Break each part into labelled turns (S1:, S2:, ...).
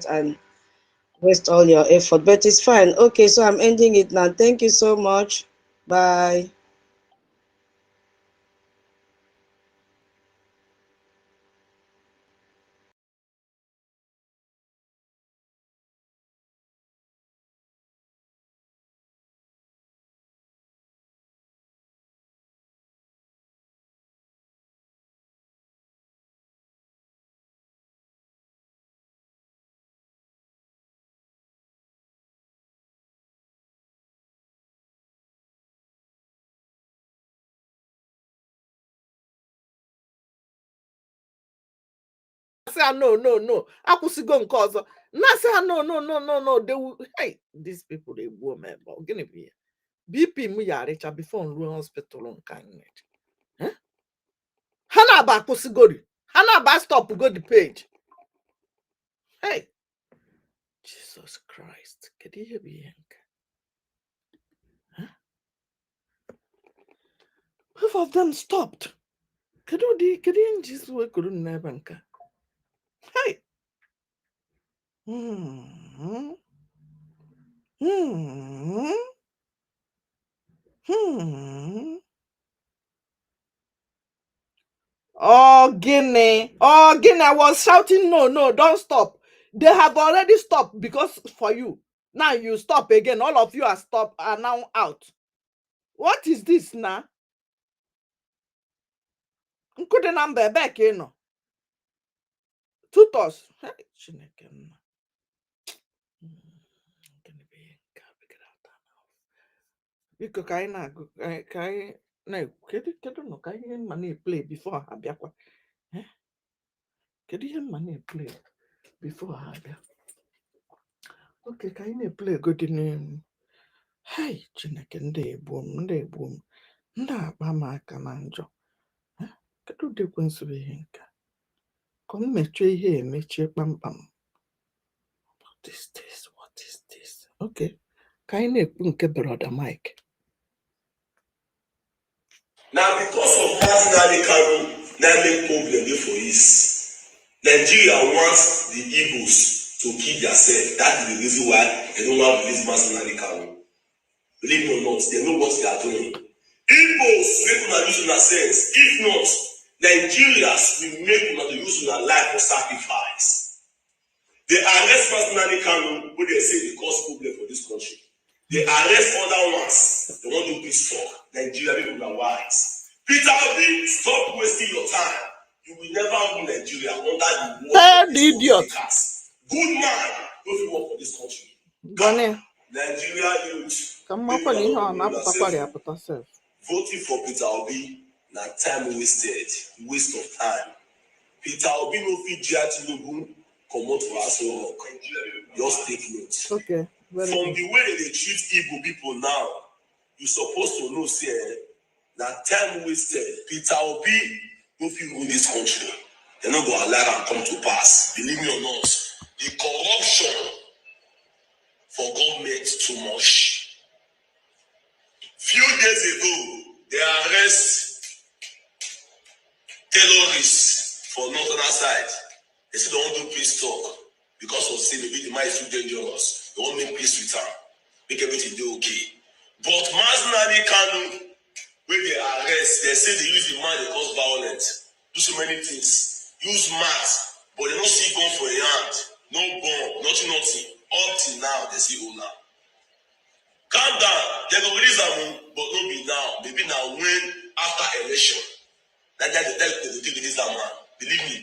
S1: and waste all your effort. But it's fine. Okay, so I'm ending it now. Thank you so much. Bye.
S2: Say no. Akwụsigo nke ọzọ. Na say no. They will, hey, these people they go man. But gonna be BP mu ya recha before nru hospital nka net. Eh? Hana ba akwụsigori. Hana ba stop go the page. Hey. Jesus Christ. Can you hear me? Huh? Both of them stopped. Can you just work on Nebanka? Hey. Oh, Guinea. I was shouting, no, don't stop. They have already stopped because for you. Now you stop again. All of you are now out. What is this now? Couldn't number back, you know. Tutos. Hey, because kedu ka ihe money play before ha bịakwa. Kedu ihe money play before ha bịa. Okay, ka anyị play good name. Hey, Chineke ndị egbu m ndị akpa m aka na njọ. Kedu dịkwa nsogbu ihe nke ka m mechie ihe emechie kpamkpam. What is this? Okay, ka anyị na-ekwu nke brother Mike.
S3: Now, because of marginal economy, now make problem for us. Nigeria wants the Igbos to kill themselves. That is the reason why they don't want to release marginal economy. Believe me or not, they know what they are doing. Igbos make una use una sense. If not, Nigerians will make una use una life for sacrifice. They arrest marginal economy when they say they cause problem for this country. They arrest other ones. They want to peace talk. Nigeria people are wise. Peter Obi, stop wasting your time. You will never win Nigeria under the
S2: Third idiot.
S3: Good man, don't work for this country. Nigeria youth. Voting for Peter Obi, na time wasted, waste of time. Peter Obi no fit Tinubu comot for Aso Rock. Just take note.
S2: Okay.
S3: From the way they treat Igbo people now, you supposed to know, say, that time wasted. Peter Obi no fit rule this country. They're not going to allow them come to pass. Believe me or not, the corruption for government too much. Few days ago, they arrest terrorists for northern side. They say they don't do peace talk because of say maybe the man is too dangerous. They won't make peace with her, make everything do okay. But Mazinari Kanu, when they arrest, they say they use the man, they cause violence, do so many things, use mass, but they don't see gun for a hand, no bomb, nothing. Up till now, they see Ola. Calm down, they go release them, but not be now. Maybe now when after election, that they tell them to release that man. Believe me,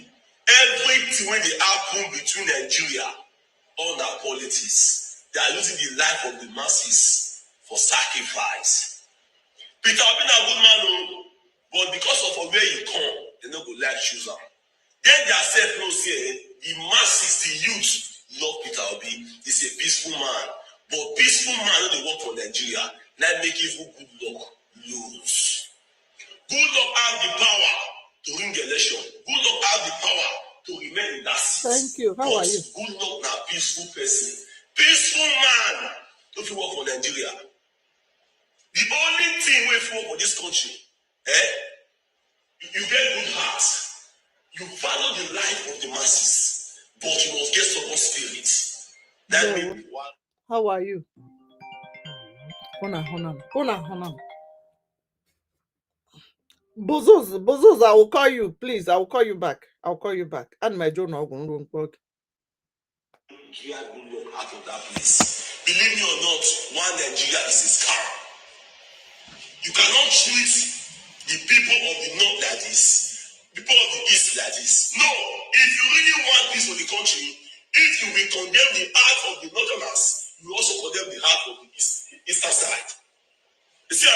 S3: everything when they happen between Nigeria, all that politics, they are using the life of the masses for sacrifice. Peter Obi na good man, but because of where he come, they no go like choose him. Then they self no say the masses, the youth love Peter Obi. He's a peaceful man, but peaceful man no dey work for Nigeria. Now make even good luck lose. Good luck have the power to win the election. Good luck have the power to remain in that seat.
S2: Thank you. How are you?
S3: Good luck na peaceful person. Peaceful man don't you work for Nigeria. The only thing we work for this country, you get good heart. You value the life of the masses. but you must get someone spirit. That
S2: Yeah.
S3: means one.
S2: How are you? Hona. Bozos, I will call you, please. I will call you back. I'll call you back. And my journal going to work.
S3: Nigeria good luck out of that place. Believe me or not, one Nigeria is a scam. You cannot treat the people of the north like this, people of the east like this. No, if you really want peace for the country, if you will condemn the heart of the northerners, you also condemn the heart of the eastern side. You see,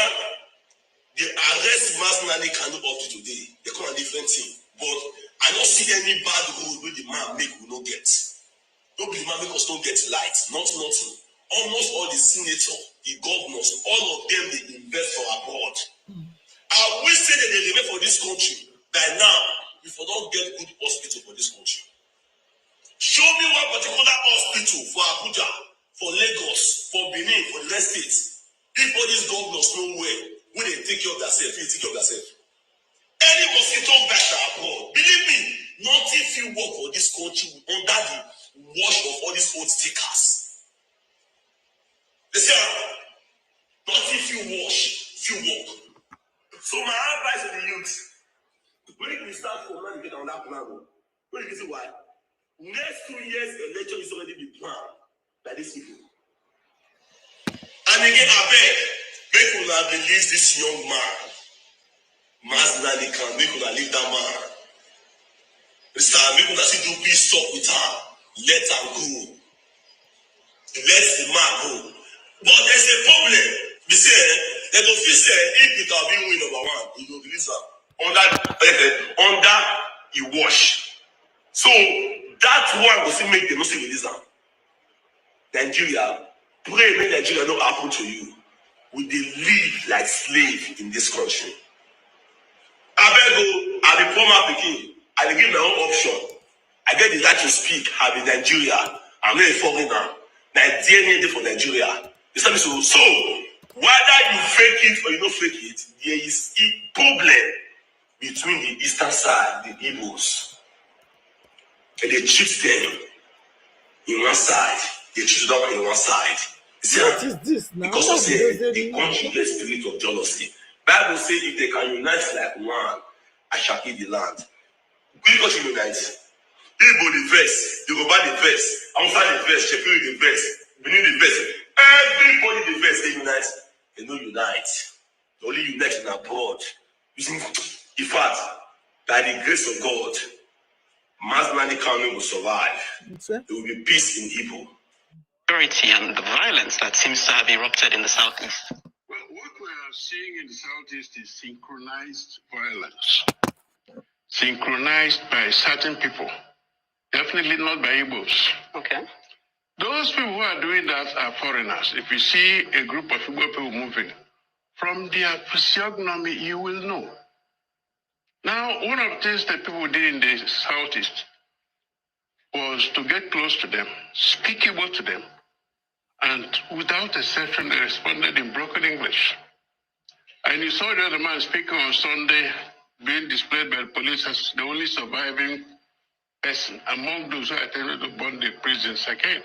S3: they arrest Maznani Kanu up to today. They call a different thing. But I don't see any bad road where the man make we no get. Don't be the man make us don't get light. Nothing. Almost all the senators, the governors, all of them they invest for abroad. I will say that they remain for this country. By now, if we don't get good hospital for this country. Show me one particular hospital for Abuja, for Lagos, for Benin, for the rest states. If all these governors know where, when they take care of themselves, they take care of themselves. Any mosquito back abroad, believe me, nothing will work for this country under the wash of all these old stickers. You see, nothing will wash, will work. So my advice to the youth, when you start from now, you get on that plan. When you see why? Next 2 years, election is already been planned by these people. And again, I beg, make una release this young man. Maznani can make una leave that man. Mr. Make una see do peace talk with her. Let her go. Let the man go. But there's a problem. They say, they go feel say if Peter Obi win number one, he will release her. Under he wash. So that one will still make them not see release her. Nigeria, pray make Nigeria not happen to you. Will they live like slave in this country? I be poor man picking. I give my own option. I get the right to speak. I be Nigeria. I'm not a foreigner. My DNA for Nigeria. You see me so whether you fake it or you don't fake it, there is a problem between the eastern side, the Igbos, and they treat them in one side. They treat them in one side. See,
S2: what is this now?
S3: because of say the country gets spirit of jealousy. Bible say if they can unite like one, I shall give the land. Quick country unite. Igbo the verse, Yoruba the verse, Hausa the verse, Sheffield the verse, Benin the verse. Everybody the verse they unite. They don't unite. They only unite in abroad. Using, in fact, by the grace of God, Maznani Kanu will survive. There will be peace in Igbo.
S4: And the violence that seems to have erupted in the southeast.
S5: Well, what we are seeing in the southeast is synchronized violence. Synchronized by certain people. Definitely not by Igbos.
S4: Okay.
S5: Those people who are doing that are foreigners. If you see a group of Igbo people moving, from their physiognomy, you will know. Now, one of the things that people did in the southeast was to get close to them, speak Igbo to them, and without exception, they responded in broken English. And you saw the other man speaking on Sunday, being displayed by the police as the only surviving person among those who attended to burn the prisons again.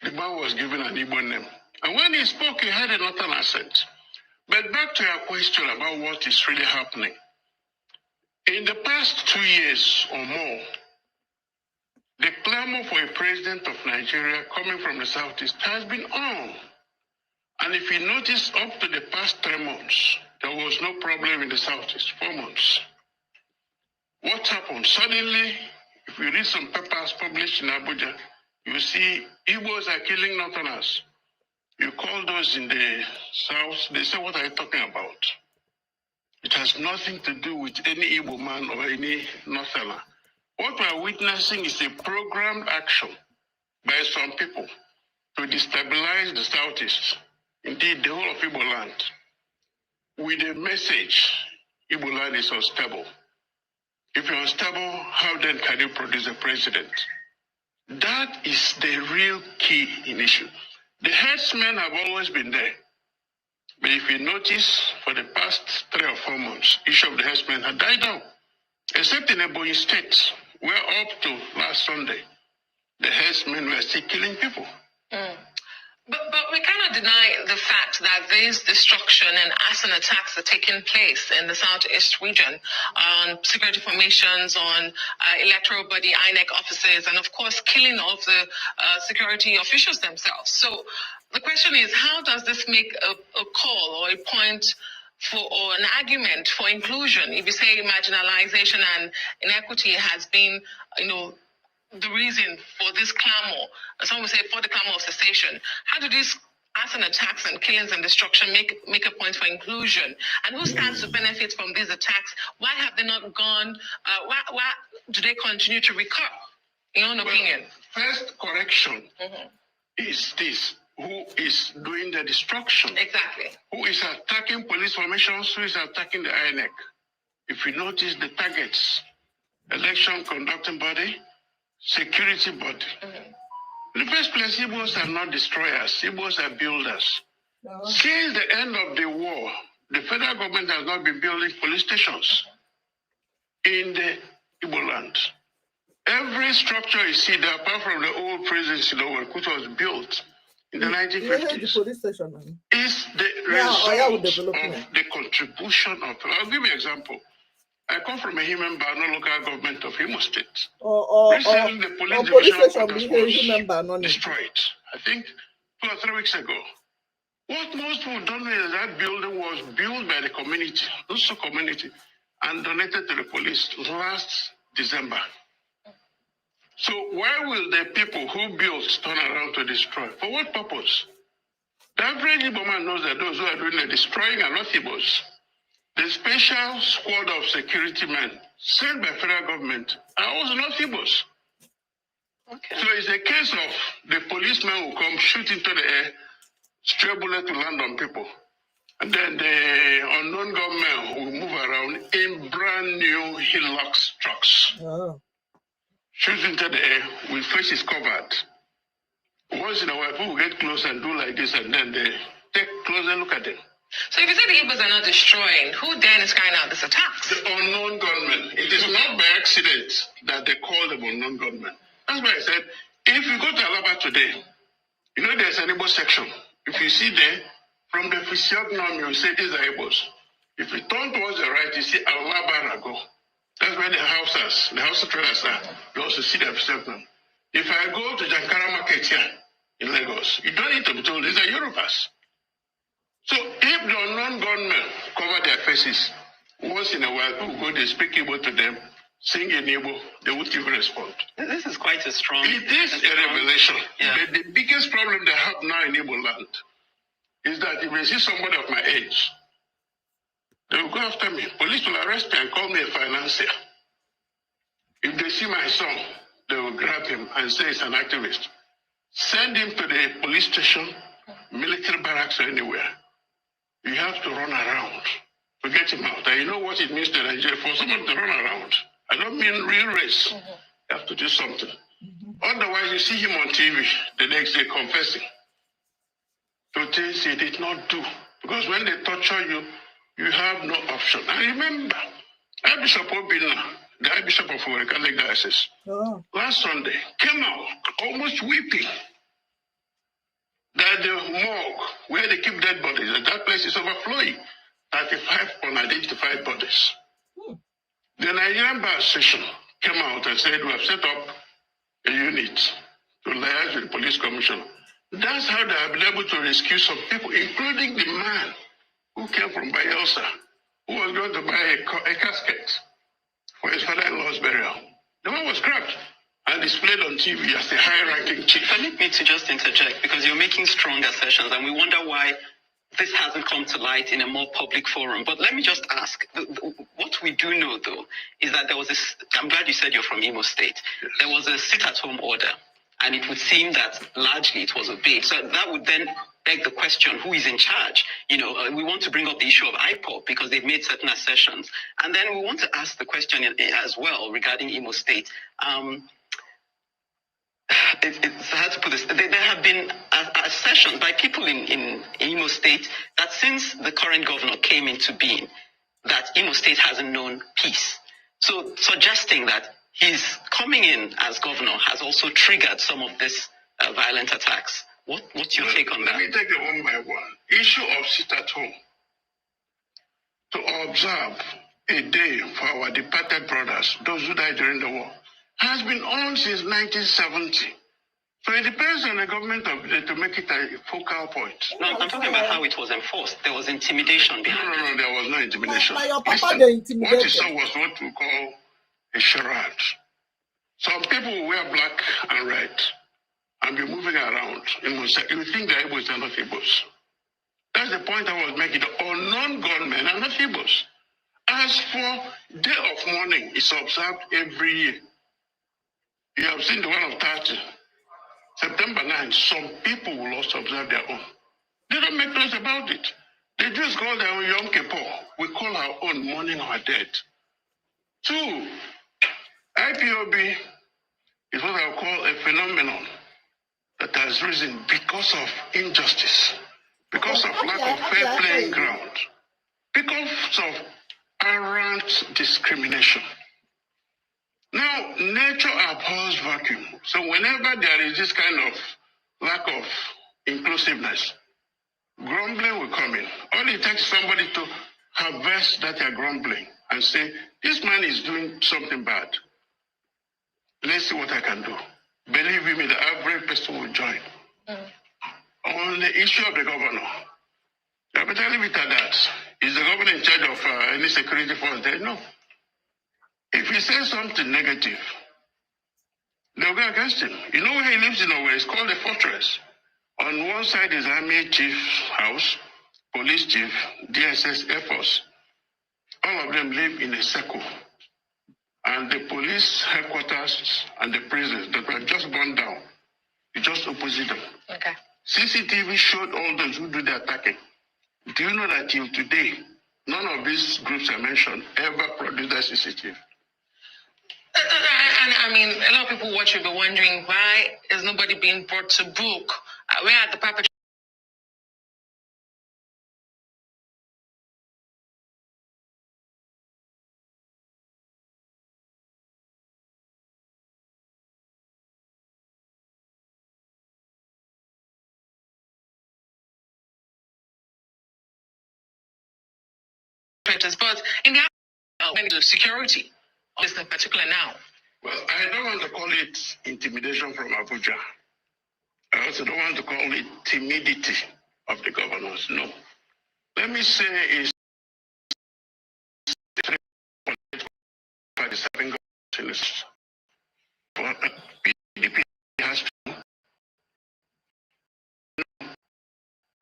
S5: The man was given an Igbo name. And when he spoke, he had a northern accent. But back to your question about what is really happening. In the past 2 years or more, the clamor for a president of Nigeria coming from the southeast has been on. And if you notice, up to the past 3 months, there was no problem in the southeast, 4 months. What happened? Suddenly, if you read some papers published in Abuja, you see Igbos are killing northerners. You call those in the south, they say, what are you talking about? It has nothing to do with any Igbo man or any northerner. What we are witnessing is a programmed action by some people to destabilize the southeast, indeed the whole of Igbo land, with a message: Igbo land is unstable. If you're unstable, how then can you produce a president? That is the real key in issue. The headsmen have always been there. But if you notice, for the past 3 or 4 months, issue of the headsmen had died down. Except in Ebonyi State, where up to last Sunday, the herdsmen were still killing people.
S4: But we cannot deny the fact that this destruction and arson attacks are taking place in the southeast region on security formations, on electoral body, INEC offices, and of course killing of the security officials themselves. So the question is, how does this make a call or a point for, or an argument for inclusion? If you say marginalization and inequity has been, the reason for this clamor, some would say for the clamor of cessation, how do these arson attacks and killings and destruction make a point for inclusion? And who stands to benefit from these attacks? Why have they not gone? Why do they continue to recur? In your own opinion?
S5: First correction is this: who is doing the destruction?
S4: Exactly.
S5: Who is attacking police formations? Who is attacking the INEC? If you notice the targets, election conducting body, security body. In the first place, Igbos are not destroyers. Igbos are builders. Since the end of the war, the federal government has not been building police stations in the Igbo land. Every structure you see there, apart from the old prisons, which was built in the 1950s, is the result of the contribution of. I'll give you an example. I come from a human no local government of Imo State. Recently, the police division was destroyed. I think 2 or 3 weeks ago. What most people don't know is that building was built by the community, also community, and donated to the police last December. So why will the people who built turn around to destroy? For what purpose? The average Igbo man knows that those who are doing the destroying are not Igbos. The special squad of security men sent by federal government are also not Igbos. Okay. So it's a case of the policeman will come, shoot into the air, stray bullet to land on people. And then the unknown gunmen will move around in brand new Hilux trucks. Shoot into the air with faces covered. Once in a while, people get close and do like this, and then they take closer look at them.
S4: So if you say the Igbos are not destroying, who then is carrying out these attacks?
S5: The unknown gunmen. It is not by accident that they call them unknown gunmen. That's why I said, if you go to Alaba today, there's an Igbo section. If you see there, from the physiognomy, you say these are Igbos. If you turn towards the right, you see Alaba Rago. That's where the house traders are. You also see the physiognomy. If I go to Jankara Market here in Lagos, you don't need to be told these are Yorubas. So if the unknown gunmen cover their faces, once in a while, people go, they speak Igbo to them, sing in Igbo, they would even respond.
S4: This is quite a strong...
S5: It is a revelation. Yeah. But the biggest problem they have now in Igbo land is that if they see somebody of my age, they will go after me. Police will arrest me and call me a financier. If they see my son, they will grab him and say it's an activist. Send him to the police station, military barracks, or anywhere. You have to run around to get him out. And you know what it means to Nigeria for someone to run around. I don't mean real race. You have to do something. Otherwise, you see him on TV the next day confessing to things he did not do. Because when they torture you, you have no option. And remember, Archbishop Obina, the Archbishop of our Catholic Diocese, last Sunday came out almost weeping that the morgue where they keep dead bodies, that place is overflowing. 35 unidentified bodies. The Nigerian Bar Association came out and said, we have set up a unit to liaise with the police commissioner. That's how they have been able to rescue some people, including the man who came from Bayelsa, who was going to buy a casket for his father-in-law's burial. The man was scrapped and displayed on TV as a high-ranking chief.
S4: Permit me to just interject, because you're making strong assertions, and we wonder why this hasn't come to light in a more public forum. But let me just ask, what we do know, though, is that there was this, I'm glad you said you're from Imo State, yes. There was a sit-at-home order, and it would seem that largely it was obeyed. So that would then beg the question, who is in charge? We want to bring up the issue of IPOP because they've made certain assertions. And then we want to ask the question as well regarding Imo State. It's hard to put this. There have been assertions by people in Imo State that since the current governor came into being, that Imo State hasn't known peace. So suggesting that his coming in as governor has also triggered some of this violent attacks. What's your take on that?
S5: Let me take it one by one. Issue of sit at home. To observe a day for our departed brothers, those who died during the war, has been on since 1970. So it depends on the government to make it a focal point.
S4: No, I'm talking about how it was enforced. There was intimidation behind it.
S5: No, there was no intimidation.
S2: Listen,
S5: what you saw was what we call a charade. Some people will wear black and red and be moving around. You think the Igbos are not Igbos. That's the point I was making. The unknown gunmen are not Igbos. As for Day of Mourning, it's observed every year. You have seen the one of 30. September 9, some people will also observe their own. They don't make noise about it. They just call their own Yom Kippur. We call our own mourning our dead. 2, IPOB is what I call a phenomenon that has risen because of injustice, because of lack of fair playing ground, because of arrant discrimination. Now, nature abhors vacuum. So whenever there is this kind of lack of inclusiveness, grumbling will come in. All it takes somebody to harvest that they're grumbling and say, this man is doing something bad. Let's see what I can do. Believe me, the average person will join. On the issue of the governor, I better leave it at that. Is the governor in charge of any security force there? No. If he says something negative, they'll go against him. You know where he lives in Norway? It's called the fortress. On one side is Army Chief's house, Police Chief, DSS, Air Force. All of them live in a circle. And the police headquarters and the prisons that were just burned down, you just opposite them.
S4: Okay.
S5: CCTV showed all those who do the attacking. Do you know that till today, none of these groups I mentioned ever produced a CCTV?
S4: And I mean, a lot of people watch will be wondering, why is nobody being brought to book? Where are the perpetrators? But in the security, is in particular now.
S5: Well, I don't want to call it intimidation from Abuja. I also don't want to call it timidity of the governors. No. Let me say is PDP has to,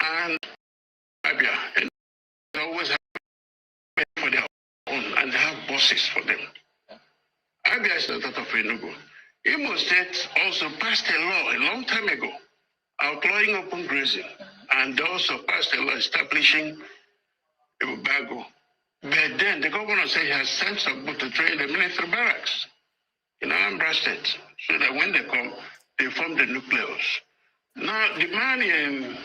S5: and Abia, and they always have for their own, and they have bosses for them. Abia is the daughter of Enugu. Imo State also passed a law a long time ago outlawing open grazing, and they also passed a law establishing a Bago. But then the governor said he has sent some people to train the military barracks in Anambra State, so that when they come, they form the nucleus. Now, the man in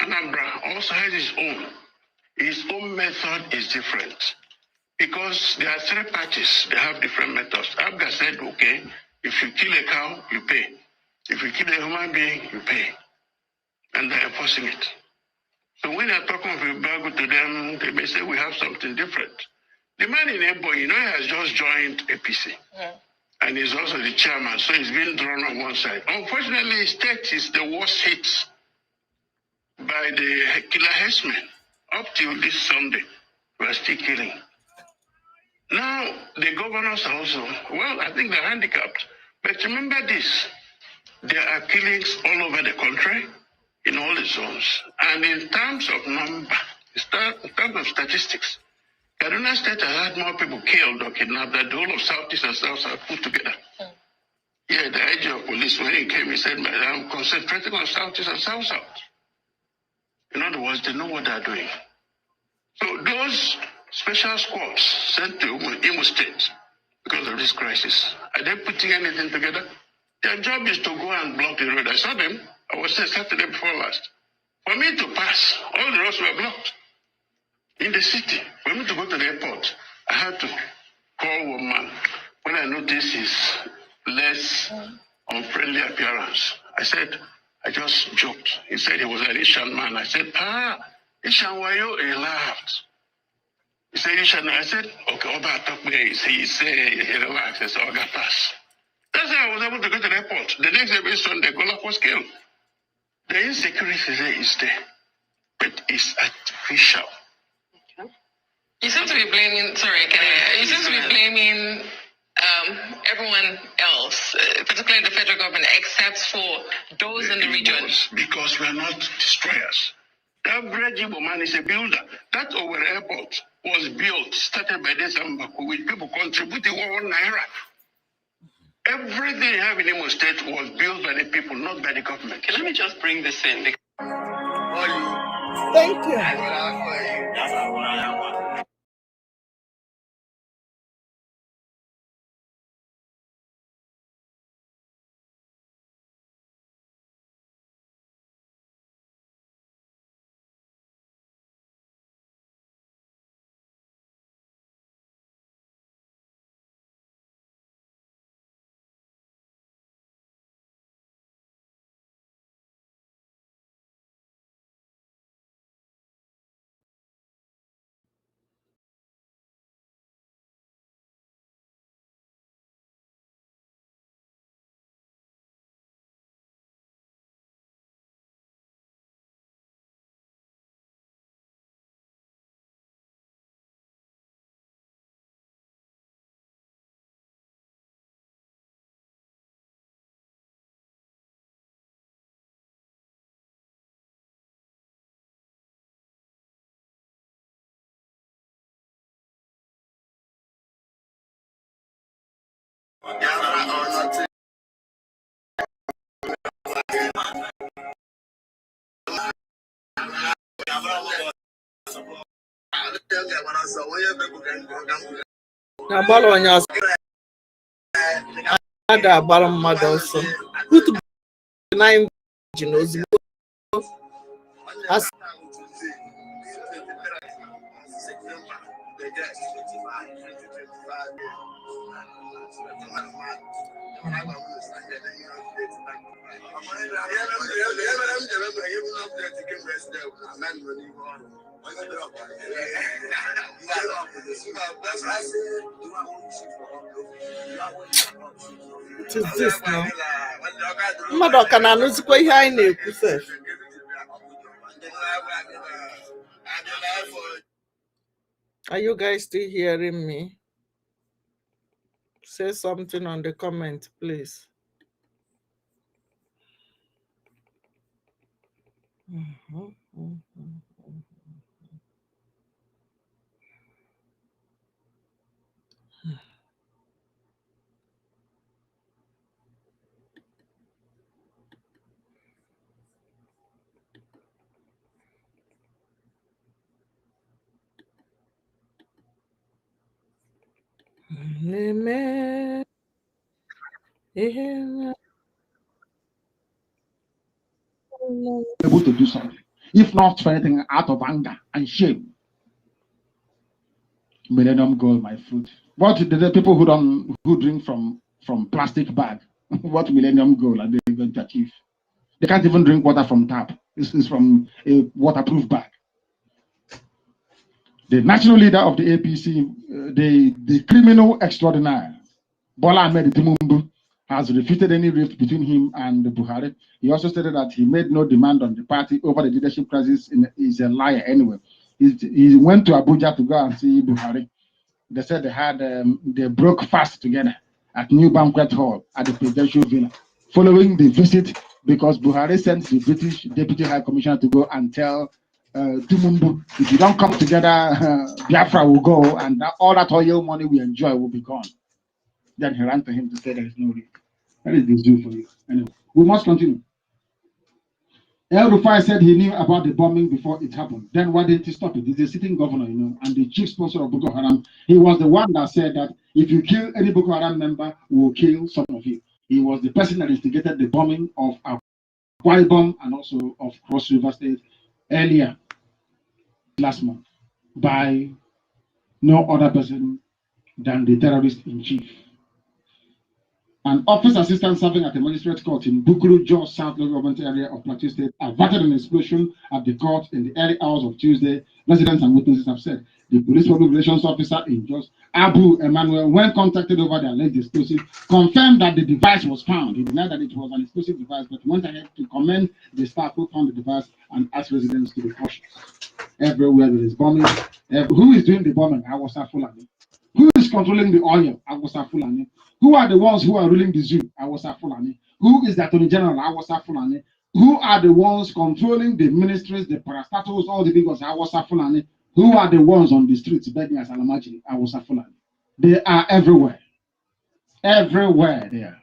S5: Anambra also has his own. His own method is different because there are 3 parties. They have different methods. Abga said, okay, if you kill a cow, you pay. If you kill a human being, you pay. And they're enforcing it. So when they're talking of embargo to them, they may say we have something different. The man in Ebo, you know, he has just joined APC. Yeah. And he's also the chairman, so he's being drawn on one side. Unfortunately, his state is the worst hit by the killer herdsmen. Up till this Sunday, we are still killing. Now, the governors are also, well, I think they're handicapped. But remember this, there are killings all over the country, in all the zones. And in terms of number, in terms of statistics, Kaduna State has had more people killed or kidnapped than the whole of Southeast and South South put together. Yeah, the IG of police, when he came, he said, I'm concentrating on Southeast and South South. In other words, they know what they're doing. So those special squads sent to Imo State because of this crisis, are they putting anything together? Their job is to go and block the road. I saw them. I was there Saturday before last. For me to pass, all the roads were blocked. In the city, for me to go to the airport, I had to call one man. when I noticed his less unfriendly appearance, I said, I just joked. He said he was an Asian man. I said, Asian, why you? He laughed. He said, Asian. I said, okay, Oba talk me. He said, he relaxed. I said, Oga pass. That's how I was able to go to the airport. The next day, based on the Gola was killed. The insecurity there is there, but it's artificial.
S4: Okay. You seem to be blaming, you seem to be blaming everyone else, particularly the federal government, except for those in the region.
S5: Because we are not destroyers. That BRGIE man is a builder. That Owerri airport was built, started by this Mbako, with people contributing 1 naira. Everything you have in Imo State was built by the people, not by the government.
S4: Okay, let me just bring this in.
S2: Thank you. Na-agbara onye ọsọ a ga-agbara mmadụ ọsọ utu na ji na ozugbo asị What is this now? Mmadụ ọka na-anụzikwa ihe anyị na-ekwu sef. Are you guys still hearing me? Say something on the comment, please. Amen.
S6: Able to do something, if not for anything, out of anger and shame. Millennium Goal, my fruit. What the people who drink from plastic bag? What Millennium Goal are they going to achieve? They can't even drink water from tap. This is from a waterproof bag. The national leader of the APC, the criminal extraordinaire, Bola Ahmed Tinubu, has refuted any rift between him and Buhari. He also stated that he made no demand on the party over the leadership crisis. He's a liar anyway. He went to Abuja to go and see Buhari. They said they broke fast together at New Banquet Hall at the presidential villa. Following the visit, because Buhari sent the British Deputy High Commissioner to go and tell Tinubu, if you don't come together, Biafra will go, and all that oil money we enjoy will be gone. Then he ran to him to say there is no risk. That is the zoo for you. Anyway, we must continue. El Rufai said he knew about the bombing before it happened. Then why didn't he stop it? He's a sitting governor, you know, and the chief sponsor of Boko Haram. He was the one that said that if you kill any Boko Haram member, we will kill some of you. He was the person that instigated the bombing of Akwa Ibom and also of Cross River State earlier last month by no other person than the terrorist in chief. An office assistant serving at a magistrate court in Bukuru, Jos South Local Government Area of Plateau State averted an explosion at the court in the early hours of Tuesday. Residents and witnesses have said the police public relations officer in Jos, Abu Emmanuel, when contacted over the alleged explosive, confirmed that the device was found. He denied that it was an explosive device, but went ahead to commend the staff who found the device and asked residents to be cautious. Everywhere there is bombing. Who is doing the bombing? Awasa Fulani. Who is controlling the oil? Awasa Fulani. Who are the ones who are ruling the zoo? Awasa Fulani. Who is the Attorney General? Awasa Fulani. Who are the ones controlling the ministries, the parastatals, all the big ones? Awasa Fulani. Who are the ones on the streets begging as Alamaji? Awasa Fulani. They are everywhere. Everywhere they are.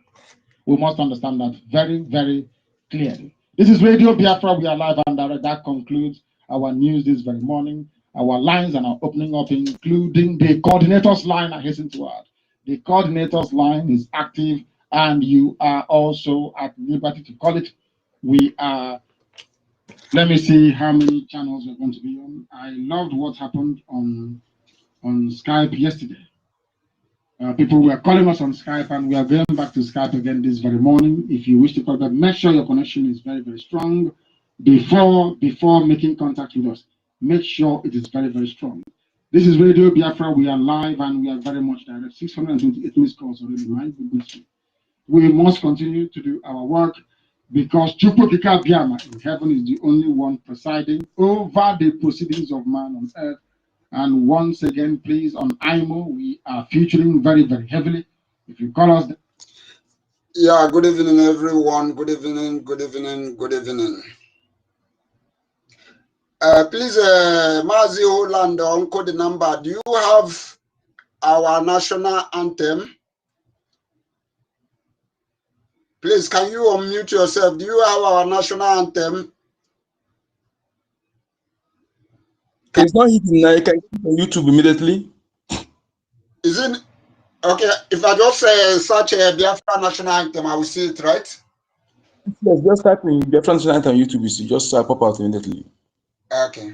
S6: We must understand that very, very clearly. This is Radio Biafra. We are live and direct. That concludes our news this very morning. Our lines are now opening up, including the coordinator's line. I hasten to add. The coordinator's line is active, and you are also at liberty to call it. We are, let me see how many channels we're going to be on. I loved what happened on Skype yesterday. People were calling us on Skype, and we are going back to Skype again this very morning. If you wish to call back, make sure your connection is very, very strong before making contact with us. Make sure it is very, very strong. This is Radio Biafra. We are live and we are very much direct. 628 missed calls already. My goodness. We must continue to do our work because Chukwu Biama in heaven is the only one presiding over the proceedings of man on earth. And once again, please, on IMO, we are featuring very, very heavily. If you call us.
S7: Yeah, good evening, everyone. Good evening, good evening, good evening. Please, Mazi Holland, uncle the number. Do you have our national anthem? Please, can you unmute yourself? Do you have our national anthem?
S8: It's not hidden now. You can get it on YouTube immediately.
S7: Is it okay? If I just search a Biafra national anthem, I will see it, right?
S8: Yes, just type in Biafran national anthem on YouTube. You see, just pop out immediately.
S7: Okay.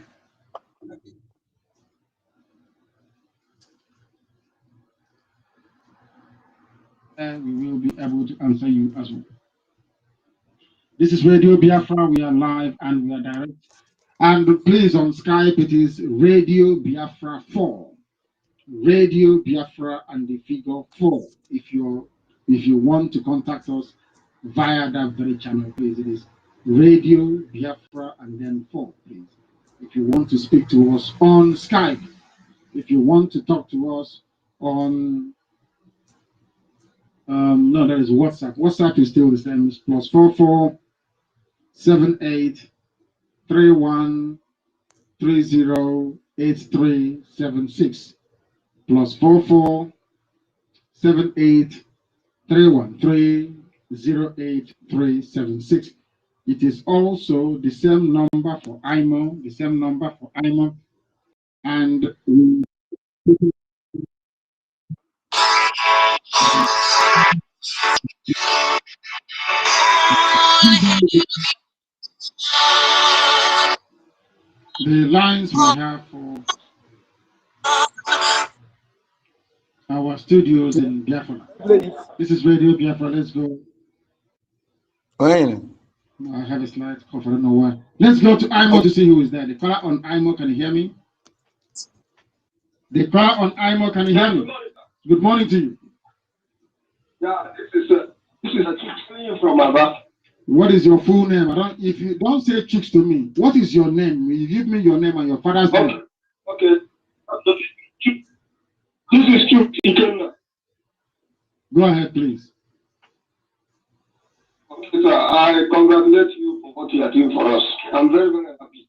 S6: And we will be able to answer you as well. This is Radio Biafra. We are live and we are direct. And please, on Skype, it is Radio Biafra 4. Radio Biafra and the figure 4. If you want to contact us via that very channel, please, it is Radio Biafra and then 4, please. If you want to speak to us on Skype, if you want to talk to us on no, that is WhatsApp. WhatsApp is still the same. It's +44 78 31 30 8376. +44 78 313 08376. It is also the same number for IMO, and the lines we have for our studios in Biafra. This is Radio Biafra. Let's go. I have a slide cough. I don't know why. Let's go to IMO to see who is there. The caller on IMO, can you hear me? The caller on IMO, can you hear me? Good morning to you.
S9: Yeah, this is a chick from Aba.
S6: What is your full name? If you don't say chicks to me, what is your name? You give me your name and your father's name.
S9: Okay. This is Chuk Ikenna.
S6: Go ahead, please.
S9: Okay, sir. I congratulate you for what you are doing for us. I'm very, very happy.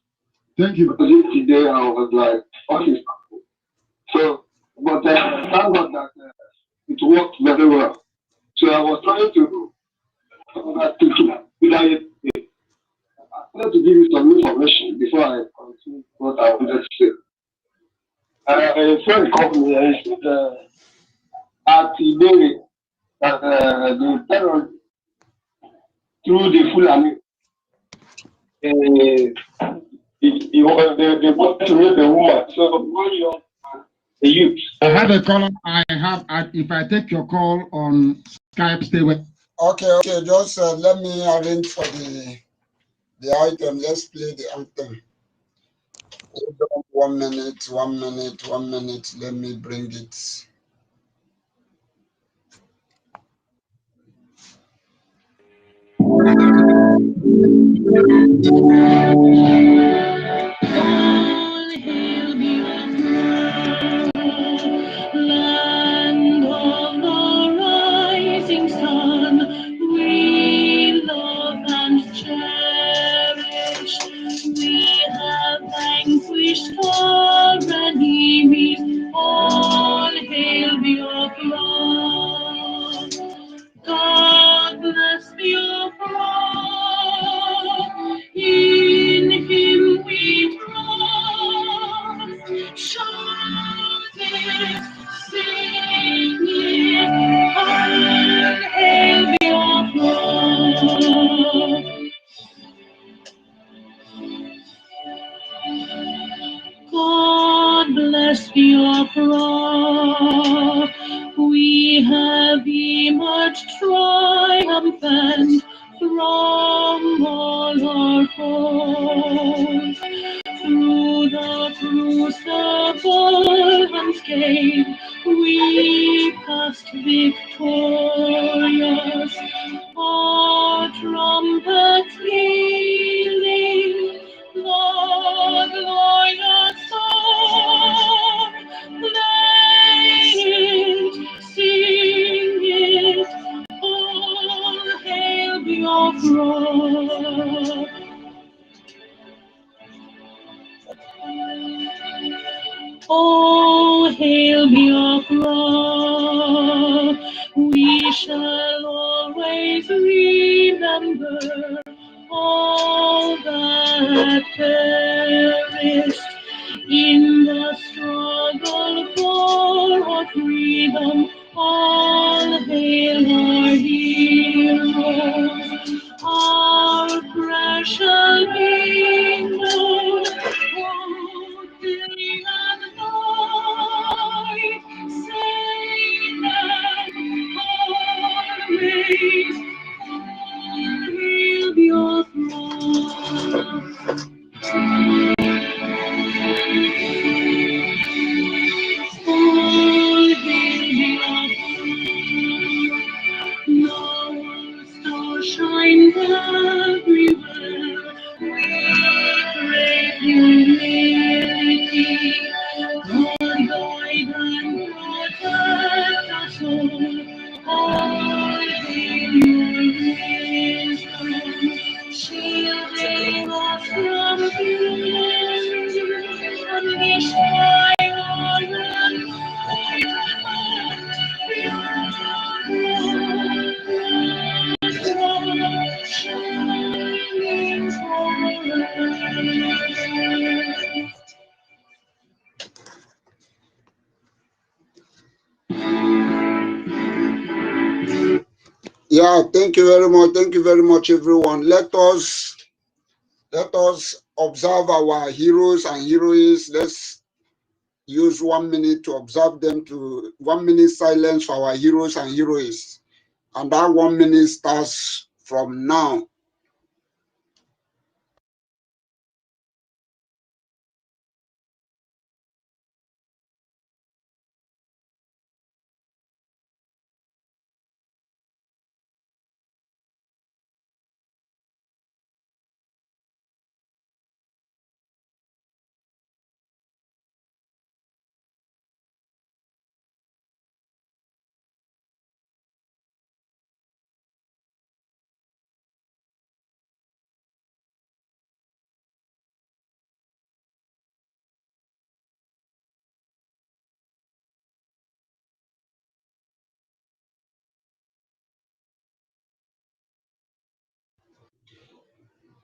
S6: Thank you.
S9: Because today I was like, okay. So, but thank God that it worked very well. So I was trying to I wanted to give you some information before I continue what I wanted to say. A friend called me and said at the day that the terror through the Fulani, they wanted to rape a woman. So one young man the youth.
S6: I had a call. If I take your call on Skype, stay with.
S7: Okay. Just let me arrange for the item. Let's play the anthem. Hold on 1 minute. Let me bring it.
S3: Land of the rising sun, we love and cherish. We have vanquished our enemies. All hail Biafra. God bless Biafra. In Him we trust. Shout it, sing it, all hail Biafra. God bless Biafra. We have emerged triumphant from all our foes. Through the crucible unscathed, we passed victorious. Our trumpets pealing, the glorious song, play it, sing it, all hail Biafra. Oh, hail Biafra, we shall always remember all that perished in the struggle for our freedom. All hail our heroes, our precious kingdom. Day and night, sing and always, hail Biafra. Star shines everywhere. We crave humility. God guide and protect us all hail your wisdom, shielding us from fear and destroying all
S7: Yeah, thank you very much. Thank you very much, everyone. Let us observe our heroes and heroines. Let's use 1 minute to observe them, to 1 minute silence for our heroes and heroines. And that 1 minute starts from now.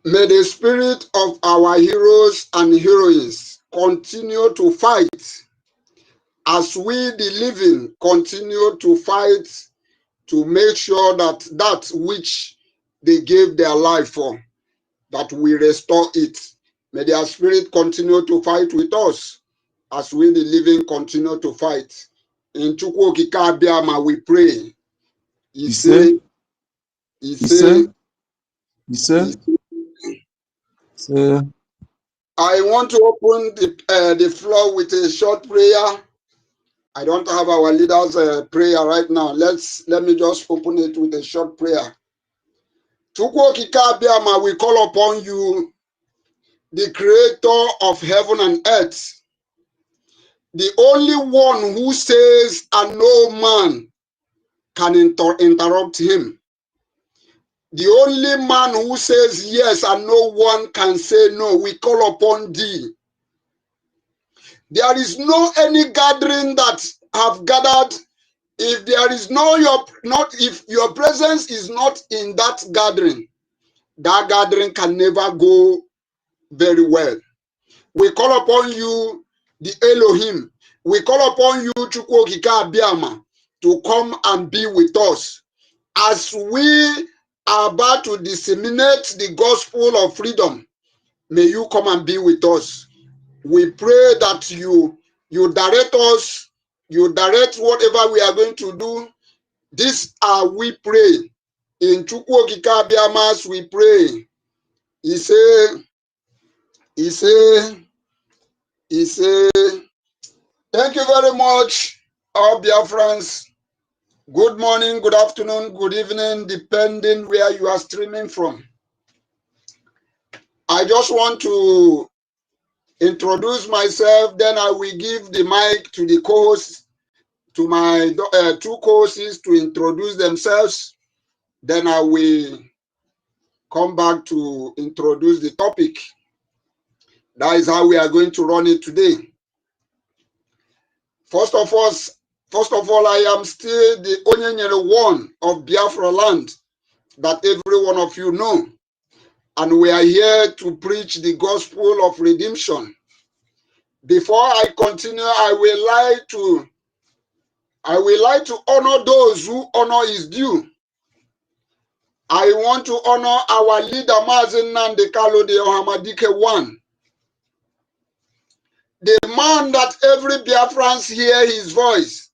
S7: May the spirit of our heroes and heroines continue to fight as we, the living, continue to fight to make sure that that which they gave their life for, that we restore it. May their spirit continue to fight with us as we the living continue to fight. In Chukwu Okike Abiama, we pray. He say, I want to open the floor with a short prayer. I don't have our leader's prayer right now. Let me just open it with a short prayer. Chukwu Okike Abiama, we call upon you, the creator of heaven and earth, the only one who says and no man can interrupt him, the only man who says yes and no one can say no. We call upon thee. There is no any gathering that have gathered. If there is if your presence is not in that gathering can never go very well. We call upon you, the Elohim. We call upon you, Chukwu Okike Abiama, to come and be with us as we are about to disseminate the gospel of freedom. May you come and be with us. We pray that you direct us, you direct whatever we are going to do. This we pray. In Chukwu Okike Abiamas we pray. He say, thank you very much, all Biafrans. Good morning, good afternoon, good evening, depending where you are streaming from. I just want to introduce myself, then I will give the mic to the co-hosts, to my two co-hosts to introduce themselves. Then I will come back to introduce the topic. That is how we are going to run it today. First of all, I am still the only one of Biafra land that every one of you know. And we are here to preach the gospel of redemption. Before I continue, I will like to honor those who honor is due. I want to honor our leader, Mazen Nandekalo de Ohamadike one. The man that every Biafrans hear his voice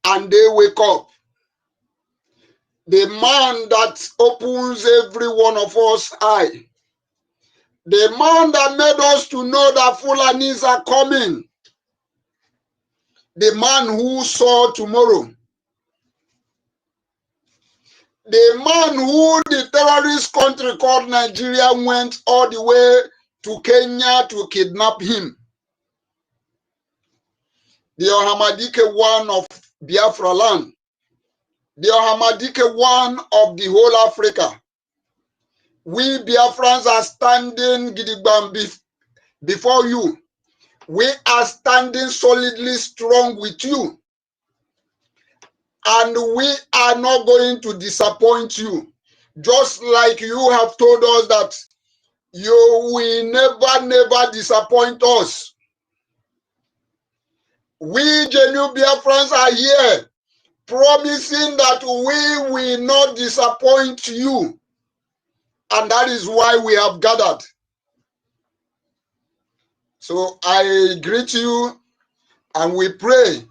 S7: and they wake up. The man that opens every one of us eye. The man that made us to know that Fulanis are coming. The man who saw tomorrow. The man who the terrorist country called Nigeria went all the way to Kenya to kidnap him. The Ohamadike one of Biafra land. The Ohamadike one of the whole Africa. We Biafrans are standing gidigbam before you. We are standing solidly strong with you. And we are not going to disappoint you. Just like you have told us that you will never disappoint us. We genuine Biafrans are here promising that we will not disappoint you. And that is why we have gathered. So I greet you and we pray,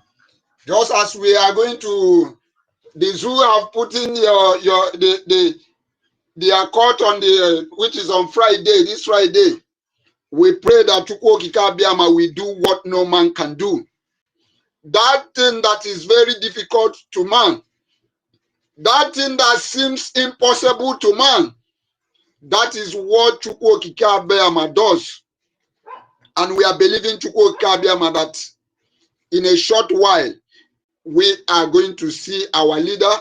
S7: just as we are going to, the zoo have put in the accord on which is on Friday, this Friday. We pray that Chukwu Okike Abiama will do what no man can do. That thing that is very difficult to man, that thing that seems impossible to man, that is what Chukwu Okike Abiama does. And we are believing Chukwu Okike Abiama that in a short while, we are going to see our leader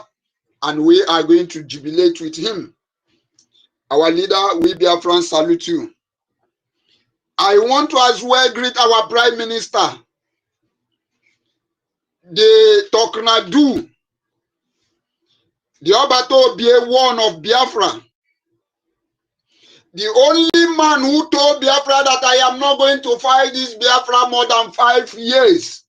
S7: and we are going to jubilate with him. Our leader, we Biafrans salute you. I want to as well greet our Prime Minister, the Toknadu, the Obato Bie one of Biafra, the only man who told Biafra that I am not going to fight this Biafra more than 5 years.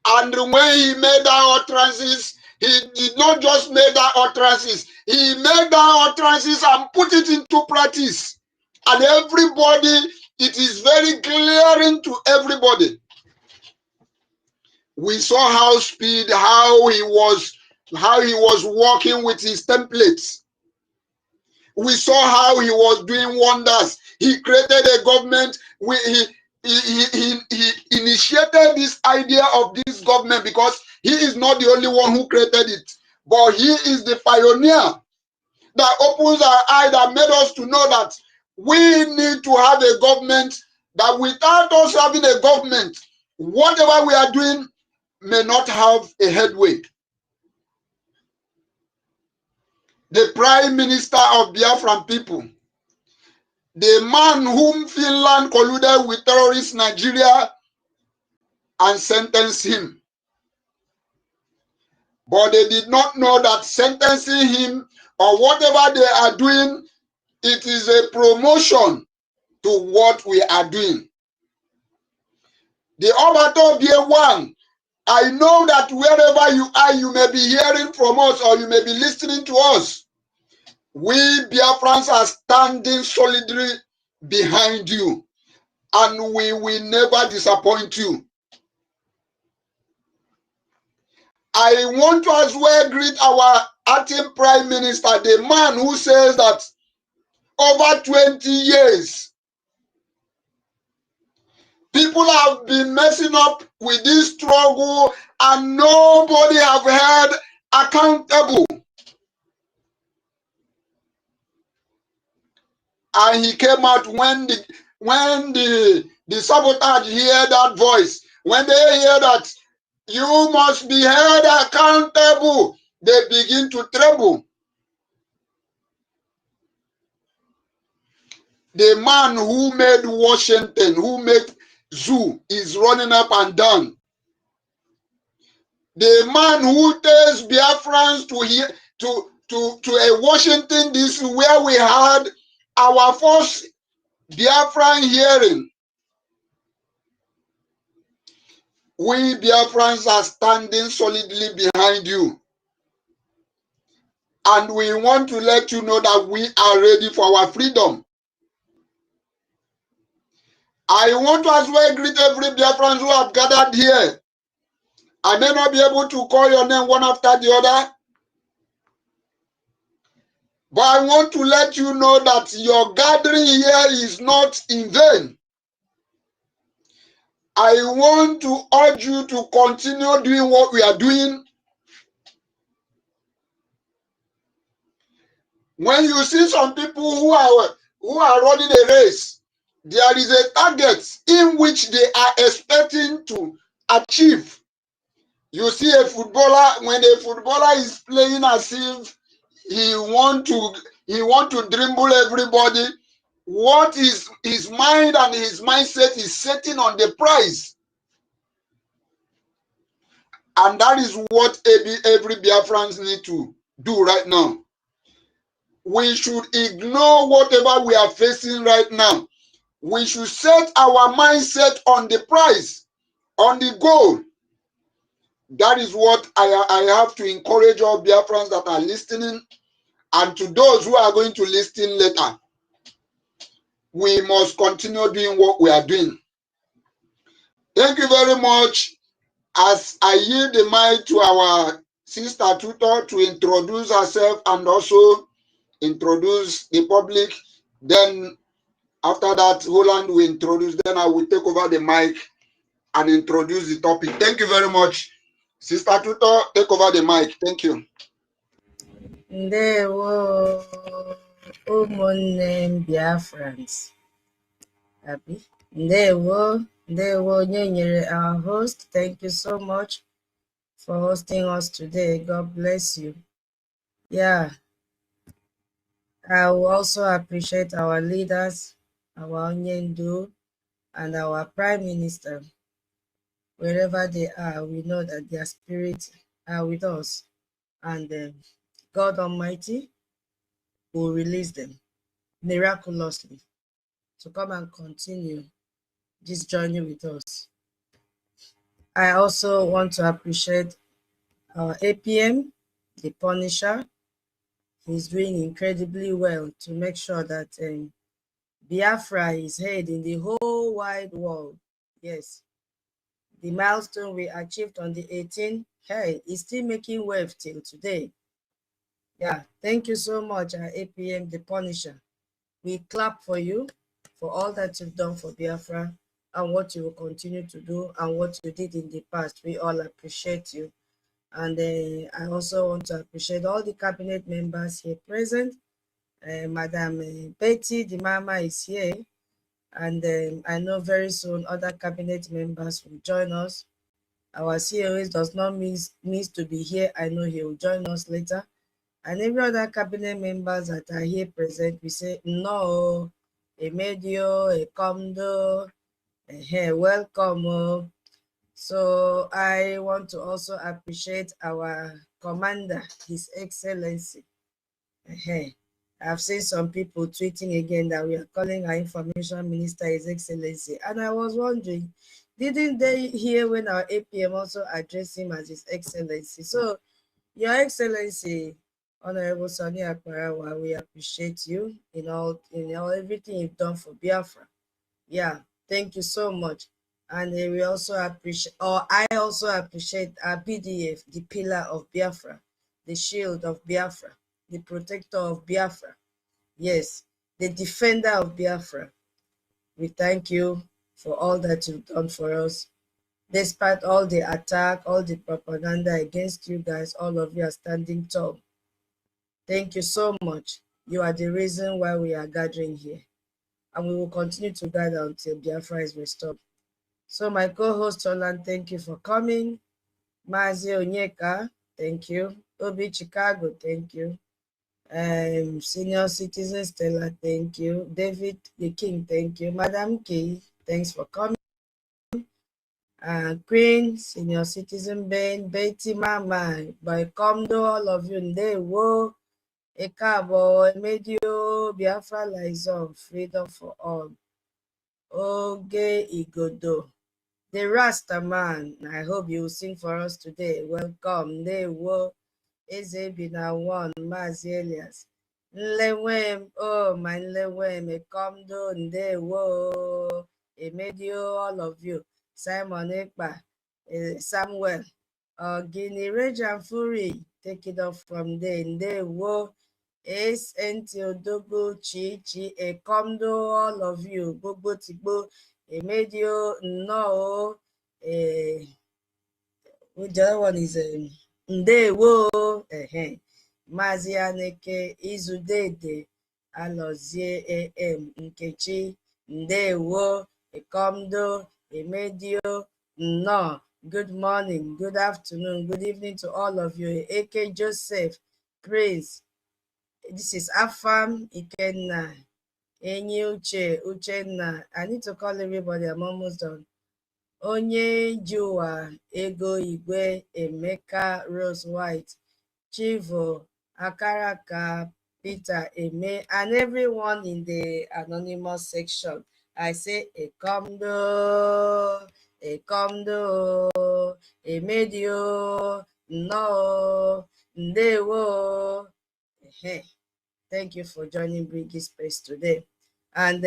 S7: And when he made that utterances, he did not just make that utterances, he made that utterances and put it into practice. And everybody it is very glaring to everybody. We saw how he was working with his templates. We saw how he was doing wonders. He created a government. He initiated this idea of this government because he is not the only one who created it, but he is the pioneer that opens our eye, that made us to know that we need to have a government, that without us having a government, whatever we are doing may not have a headway. The Prime Minister of Biafran people, the man whom Finland colluded with terrorist Nigeria and sentenced him. But they did not know that sentencing him or whatever they are doing, it is a promotion to what we are doing. The Obato BA1, I know that wherever you are, you may be hearing from us or you may be listening to us. We Biafrans are standing solidly behind you, and we will never disappoint you. I want to as well greet our acting Prime Minister, the man who says that over 20 years, people have been messing up with this struggle and nobody have held accountable. And he came out when the sabotage hear that voice, when they hear that you must be held accountable, they begin to tremble. The man who made Washington, who made zoo, is running up and down. The man who tells Biafrans to a Washington DC, where we had our first Biafran hearing. We Biafrans are standing solidly behind you. And we want to let you know that we are ready for our freedom. I want to as well greet every Biafrans who have gathered here. I may not be able to call your name one after the other, but I want to let you know that your gathering here is not in vain. I want to urge you to continue doing what we are doing. When you see some people who are running a race, there is a target in which they are expecting to achieve. You see a footballer, when a footballer is playing as if he want to dribble everybody, what is his mind and his mindset is setting on the prize. And that is what every Biafrans need to do right now. We should ignore whatever we are facing right now. We should set our mindset on the prize, on the goal. That is what I have to encourage all Biafrans that are listening, and to those who are going to listen later. We must continue doing what we are doing. Thank you very much. As I yield the mic to our sister tutor to introduce herself and also introduce the public, then after that, Holland will introduce, then I will take over the mic and introduce the topic. Thank you very much. Sister Tutor, take over the mic. Thank you.
S1: Ndewo, ụmụnne Biafrans. Happy? Ndewo, our host. Thank you so much for hosting us today. God bless you. Yeah. I will also appreciate our leaders, our Onyendu, and our Prime Minister. Wherever they are, we know that their spirits are with us, and God Almighty will release them miraculously to come and continue this journey with us. I also want to appreciate our APM, the Punisher. He's doing incredibly well to make sure that Biafra is heard in the whole wide world. Yes. The milestone we achieved on the 18th, hey, is still making wave till today. Yeah, thank you so much, APM, the Punisher. We clap for you for all that you've done for Biafra and what you will continue to do and what you did in the past. We all appreciate you. And I also want to appreciate all the cabinet members here present. Madam Betty, the mama, is here. And I know very soon other cabinet members will join us. Our COS does not miss to be here. I know he will join us later. And every other cabinet members that are here present, we say, no, Emedio, Ekomdo, welcome. So I want to also appreciate our commander, His Excellency. I've seen some people tweeting again that we are calling our information minister His Excellency. And I was wondering, didn't they hear when our APM also addressed him as His Excellency? So, Your Excellency, Honorable Sonny Akbarawa, we appreciate you in all everything you've done for Biafra. Yeah, thank you so much. And we also appreciate, or I also appreciate our BDF, the pillar of Biafra, the shield of Biafra, the protector of Biafra. Yes, the defender of Biafra. We thank you for all that you've done for us. Despite all the attack, all the propaganda against you guys, all of you are standing tall. Thank you so much. You are the reason why we are gathering here. And we will continue to gather until Biafra is restored. So my co-host Olan, thank you for coming. Mazi Onyeka, thank you. Obi Chicago, thank you. Senior Citizen Stella, thank you. David the King, thank you. Madam K, thanks for coming. Queen, Senior Citizen Ben, Betty Mama, by Comdo, all of you, Ndewo, Ekabo, Emedio, Biafra Liaison, Freedom for All. Oge-Igodo, the Rasta man. I hope you will sing for us today. Welcome. Ndewo, Ezebina One, Mazi Elias. Nlewem, oh my Nlewem, Ekomdo, Ndewo, Emedio, all of you. Simon Ekpa, Samuel, Guinea Region Fury, take it off from there. Ndewo, Ace Odogo, Chi, Ekomdo, all of you. Gbogbo Tigbo, Emedio, no, the other one is Ndewo, Mazi Aneke, Izudede, Alozie AM, Nkechi, Ndewo, Ekomdo, Emedio, no. Good morning, good afternoon, good evening to all of you. AK Joseph, Praise. This is Afam Ikenna, Enyi Uche, Uchenna. I need to call everybody, I'm almost done. Onye Jua, Ego Igwe, Emeka, Rose White, Chivo, Akaraka, Peter, Eme, and everyone in the anonymous section. I say, Ekomdo, Emedio, no, Ndewo. Thank you for joining BRGIE Space today. And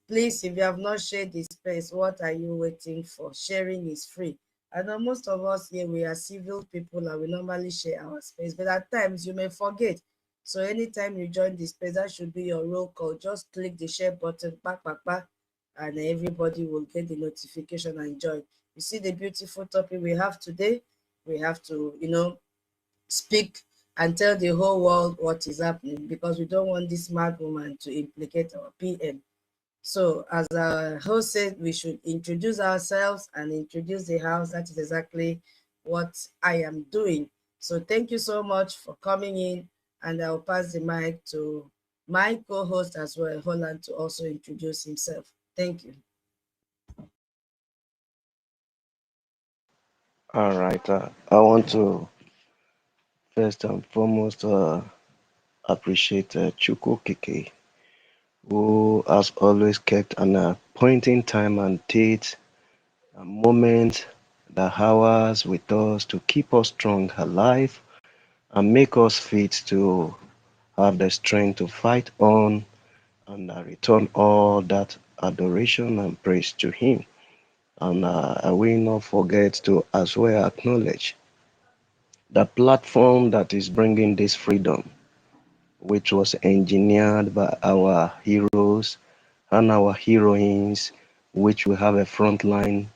S1: please, if you have not shared this space, what are you waiting for? Sharing is free. I know most of us here, we are civil people and we normally share our space, but at times you may forget. So anytime you join this space, that should be your roll call. Just click the share button, and everybody will get the notification and join. You see the beautiful topic we have today? We have to, speak and tell the whole world what is happening, because we don't want this mad woman to implicate our PM. So as our host said, we should introduce ourselves and introduce the house. That is exactly what I am doing. So thank you so much for coming in, and I'll pass the mic to my co-host as well, Holland, to also introduce himself. Thank you.
S10: All right. I want to first and foremost appreciate Chuko Keke, who has always kept an appointing time and date, a moment, the hours with us to keep us strong, alive, and make us fit to have the strength to fight on and I return all that adoration and praise to him. And I will not forget to as well acknowledge the platform that is bringing this freedom, which was engineered by our heroes and our heroines, which we have a front line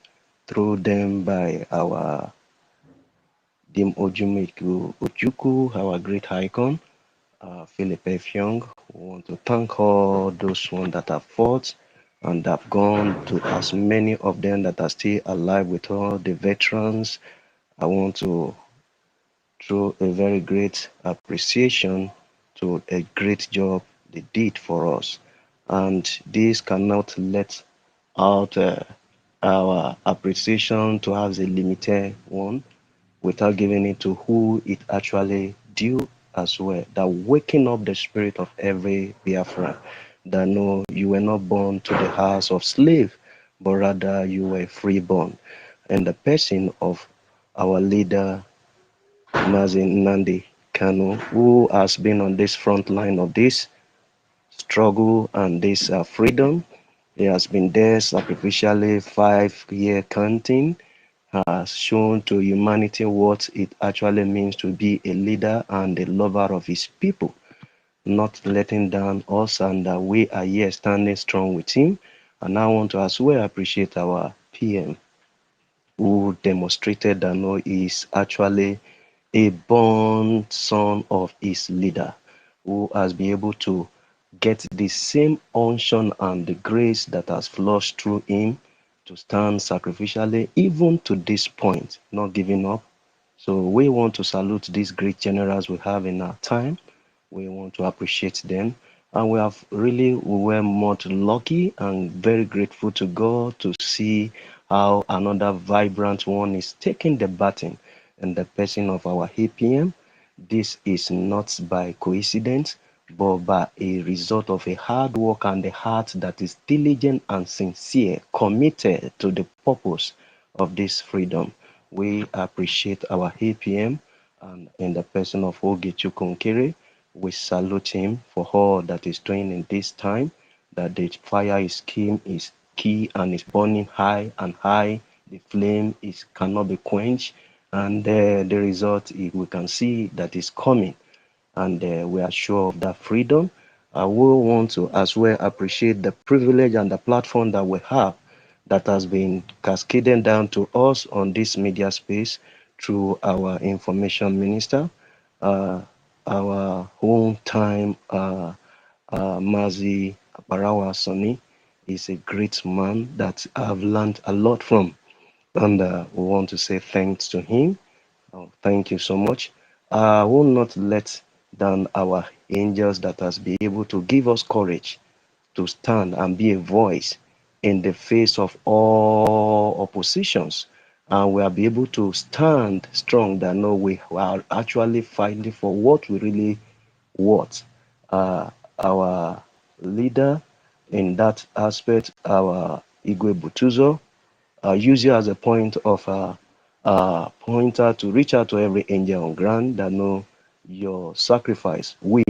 S10: through them by our Dim Ojumeku Ojuku, our great icon, Philip F. Young. We want to thank all those ones that have fought and have gone, to as many of them that are still alive with all the veterans. I want to throw a very great appreciation to a great job they did for us. And this cannot let out our appreciation to have a limited one without giving it to who it actually due as well. That waking up the spirit of every Biafran, that no, you were not born to the house of slave, but rather you were freeborn. And the person of our leader, Mazin Nandi Kanu, who has been on this front line of this struggle and this freedom. He has been there sacrificially 5 year counting, has shown to humanity what it actually means to be a leader and a lover of his people, not letting down us, and we are here standing strong with him. And I want to as well appreciate our PM, who demonstrated that no, he is actually a born son of his leader, who has been able to get the same unction and the grace that has flushed through him to stand sacrificially, even to this point, not giving up. So we want to salute these great generals we have in our time. We want to appreciate them. And we were much lucky and very grateful to God to see how another vibrant one is taking the baton in the person of our APM. This is not by coincidence, but by a result of a hard work and a heart that is diligent and sincere, committed to the purpose of this freedom. We appreciate our APM, and in the person of Ogechi Konkere, we salute him for all that he's doing in this time, that the fire is key and is burning high and high. The flame cannot be quenched, and the result we can see that is coming, and we are sure of that freedom. I will want to as well appreciate the privilege and the platform that we have that has been cascaded down to us on this media space through our information minister, uh, our time Mazi Barawa Soni is a great man that I've learned a lot from, and we want to say thanks to him. Oh, thank you so much. I will not let down our angels that has been able to give us courage to stand and be a voice in the face of all oppositions. And we will be able to stand strong that no, we are actually fighting for what we really want. Our leader in that aspect, our Igwe Butuzo, use you as a point of pointer to reach out to every angel on ground that know your sacrifice. We,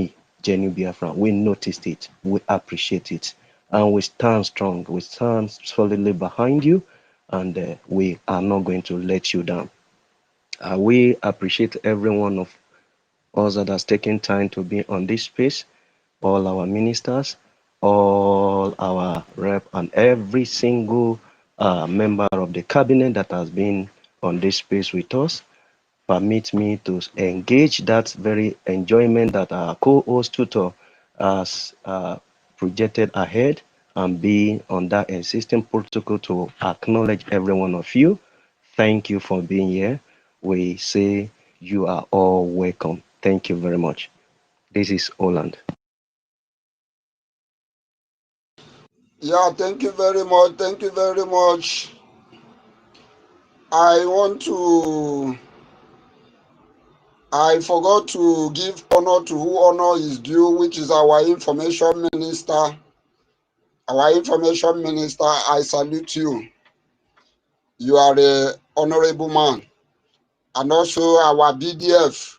S10: genuine Biafra, we noticed it, we appreciate it, and we stand strong. We stand solidly behind you, and we are not going to let you down. We appreciate every one of us that has taken time to be on this space, all our ministers, all our rep, and every single member of the cabinet that has been on this space with us. Permit me to engage that very enjoyment that our co-host tutor has projected ahead, and be on that existing protocol to acknowledge every one of you. Thank you for being here. We say you are all welcome. Thank you very much. This is Oland.
S7: Yeah, thank you very much. Thank you very much. I forgot to give honor to who honor is due, which is our information minister. Our information minister, I salute you. You are a honorable man. And also our BDF.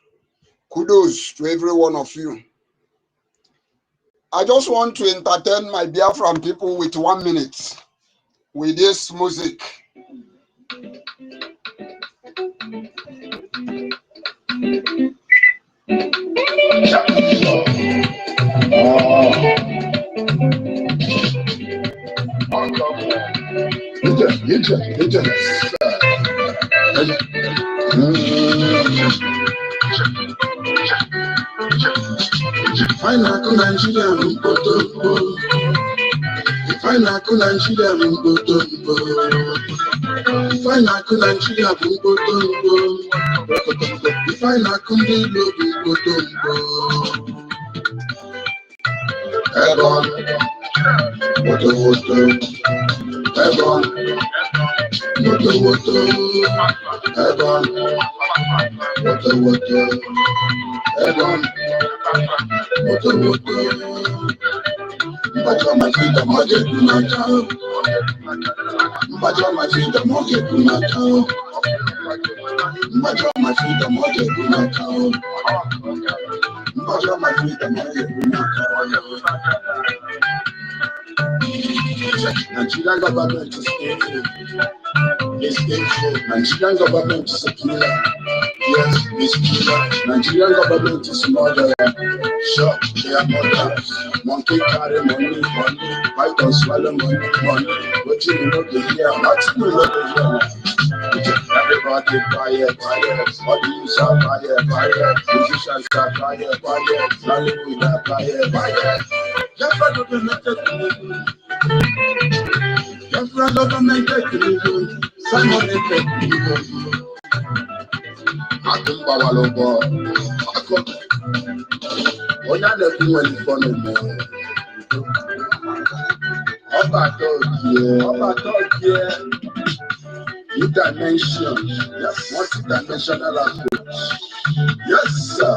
S7: Kudos to every one of you. I just want to entertain my Biafran people with 1 minute with this music. Nigerian government is evil. It's evil. Nigerian government is a killer. Yes, it's killer. Nigerian government is murder. Sure, they are murderers. Monkey carry money, money. Python swallow money, money. What you know to hear? What you know to hear? Everybody quiet, quiet. All the youths are quiet, quiet. Musicians are quiet, quiet. Nollywood are quiet, quiet. Biafra government take the Biafra government take the someone take the Atumba walobo. Onya le fun when you follow me. Oba talk here. New dimension. Yes, multi-dimensional approach. Yes, sir.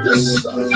S7: Yes, sir.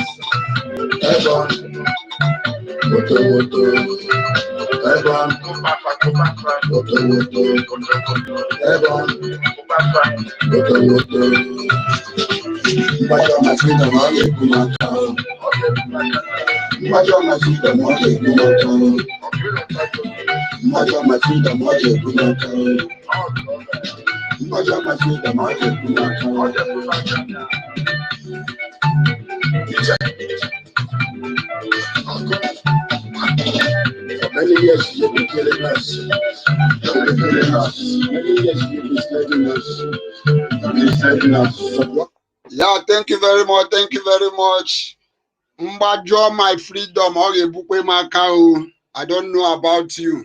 S7: Many years you've been killing us. Many years you've been slaving us. Yeah, thank you very much. Thank you very much. Mbajo, my freedom. I don't know about you.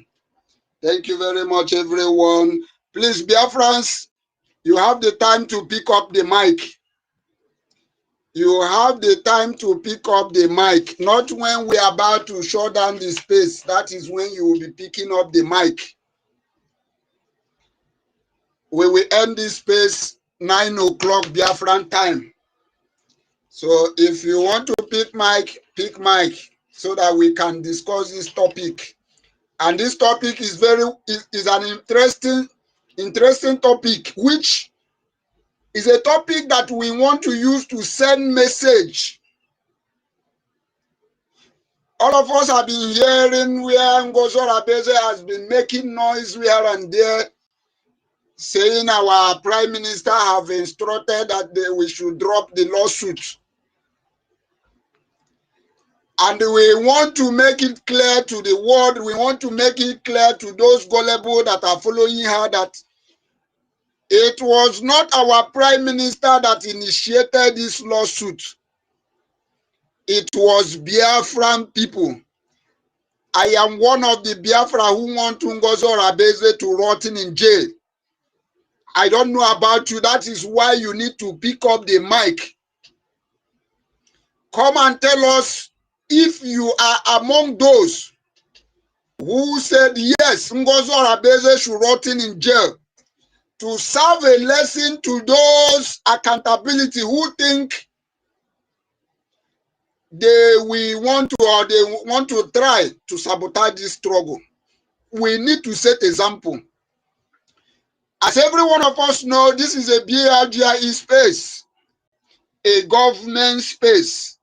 S7: Thank you very much, everyone. Please, Biafrans, you have the time to pick up the mic. You have the time to pick up the mic, not when we are about to shut down the space. That is when you will be picking up the mic. We will end this space 9 o'clock Biafran time. So if you want to pick mic so that we can discuss this topic. And this topic is an interesting topic, which is a topic that we want to use to send message. All of us have been hearing where NGOZI has been making noise here and there, saying our prime minister have instructed that we should drop the lawsuit. And we want to make it clear to the world, we want to make it clear to those gullible that are following her that it was not our prime minister that initiated this lawsuit. It was Biafran people. I am one of the Biafra who want NGOZI to rotten in jail. I don't know about you. That is why you need to pick up the mic. Come and tell us if you are among those who said, yes, NGOZI should rotten in jail, to serve a lesson to those accountability who think they want to try to sabotage this struggle. We need to set example. As every one of us know, this is a BRGIE space, a government space.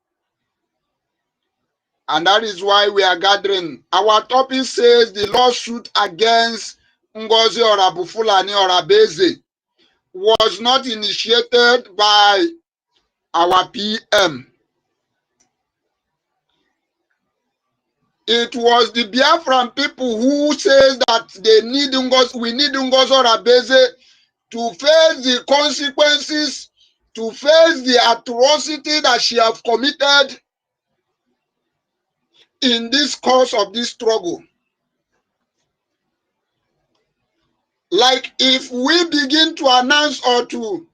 S7: And that is why we are gathering. Our topic says the lawsuit against NGOZI or Abufulani or Abeze was not initiated by our PM. It was the Biafran people who says that they need NGOZI, we need NGOZI or Abeze to face the consequences, to face the atrocity that she have committed in this course of this struggle. Like if we begin to announce or to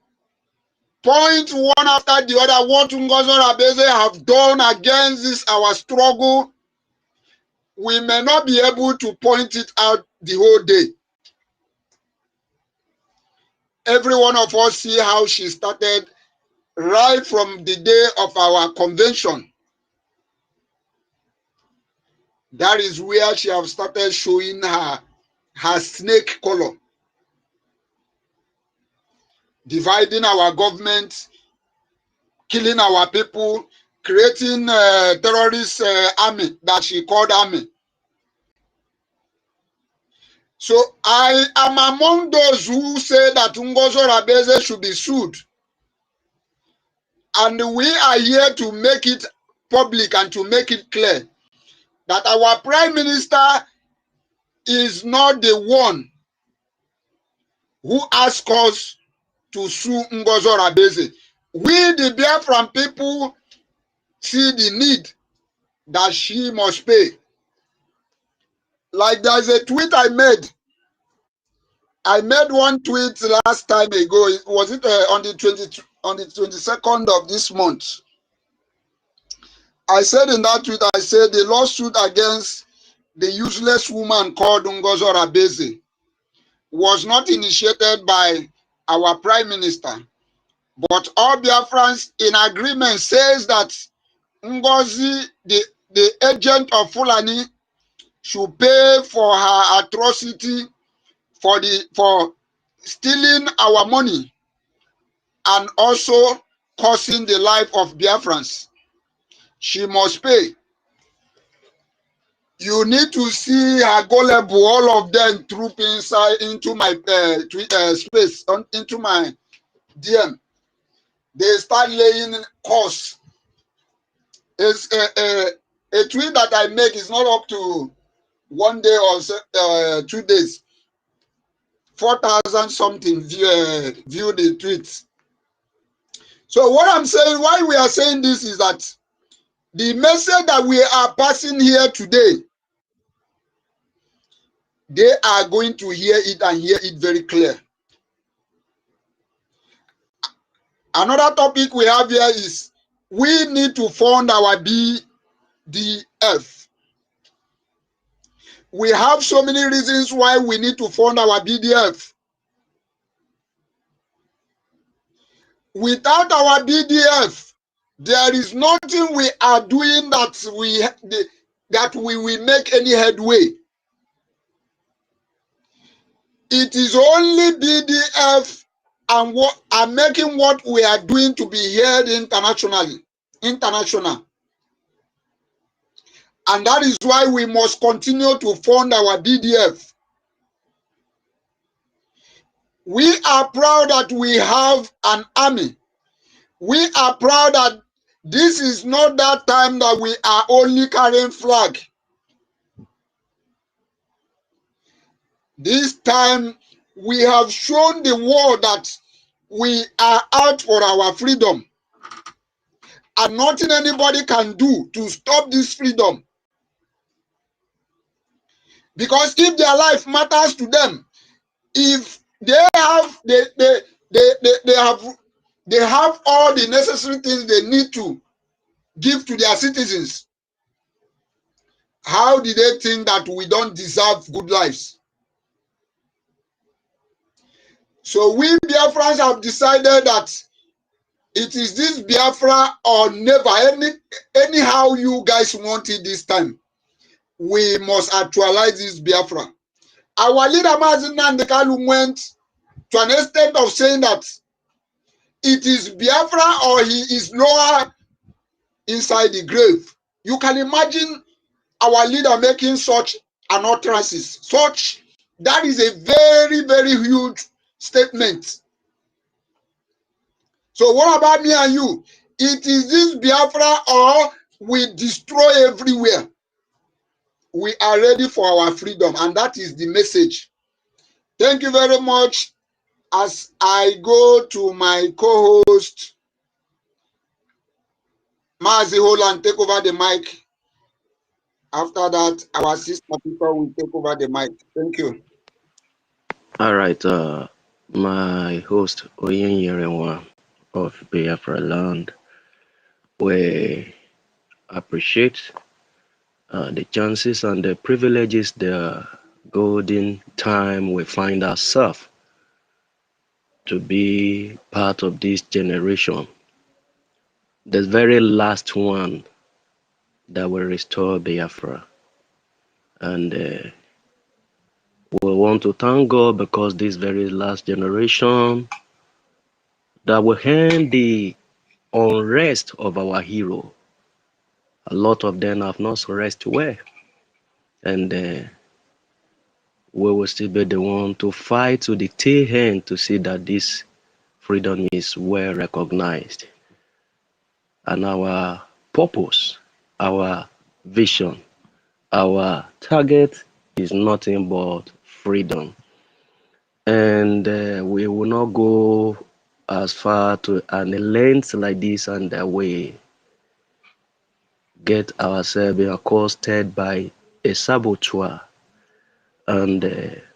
S7: point one after the other what NGOZI or Abeze have done against this our struggle, we may not be able to point it out the whole day. Every one of us see how she started right from the day of our convention. That is where she have started showing her snake color, dividing our government, killing our people, creating a terrorist army that she called army. So I am among those who say that NGOZI or Abeze should be sued. And we are here to make it public and to make it clear that our Prime Minister is not the one who asked us to sue NGOZI or Abeze. We, the Biafran people, see the need that she must pay. Like there's a tweet I made. I made one tweet last time ago. Was it on the 22nd of this month? I said in that tweet, I said the lawsuit against the useless woman called NGOZI or Abeze was not initiated by our Prime Minister, but all Biafrans in agreement says that NGOZI, the agent of Fulani, should pay for her atrocity, for stealing our money and also causing the life of Biafrans. She must pay. You need to see her gullible, all of them troop inside into my space, into my DM. They start laying costs. It's a tweet that I make is not up to 1 day or 2 days. 4,000 something view the tweets. So what I'm saying, why we are saying this is that the message that we are passing here today, they are going to hear it and hear it very clear. Another topic we have here is we need to fund our BDF. We have so many reasons why we need to fund our BDF. Without our BDF, there is nothing we are doing that we will make any headway. It is only BDF and what are making what we are doing to be heard international. And that is why we must continue to fund our BDF. We are proud that we have an army. We are proud that this is not that time that we are only carrying flag. This time we have shown the world that we are out for our freedom. And nothing anybody can do to stop this freedom. Because if their life matters to them, if they have they have all the necessary things they need to give to their citizens, how did they think that we don't deserve good lives? So we Biafrans have decided that it is this Biafra or never. Anyhow you guys want it this time, we must actualize this Biafra. Our leader Mazi Nnamdi Kanu went to an extent of saying that it is Biafra or he is lower inside the grave. You can imagine our leader making such an utterances. That is a very, very huge statement. So what about me and you? It is this Biafra or we destroy everywhere. We are ready for our freedom, and that is the message. Thank you very much. As I go to my co-host, Mazi Holland, take over the mic. After that, our sister people will take over the mic. Thank you.
S10: All right, my host Oyen Yerenwa of Biafra land, we appreciate the chances and the privileges, the golden time we find ourselves to be part of this generation, the very last one that will restore Biafra. And we want to thank God because this very last generation that will end the unrest of our hero. A lot of them have not rested well, and we will still be the one to fight to the tail end to see that this freedom is well recognized. And our purpose, our vision, our target is nothing but freedom. And we will not go as far to an length like this, and we get ourselves accosted by a saboteur, and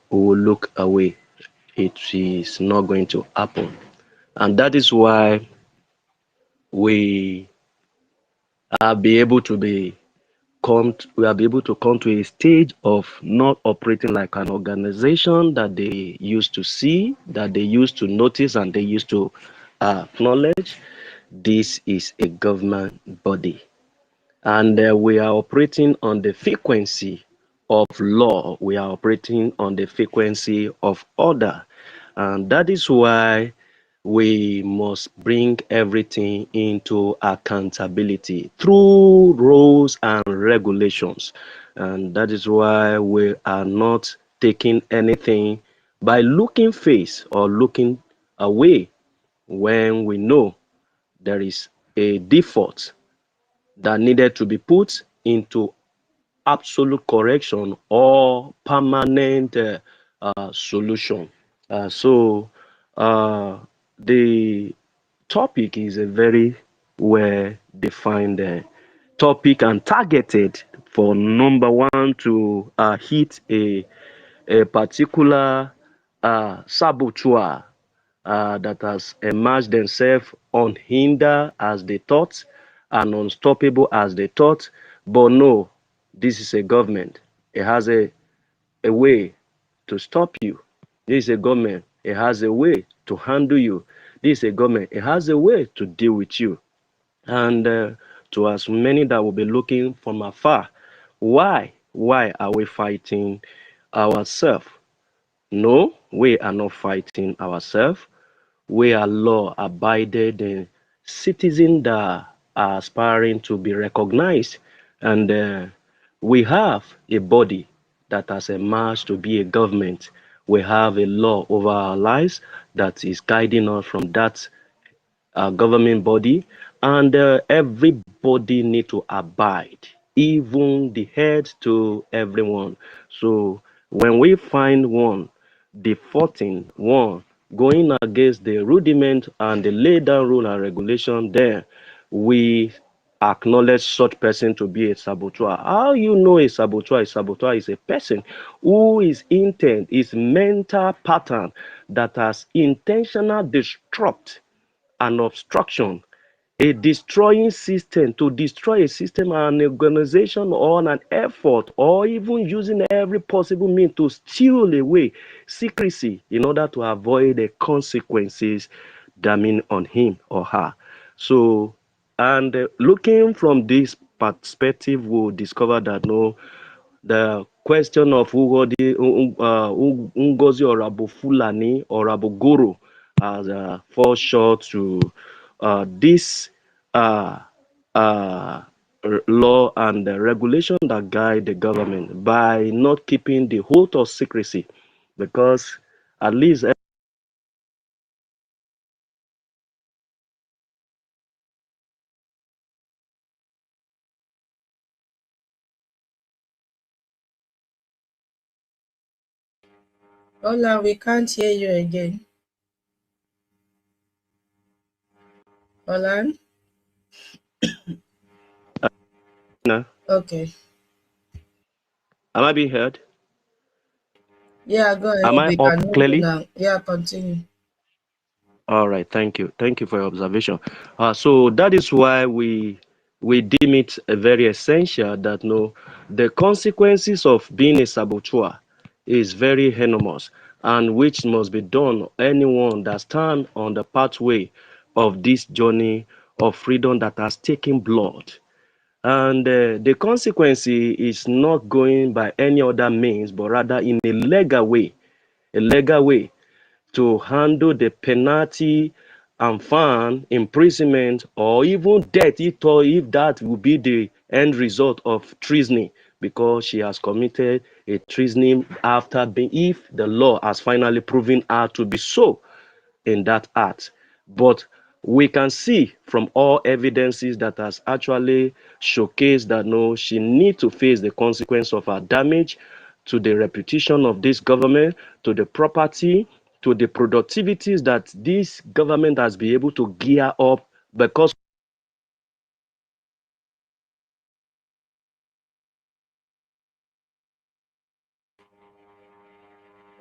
S10: we will look away. It is not going to happen. And that is why we are be able to come to a stage of not operating like an organization that they used to see, that they used to notice, and they used to acknowledge. This is a government body, and we are operating on the frequency of law. We are operating on the frequency of order, and that is why we must bring everything into accountability through rules and regulations. And that is why we are not taking anything by looking face or looking away when we know there is a default that needed to be put into absolute correction or permanent solution. So the topic is a very well defined topic and targeted for number one to hit a particular saboteur that has emerged themselves unhindered as they thought and unstoppable as they thought. But no, this is a government. It has a way to stop you. This is a government. It has a way to handle you. This is a government. It has a way to deal with you. And to as many that will be looking from afar, why are we fighting ourselves? No, we are not fighting ourselves. We are law-abiding citizens that are aspiring to be recognized, and we have a body that has emerged to be a government. We have a law over our lives that is guiding us from that government body, and everybody need to abide, even the head to everyone. So when we find one defaulting, one going against the rudiment and the laid down rule and regulation, then we acknowledge such person to be a saboteur. How you know a saboteur? A saboteur is a person who is intent, is mental pattern that has intentional destruct and obstruction, a destroying system, to destroy a system, an organization, or an effort, or even using every possible means to steal away secrecy in order to avoid the consequences damning on him or her. So, and looking from this perspective, we'll discover that no, the question of NGOZI or Abu Fulani or Abu Guru as fall short to this law and the regulation that guide the government by not keeping the oath of secrecy, because at least
S1: Hola, we can't hear you again. Hola?
S10: no.
S1: Okay.
S10: Am I being heard?
S1: Yeah, go ahead.
S10: Am I
S1: We
S10: up
S1: can hear you
S10: clearly?
S1: now. Yeah, continue.
S10: All right, thank you for your observation. So that is why we deem it very essential that the consequences of being a saboteur is very enormous, and which must be done anyone that stand on the pathway of this journey of freedom that has taken blood. And the consequence is not going by any other means, but rather in a legal way to handle the penalty and fine, imprisonment, or even death if that will be the end result of treason, because she has committed a treason after being, if the law has finally proven her to be so in that act. But we can see from all evidences that has actually showcased that she needs to face the consequence of her damage to the reputation of this government, to the property, to the productivities that this government has been able to gear up because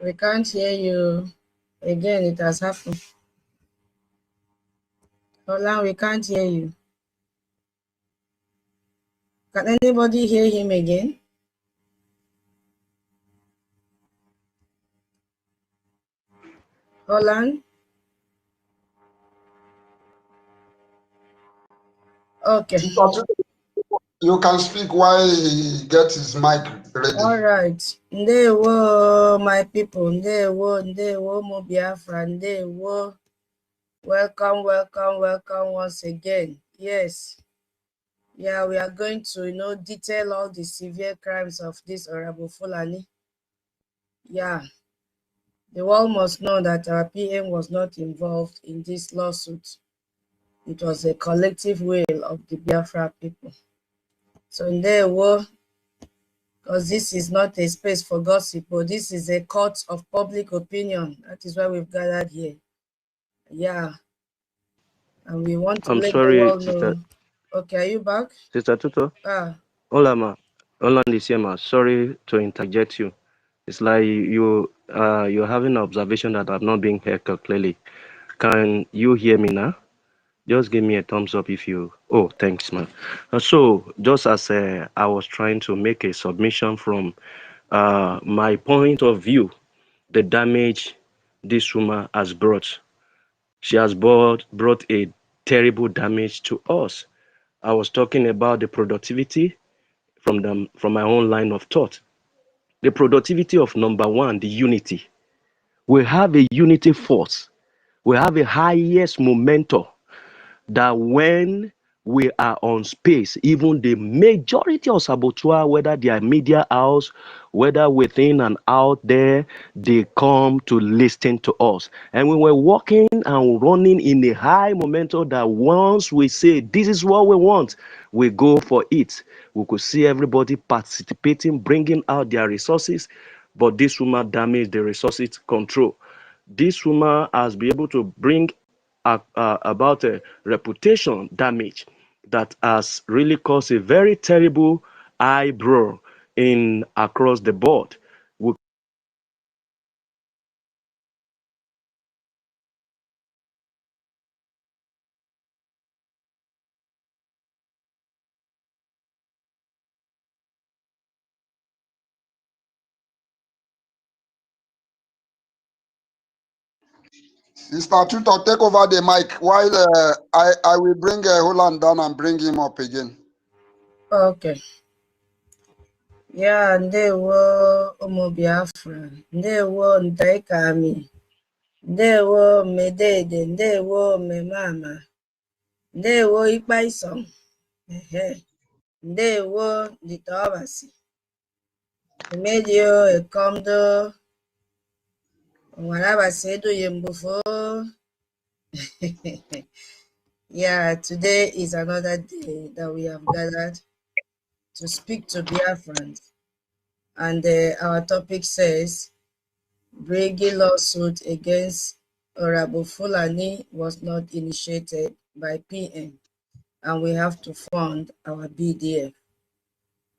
S1: We can't hear you again. It has happened. Hola, we can't hear you. Can anybody hear him again? Holland? Okay.
S7: You can speak while he gets his mic ready.
S1: All right. Ndewo, my people. Ndewo, mo Biafra. Ndewo. Welcome once again. Yes. Yeah, we are going to, detail all the severe crimes of this Honorable Fulani. Yeah. The world must know that our PM was not involved in this lawsuit. It was a collective will of the Biafra people. So Ndewo, because this is not a space for gossip, but this is a court of public opinion. That is why we've gathered here. Yeah. And we want to
S10: I'm
S1: let
S10: sorry,
S1: the world
S10: Sister.
S1: know. Okay, are you back?
S10: Sister Tuto? Hola, ma. Hola, Ndisiema. Sorry to interject you. It's like you're having an observation that I've not been heard clearly. Can you hear me now? Just give me a thumbs up if you... Oh, thanks, man. So, just as I was trying to make a submission from my point of view, the damage this woman has brought. She has brought a terrible damage to us. I was talking about the productivity from my own line of thought. The productivity of number one, the unity. We have a unity force. We have a highest momentum that when we are on space, even the majority of saboteur, whether they are media house, whether within and out there, they come to listen to us. And when we're walking and running in a high momentum that once we say, this is what we want, we go for it. We could see everybody participating, bringing out their resources, but this woman damaged the resources control. This woman has been able to bring about a reputation damage that has really caused a very terrible eyebrow in across the board.
S7: Sister Tutor, take over the mic while I will bring Holland down and bring him up again.
S1: Okay. Yeah, ndewo ụmụ Biafra, ndewo Ntaikami, ndewo Medede, ndewo Memama, ndewo Ikpaisom, ndewo Nditobasi, Emedio Ekomdo, Wanabasi Edu Yembufo. Yeah, today is another day that we have gathered to speak to Biafrans. And our topic says, BRGIE lawsuit against Honorable Fulani was not initiated by PM, and we have to fund our BDF.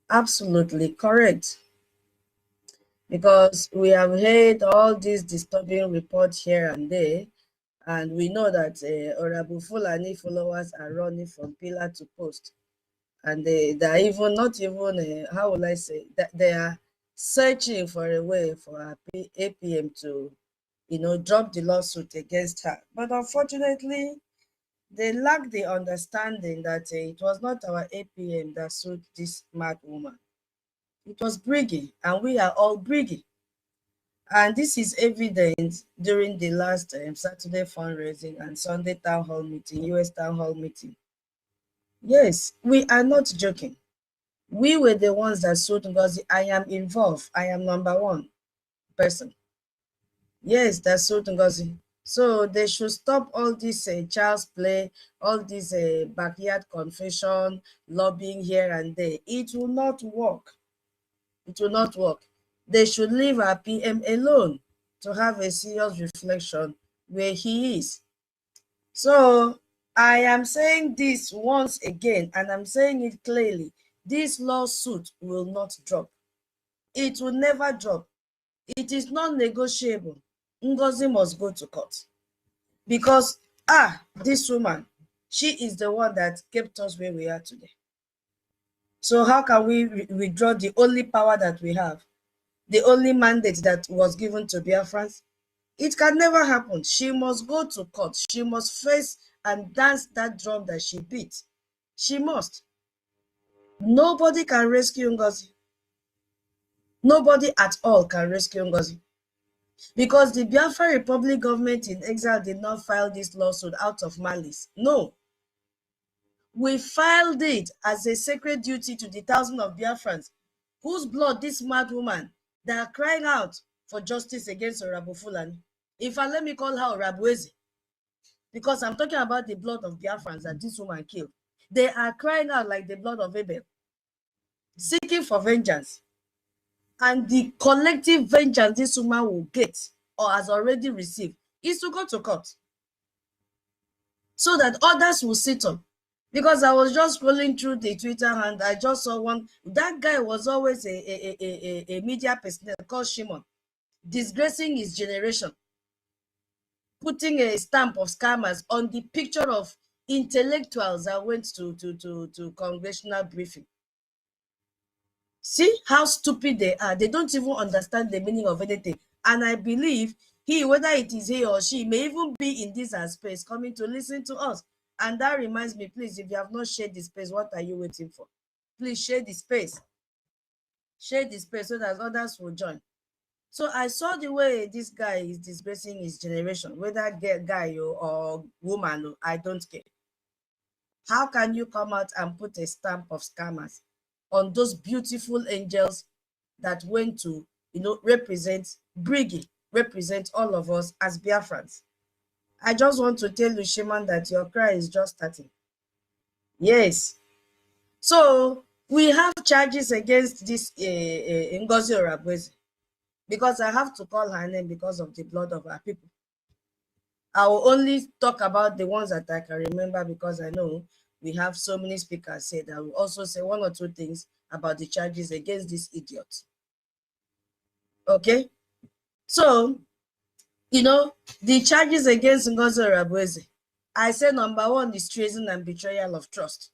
S1: Absolutely correct. Because we have heard all these disturbing reports here and there, and we know that Honorable Fulani followers are running from pillar to post. And they are even not even, how will I say, that they are searching for a way for our APM to, drop the lawsuit against her. But unfortunately, they lack the understanding that it was not our APM that sued this mad woman. It was BRGIE, and we are all BRGIE. And this is evident during the last Saturday fundraising and Sunday town hall meeting, US town hall meeting. Yes, we are not joking. We were the ones that sued NGOZI. I am involved. I am number one person. Yes, that sued NGOZI. So they should stop all this child's play, all this backyard confession, lobbying here and there. It will not work. It will not work. They should leave our PM alone to have a serious reflection where he is. So I am saying this once again, and I'm saying it clearly. This lawsuit will not drop. It will never drop. It is non-negotiable. NGOZI must go to court. Because, this woman, she is the one that kept us where we are today. So how can we withdraw the only power that we have? The only mandate that was given to Biafrans? It can never happen. She must go to court. She must face and dance that drum that she beat. She must. Nobody can rescue NGOZI. Nobody at all can rescue NGOZI. Because the Biafra Republic government in exile did not file this lawsuit out of malice. No. We filed it as a sacred duty to the thousands of Biafrans whose blood this mad woman that are crying out for justice against Honorable Fulani. In fact, let me call her Orabuezi, because I'm talking about the blood of Biafrans that this woman killed. They are crying out like the blood of Abel, seeking for vengeance. And the collective vengeance this woman will get or has already received is to go to court so that others will sit on. Because I was just scrolling through the Twitter and I just saw one. That guy was always a media person called Shimon, disgracing his generation, putting a stamp of scammers on the picture of intellectuals that went to congressional briefing. See how stupid they are. They don't even understand the meaning of anything. And I believe he, whether it is he or she, may even be in this space coming to listen to us. And that reminds me, please, if you have not shared the space, what are you waiting for? Please share the space. Share the space so that others will join. So I saw the way this guy is disgracing his generation, whether guy or woman, I don't care. How can you come out and put a stamp of scammers on those beautiful angels that went to, represent BRGIE, represent all of us as Biafrans? I just want to tell you, Shaman, that your cry is just starting. Yes. So we have charges against this Ngozi Orabuezi, because I have to call her name because of the blood of our people. I will only talk about the ones that I can remember, because I know we have so many speakers say that. I will also say one or two things about the charges against this idiot. Okay? So, the charges against Ngozi Orabuezi, I say number one is treason and betrayal of trust.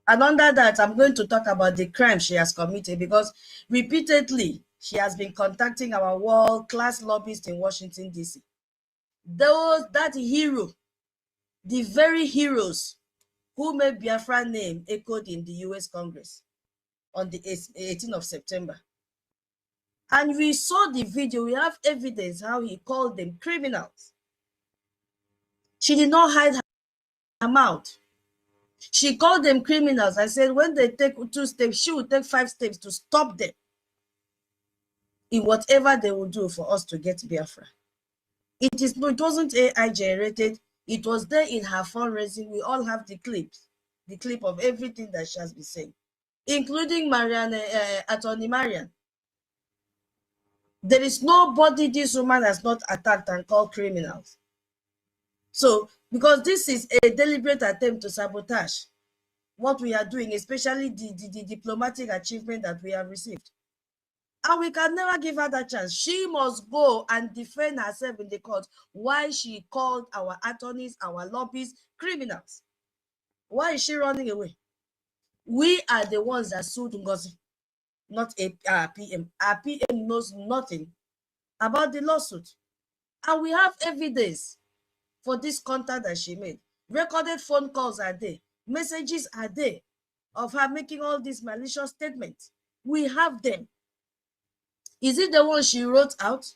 S1: And under that, I'm going to talk about the crime she has committed, because repeatedly she has been contacting our world-class lobbyists in Washington, D.C. That hero, the very heroes who made Biafra name echoed in the US Congress. on the 18th of September. And we saw the video, we have evidence how he called them criminals. She did not hide her mouth. She called them criminals. I said when they take 2 steps, she will take 5 steps to stop them in whatever they will do for us to get Biafra. It wasn't AI generated. It was there in her fundraising. We all have the clips, the clip of everything that she has been saying, including Attorney Marian. There is nobody this woman has not attacked and called criminals. So, because this is a deliberate attempt to sabotage what we are doing, especially the diplomatic achievement that we have received. And we can never give her that chance. She must go and defend herself in the court why she called our attorneys, our lobbyists, criminals. Why is she running away? We are the ones that sued NGOZI, not our PM. Our PM knows nothing about the lawsuit. And we have evidence for this contact that she made. Recorded phone calls are there. Messages are there of her making all these malicious statements. We have them. Is it the one she wrote out?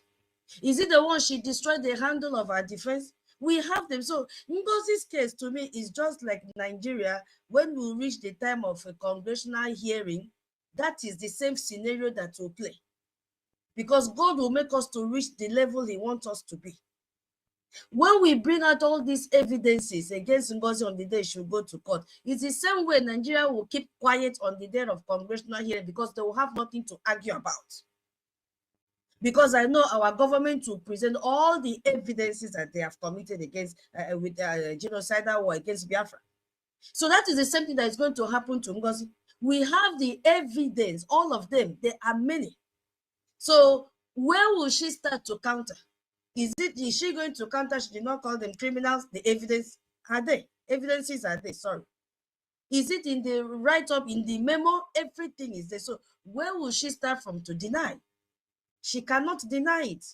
S1: Is it the one she destroyed the handle of our defense? We have them. So NGOZI's case to me is just like Nigeria. When we reach the time of a congressional hearing, that is the same scenario that will play. Because God will make us to reach the level he wants us to be. When we bring out all these evidences against NGOZI on the day she will go to court, it's the same way Nigeria will keep quiet on the day of congressional hearing because they will have nothing to argue about. Because I know our government will present all the evidences that they have committed against with genocidal war against Biafra. So that is the same thing that is going to happen to NGOZI. We have the evidence, all of them. There are many. So where will she start to counter? Is she going to counter? She did not call them criminals. The evidence are there. Evidences are there. Sorry. Is it in the write-up, in the memo? Everything is there. So where will she start from to deny? She cannot deny it.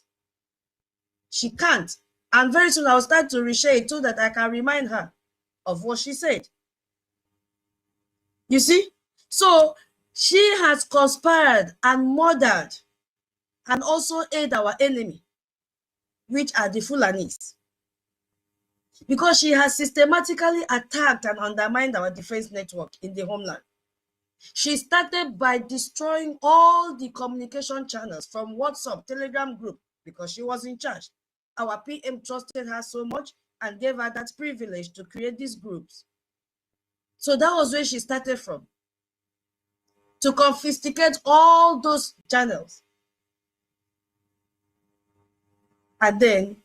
S1: She can't. And very soon I'll start to reshare it so that I can remind her of what she said. You see? So she has conspired and murdered and also aided our enemy, which are the Fulanis. Because she has systematically attacked and undermined our defense network in the homeland. She started by destroying all the communication channels from WhatsApp, Telegram group, because she was in charge. Our PM trusted her so much and gave her that privilege to create these groups. So that was where she started from, to confiscate all those channels. And then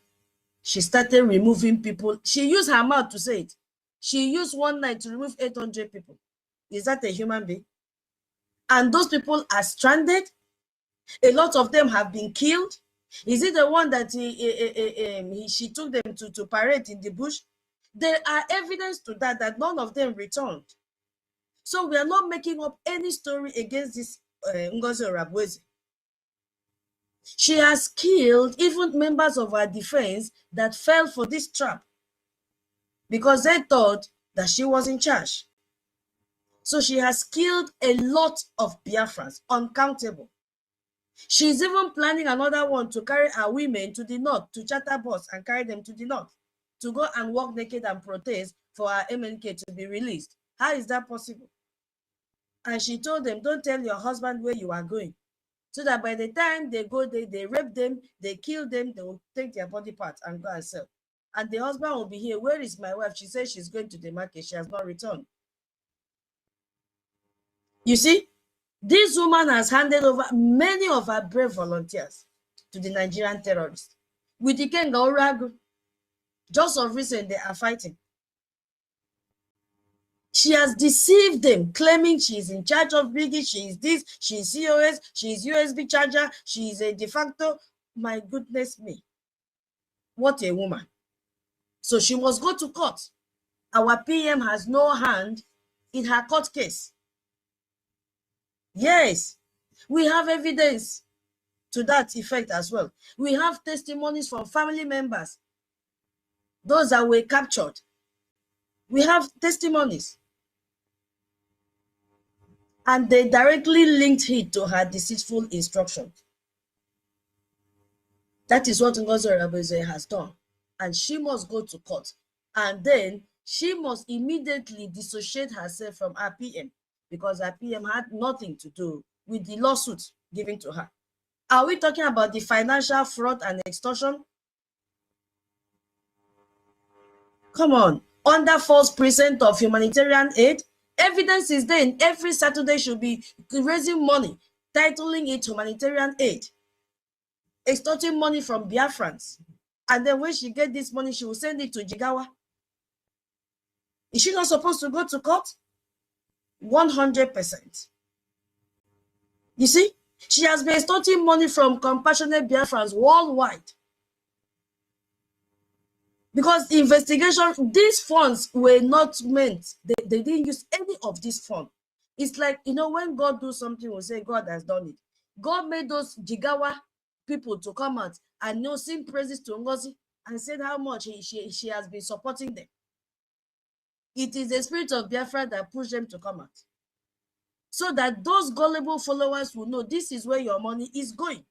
S1: she started removing people. She used her mouth to say it. She used one night to remove 800 people. Is that a human being? And those people are stranded. A lot of them have been killed. Is it the one that she took them to parade in the bush? There are evidence to that none of them returned. So we are not making up any story against this NGOZI Orabweze. She has killed even members of our defense that fell for this trap because they thought that she was in charge. So she has killed a lot of Biafrans, uncountable. She's even planning another one to carry our women to the north, to charter bus and carry them to the north, to go and walk naked and protest for our MNK to be released. How is that possible? And she told them, don't tell your husband where you are going. So that by the time they go, they rape them, they kill them, they will take their body parts and go and sell. And the husband will be here. Where is my wife? She says she's going to the market. She has not returned. You see, this woman has handed over many of her brave volunteers to the Nigerian terrorists. With Ikenga Oragu, just of recent, they are fighting. She has deceived them, claiming she is in charge of BRGIE, she is this, she is COS, she is USB charger, she is a de facto. My goodness me. What a woman. So she must go to court. Our PM has no hand in her court case. Yes, we have evidence to that effect as well. We have testimonies from family members, those that were captured. We have testimonies. And they directly linked it to her deceitful instructions. That is what NGOZI has done. And she must go to court. And then she must immediately dissociate herself from RPM, because RPM had nothing to do with the lawsuit given to her. Are we talking about the financial fraud and extortion? Come on. Under false present of humanitarian aid, evidence is there. Every Saturday should be raising money, titling it humanitarian aid, extorting money from Biafrans. And then when she gets this money, she will send it to Jigawa. Is she not supposed to go to court? 100%. You see, she has been extorting money from compassionate Biafrans worldwide. Because the investigation, these funds were not meant, they didn't use any of this fund. It's like, you know, when God does something, we say God has done it. God made those Jigawa people to come out and sing praises to NGOZI and said how much she has been supporting them. It is the spirit of Biafra that pushed them to come out, so that those gullible followers will know this is where your money is going.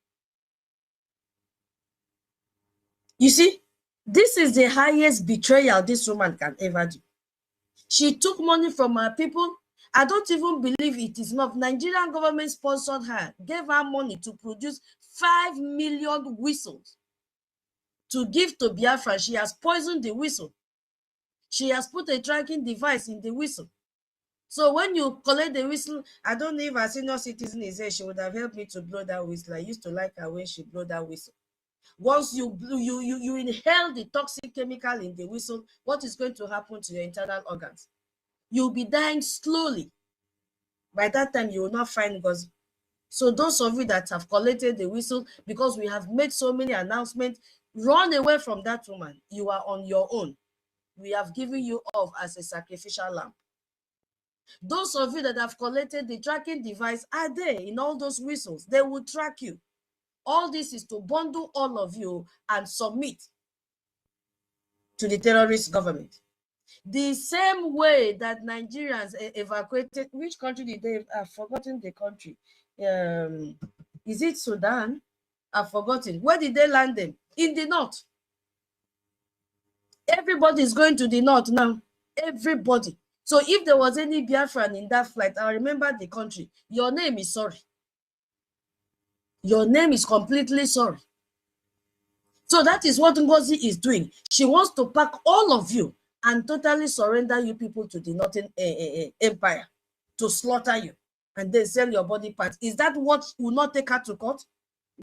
S1: You see, this is the highest betrayal this woman can ever do. She took money from her people. I don't even believe it is enough. Nigerian government sponsored her, gave her money to produce 5 million whistles to give to Biafra. She has poisoned the whistle. She has put a tracking device in the whistle. So when you collect the whistle, I don't know if a senior citizen is there, she would have helped me to blow that whistle. I used to like her when she blew that whistle. Once you inhale the toxic chemical in the whistle, what is going to happen to your internal organs? You'll be dying slowly. By that time, you will not find NGOZI. So those of you that have collected the whistle, because we have made so many announcements, run away from that woman. You are on your own. We have given you off as a sacrificial lamb. Those of you that have collected the tracking device are there in all those whistles. They will track you. All this is to bundle all of you and submit to the terrorist government. The same way that Nigerians evacuated, which country did they, I've forgotten the country. Is it Sudan? I've forgotten. Where did they land them? In the north. Everybody is going to the north now. Everybody. So if there was any Biafran in that flight, I remember the country. Your name is sorry. Your name is completely sorry. So that is what NGOZI is doing. She wants to pack all of you and totally surrender you people to the Northern Empire to slaughter you and then sell your body parts. Is that what will not take her to court?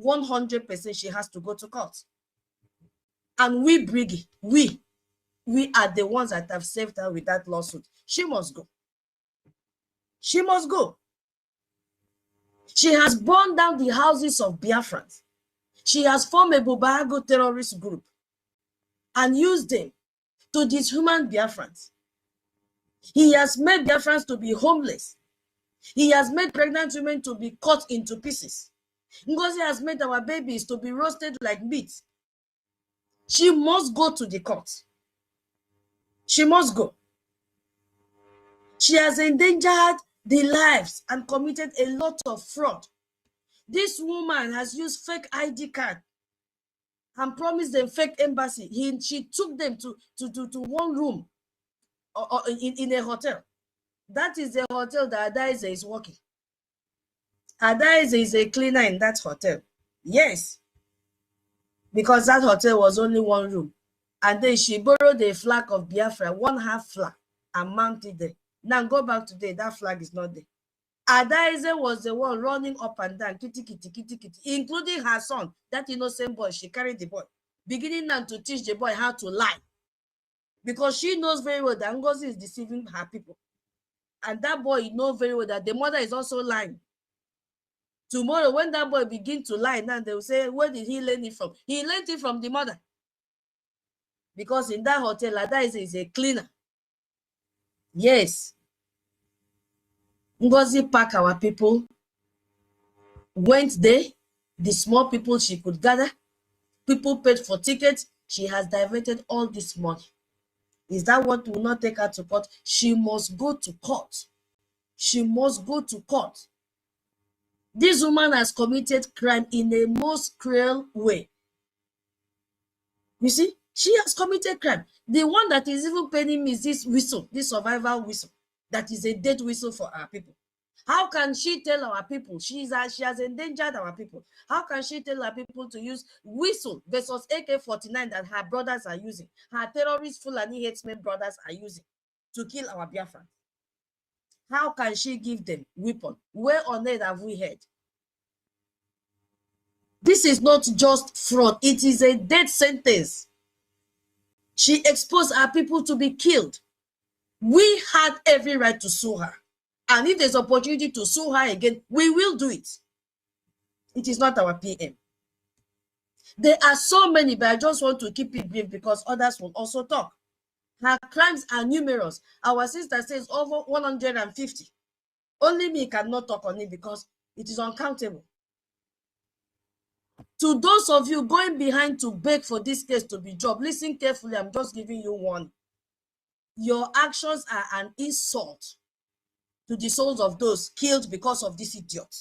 S1: 100% she has to go to court. And we, BRGIE, we are the ones that have saved her with that lawsuit. She must go. She must go. She has burned down the houses of Biafrans. She has formed a Bubahago terrorist group and used them to dishuman Biafrans. He has made Biafrans to be homeless. He has made pregnant women to be cut into pieces. NGOZI has made our babies to be roasted like meat. She must go to the court. She must go. She has endangered the lives and committed a lot of fraud. This woman has used fake ID card and promised them fake embassy. She took them to one room or in a hotel. That is the hotel that Adaize is working. Adaize is a cleaner in that hotel. Yes. Because that hotel was only one room. And then she borrowed a flag of Biafra, 1/2 flag, and mounted there. Now go back today, that flag is not there. Adaize was the one running up and down, kitty, kitty, kitty, kitty, including her son, that innocent boy. She carried the boy, beginning now to teach the boy how to lie. Because she knows very well that NGOZI is deceiving her people. And that boy knows very well that the mother is also lying. Tomorrow, when that boy begins to lie, now they will say, where did he learn it from? He learned it from the mother. Because in that hotel, Adaize is a cleaner. Yes. NGOZI packed our people, went there, the small people she could gather, people paid for tickets. She has diverted all this money. Is that what will not take her to court? She must go to court. She must go to court. This woman has committed crime in a most cruel way. You see, she has committed crime. The one that is even paying me is this whistle, this survival whistle, that is a death whistle for our people. How can she tell our people she has endangered our people? How can she tell our people to use whistle versus AK-49 that her brothers are using, her terrorist Fulani herdsmen brothers are using to kill our Biafrans? How can she give them weapon? Where on earth have we heard? This is not just fraud, it is a death sentence. She exposed our people to be killed. We had every right to sue her. And if there's opportunity to sue her again, we will do it. It is not our PM. There are so many, but I just want to keep it brief because others will also talk. Her crimes are numerous. Our sister says over 150. Only me cannot talk on it because it is uncountable. To those of you going behind to beg for this case to be dropped, listen carefully, I'm just giving you one. Your actions are an insult to the souls of those killed because of this idiot.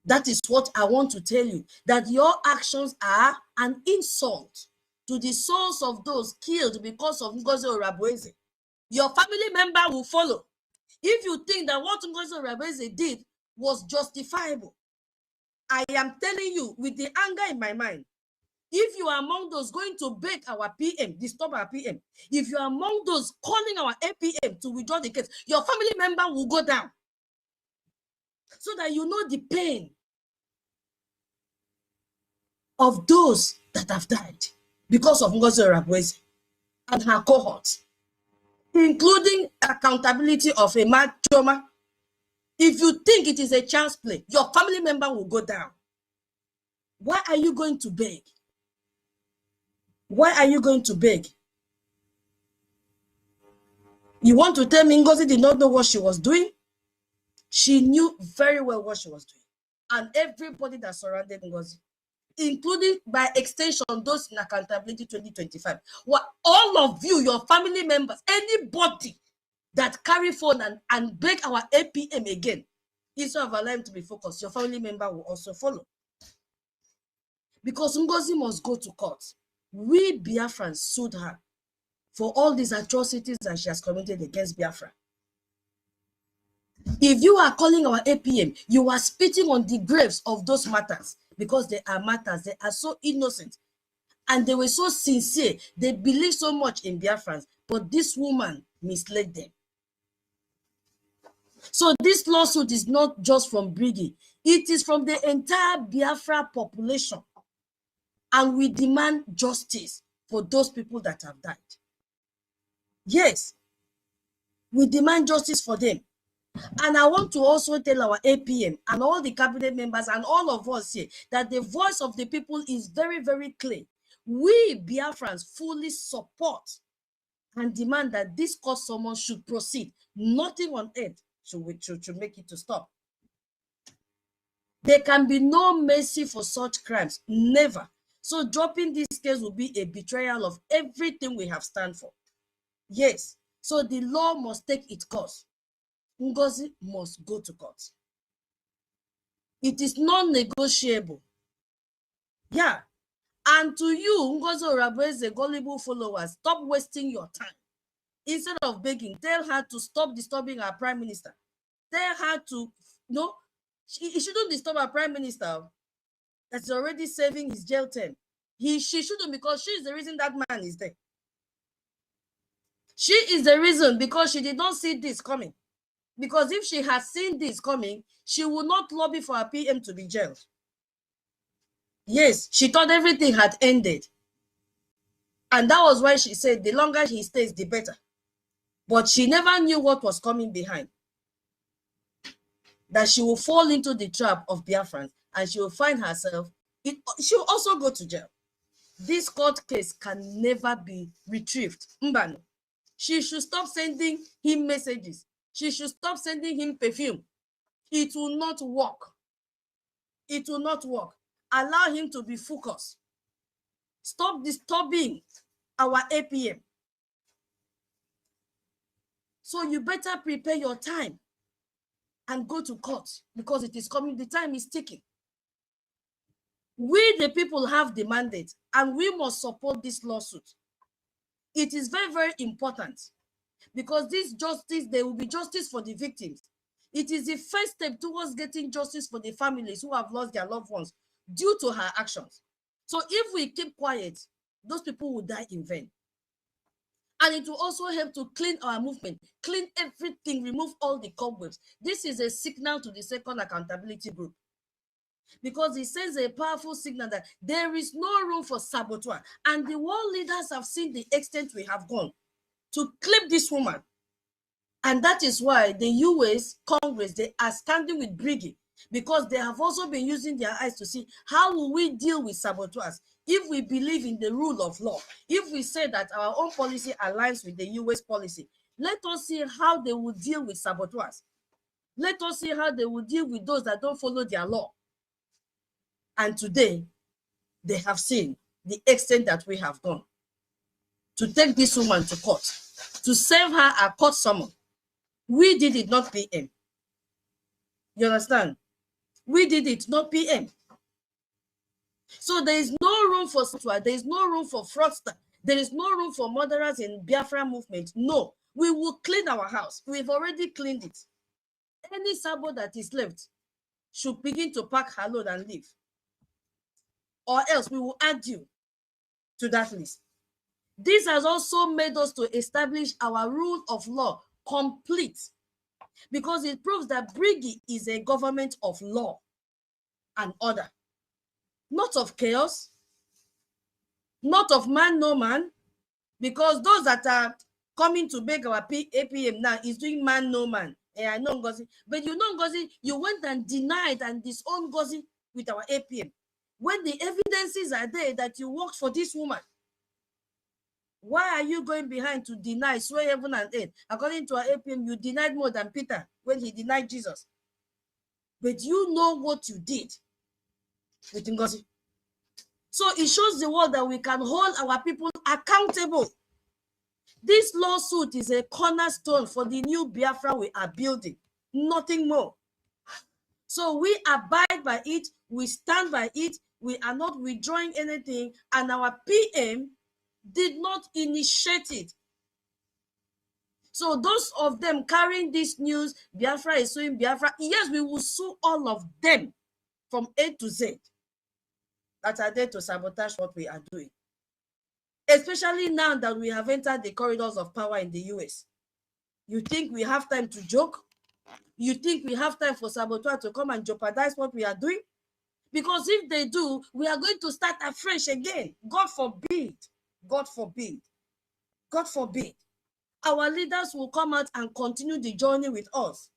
S1: That is what I want to tell you, that your actions are an insult to the souls of those killed because of Ngozi Orabueze. Your family member will follow. If you think that what Ngozi Orabueze did was justifiable, I am telling you with the anger in my mind, if you are among those going to beg our PM, disturb our PM, if you are among those calling our APM to withdraw the case, your family member will go down. So that you know the pain of those that have died because of Ngozi Orabueze and her cohort, including accountability of a mad trauma. If you think it is a child's play, your family member will go down. Why are you going to beg? Why are you going to beg? You want to tell me Ngozi did not know what she was doing? She knew very well what she was doing. And everybody that surrounded Ngozi, including by extension those in accountability 2025. Well, all of you, your family members, anybody that carry phone and beg our APM again, instead of allowing to be focused, your family member will also follow. Because Ngozi must go to court. We Biafrans sued her for all these atrocities that she has committed against Biafra. If you are calling our APM, you are spitting on the graves of those martyrs, because they are martyrs. They are so innocent and they were so sincere. They believe so much in Biafrans, but this woman misled them. So this lawsuit is not just from BRGIE, it is from the entire Biafra population. And we demand justice for those people that have died. Yes, we demand justice for them. And I want to also tell our APM and all the cabinet members and all of us here that the voice of the people is very, very clear. We Biafrans fully support and demand that this court summons should proceed. Nothing on earth should make it to stop. There can be no mercy for such crimes, never. So dropping this case will be a betrayal of everything we have stand for. Yes, so the law must take its course. Ngozi must go to court. It is non-negotiable. Yeah. And to you, Ngozi Orabueze, gullible followers, stop wasting your time. Instead of begging, tell her to stop disturbing our prime minister. Tell her to, no, she shouldn't disturb our prime minister that's already serving his jail term. She shouldn't, because she is the reason that man is there. She is the reason, because she did not see this coming. Because if she had seen this coming, she would not lobby for her PM to be jailed. Yes, she thought everything had ended. And that was why she said the longer he stays, the better. But she never knew what was coming behind. That she will fall into the trap of Biafrans and she will find herself, she will also go to jail. This court case can never be retrieved. Mbano. She should stop sending him messages. She should stop sending him perfume. It will not work. It will not work. Allow him to be focused. Stop disturbing our APM. So you better prepare your time. and go to court because it is coming, the time is ticking. We, the people, have the mandate and we must support this lawsuit. It is very, very important because this justice, there will be justice for the victims. It is the first step towards getting justice for the families who have lost their loved ones due to her actions. So if we keep quiet, those people will die in vain. And it will also help to clean our movement, clean everything, remove all the cobwebs. This is a signal to the second accountability group, because it sends a powerful signal that there is no room for saboteur. And the world leaders have seen the extent we have gone to clip this woman. And that is why the US Congress, they are standing with BRGIE, because they have also been using their eyes to see how will we deal with saboteurs if we believe in the rule of law. If we say that our own policy aligns with the US policy, let us see how they will deal with saboteurs. Let us see how they will deal with those that don't follow their law. And today, they have seen the extent that we have gone to take this woman to court, to serve her a court summon. We did it, not PM. You understand? We did it, not PM. So there is no room for saboteur. There is no room for fraudster. There is no room for murderers in Biafra movement. No, we will clean our house. We've already cleaned it. Any sabo that is left should begin to pack her load and leave. Or else we will add you to that list. This has also made us to establish our rule of law complete, because it proves that BRGIE is a government of law and order, not of chaos, not of man, no man, because those that are coming to beg our APM now is doing man, no man. I know NGOZI, but you know NGOZI, you went and denied and disowned NGOZI with our APM. When the evidences are there that you worked for this woman, why are you going behind to deny, swear heaven and earth? According to our APM, you denied more than Peter when he denied Jesus. But you know what you did with NGOZI. So it shows the world that we can hold our people accountable. This lawsuit is a cornerstone for the new Biafra we are building, nothing more. So we abide by it, we stand by it, we are not withdrawing anything, and our PM did not initiate it. So those of them carrying this news, Biafra is suing Biafra, yes, we will sue all of them from A to Z that are there to sabotage what we are doing. Especially now that we have entered the corridors of power in the US. You think we have time to joke? You think we have time for saboteur to come and jeopardize what we are doing? Because if they do, we are going to start afresh again. God forbid. God forbid. God forbid. Our leaders will come out and continue the journey with us.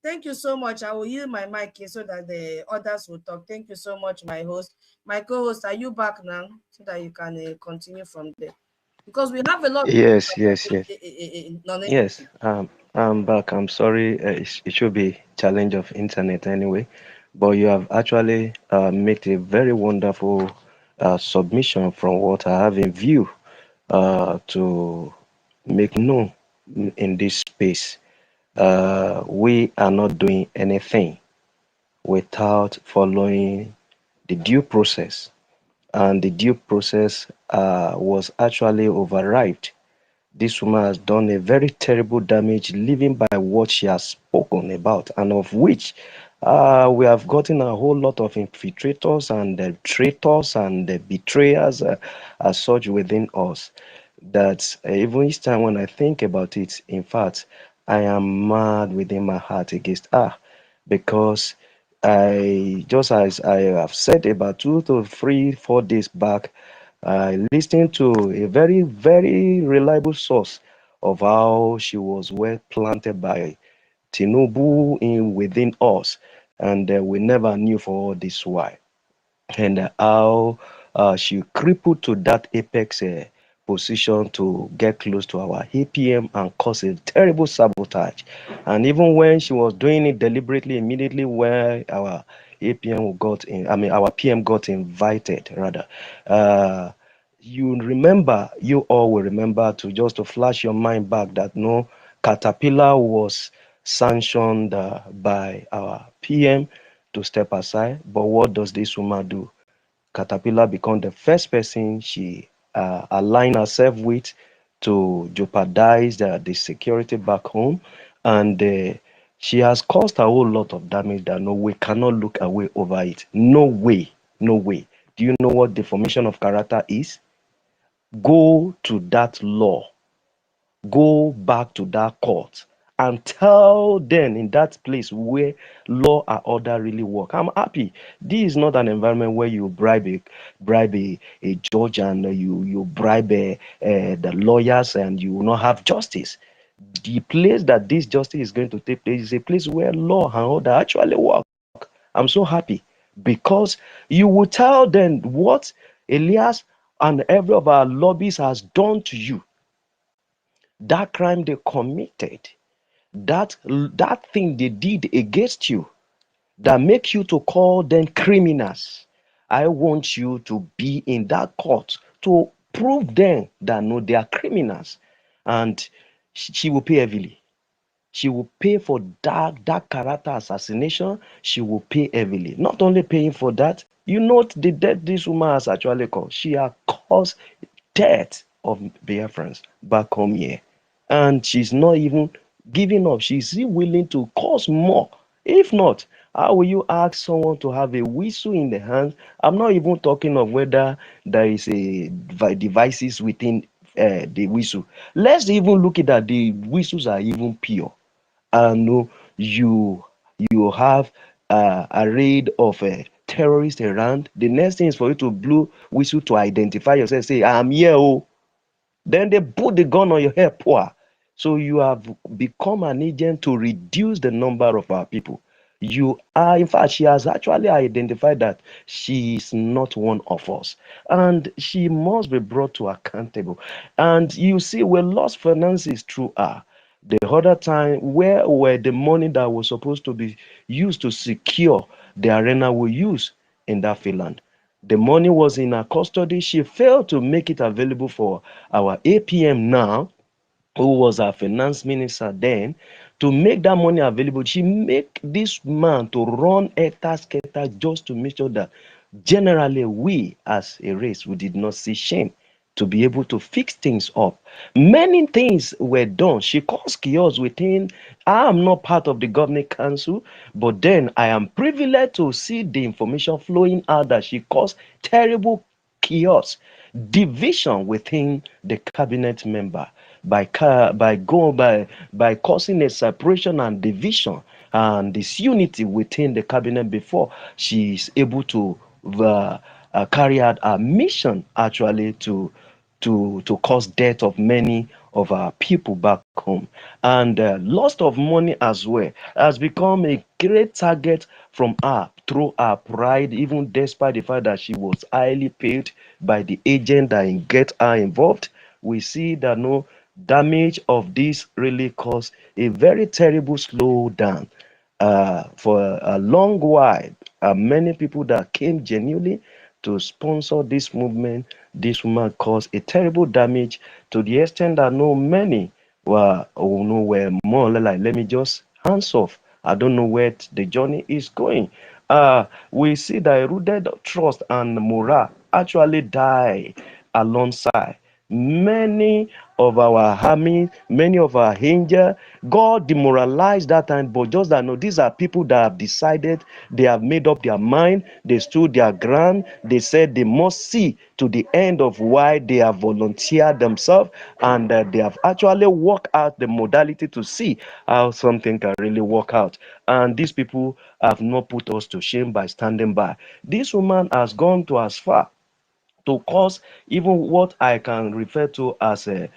S1: Thank you so much. I will yield my mic here so that the others will talk. Thank you so much, my host. My co-host, are you back now so that you can continue from there? Because we have a lot.
S10: Yes. Yes, I'm back. I'm sorry. It should be challenge of internet anyway, but you have actually made a very wonderful submission from what I have in view to make known in this space. We are not doing anything without following the due process, and the due process was actually override. This woman has done a very terrible damage living by what she has spoken about, and of which we have gotten a whole lot of infiltrators and traitors and betrayers as such within us. That even each time when I think about it, in fact, I am mad within my heart against her, because I, just as I have said about 2 to 3, 4 days back, I listened to a very, very reliable source of how she was well planted by Tinubu within us, and we never knew for all this why, and how she crippled to that apex position to get close to our APM and cause a terrible sabotage. And even when she was doing it deliberately, immediately where our APM got in, I mean our PM got invited rather, you remember, you all will remember, to just to flash your mind back, that no, Caterpillar was sanctioned by our PM to step aside. But what does this woman do? Caterpillar become the first person she aligned herself with to jeopardize the security back home, and she has caused a whole lot of damage that no, we cannot look away over it. No way, no way. Do you know what deformation of character is? Go to that law, go back to that court and tell them in that place where law and order really work. I'm happy. This is not an environment where you bribe a judge and you bribe the lawyers and you will not have justice. The place that this justice is going to take place is a place where law and order actually work. I'm so happy because you will tell them what Elias and every of our lobbies has done to you. That crime they committed, that thing they did against you, that make you to call them criminals. I want you to be in that court to prove them that no, they are criminals, and she will pay heavily. She will pay for that character assassination. She will pay heavily. Not only paying for that, you know the death this woman has actually caused. She has caused death of Biafrans back home here. And she's not even giving up. She's still willing to cause more. If not, how will you ask someone to have a whistle in the hand? I'm not even talking of whether there is a devices within the whistle. Let's even look at that. The whistles are even pure. And you have a raid of terrorists around. The next thing is for you to blow whistle to identify yourself. Say, I'm here. Oh. Then they put the gun on your head, poor. So you have become an agent to reduce the number of our people. You are, in fact, she has actually identified that she is not one of us, and she must be brought to accountable. And you see, we lost finances through her. The other time, where were the money that was supposed to be used to secure the arena we use in that field? The money was in her custody. She failed to make it available for our APM now, who was our finance minister then, to make that money available. She make this man to run scatter just to make sure that generally we as a race, we did not see shame to be able to fix things up. Many things were done. She caused chaos within. I am not part of the governing council, but then I am privileged to see the information flowing out that she caused terrible chaos, division within the cabinet member by causing a separation and division and disunity within the cabinet before she is able to carry out her mission actually to cause death of many of our people back home. And loss of money as well has become a great target from her through her pride, even despite the fact that she was highly paid by the agent that get her involved. We see that no damage of this really caused a very terrible slowdown for a long while. Many people that came genuinely to sponsor this movement, this woman caused a terrible damage to the extent that no many were more or less like, let me just hands off. I don't know where the journey is going. We see that rooted trust and morale actually die alongside many of our army, many of our angels. God demoralized that time, but just that no, these are people that have decided, they have made up their mind, they stood their ground, they said they must see to the end of why they have volunteered themselves, and they have actually worked out the modality to see how something can really work out. And these people have not put us to shame by standing by. This woman has gone to as far to cause even what I can refer to as a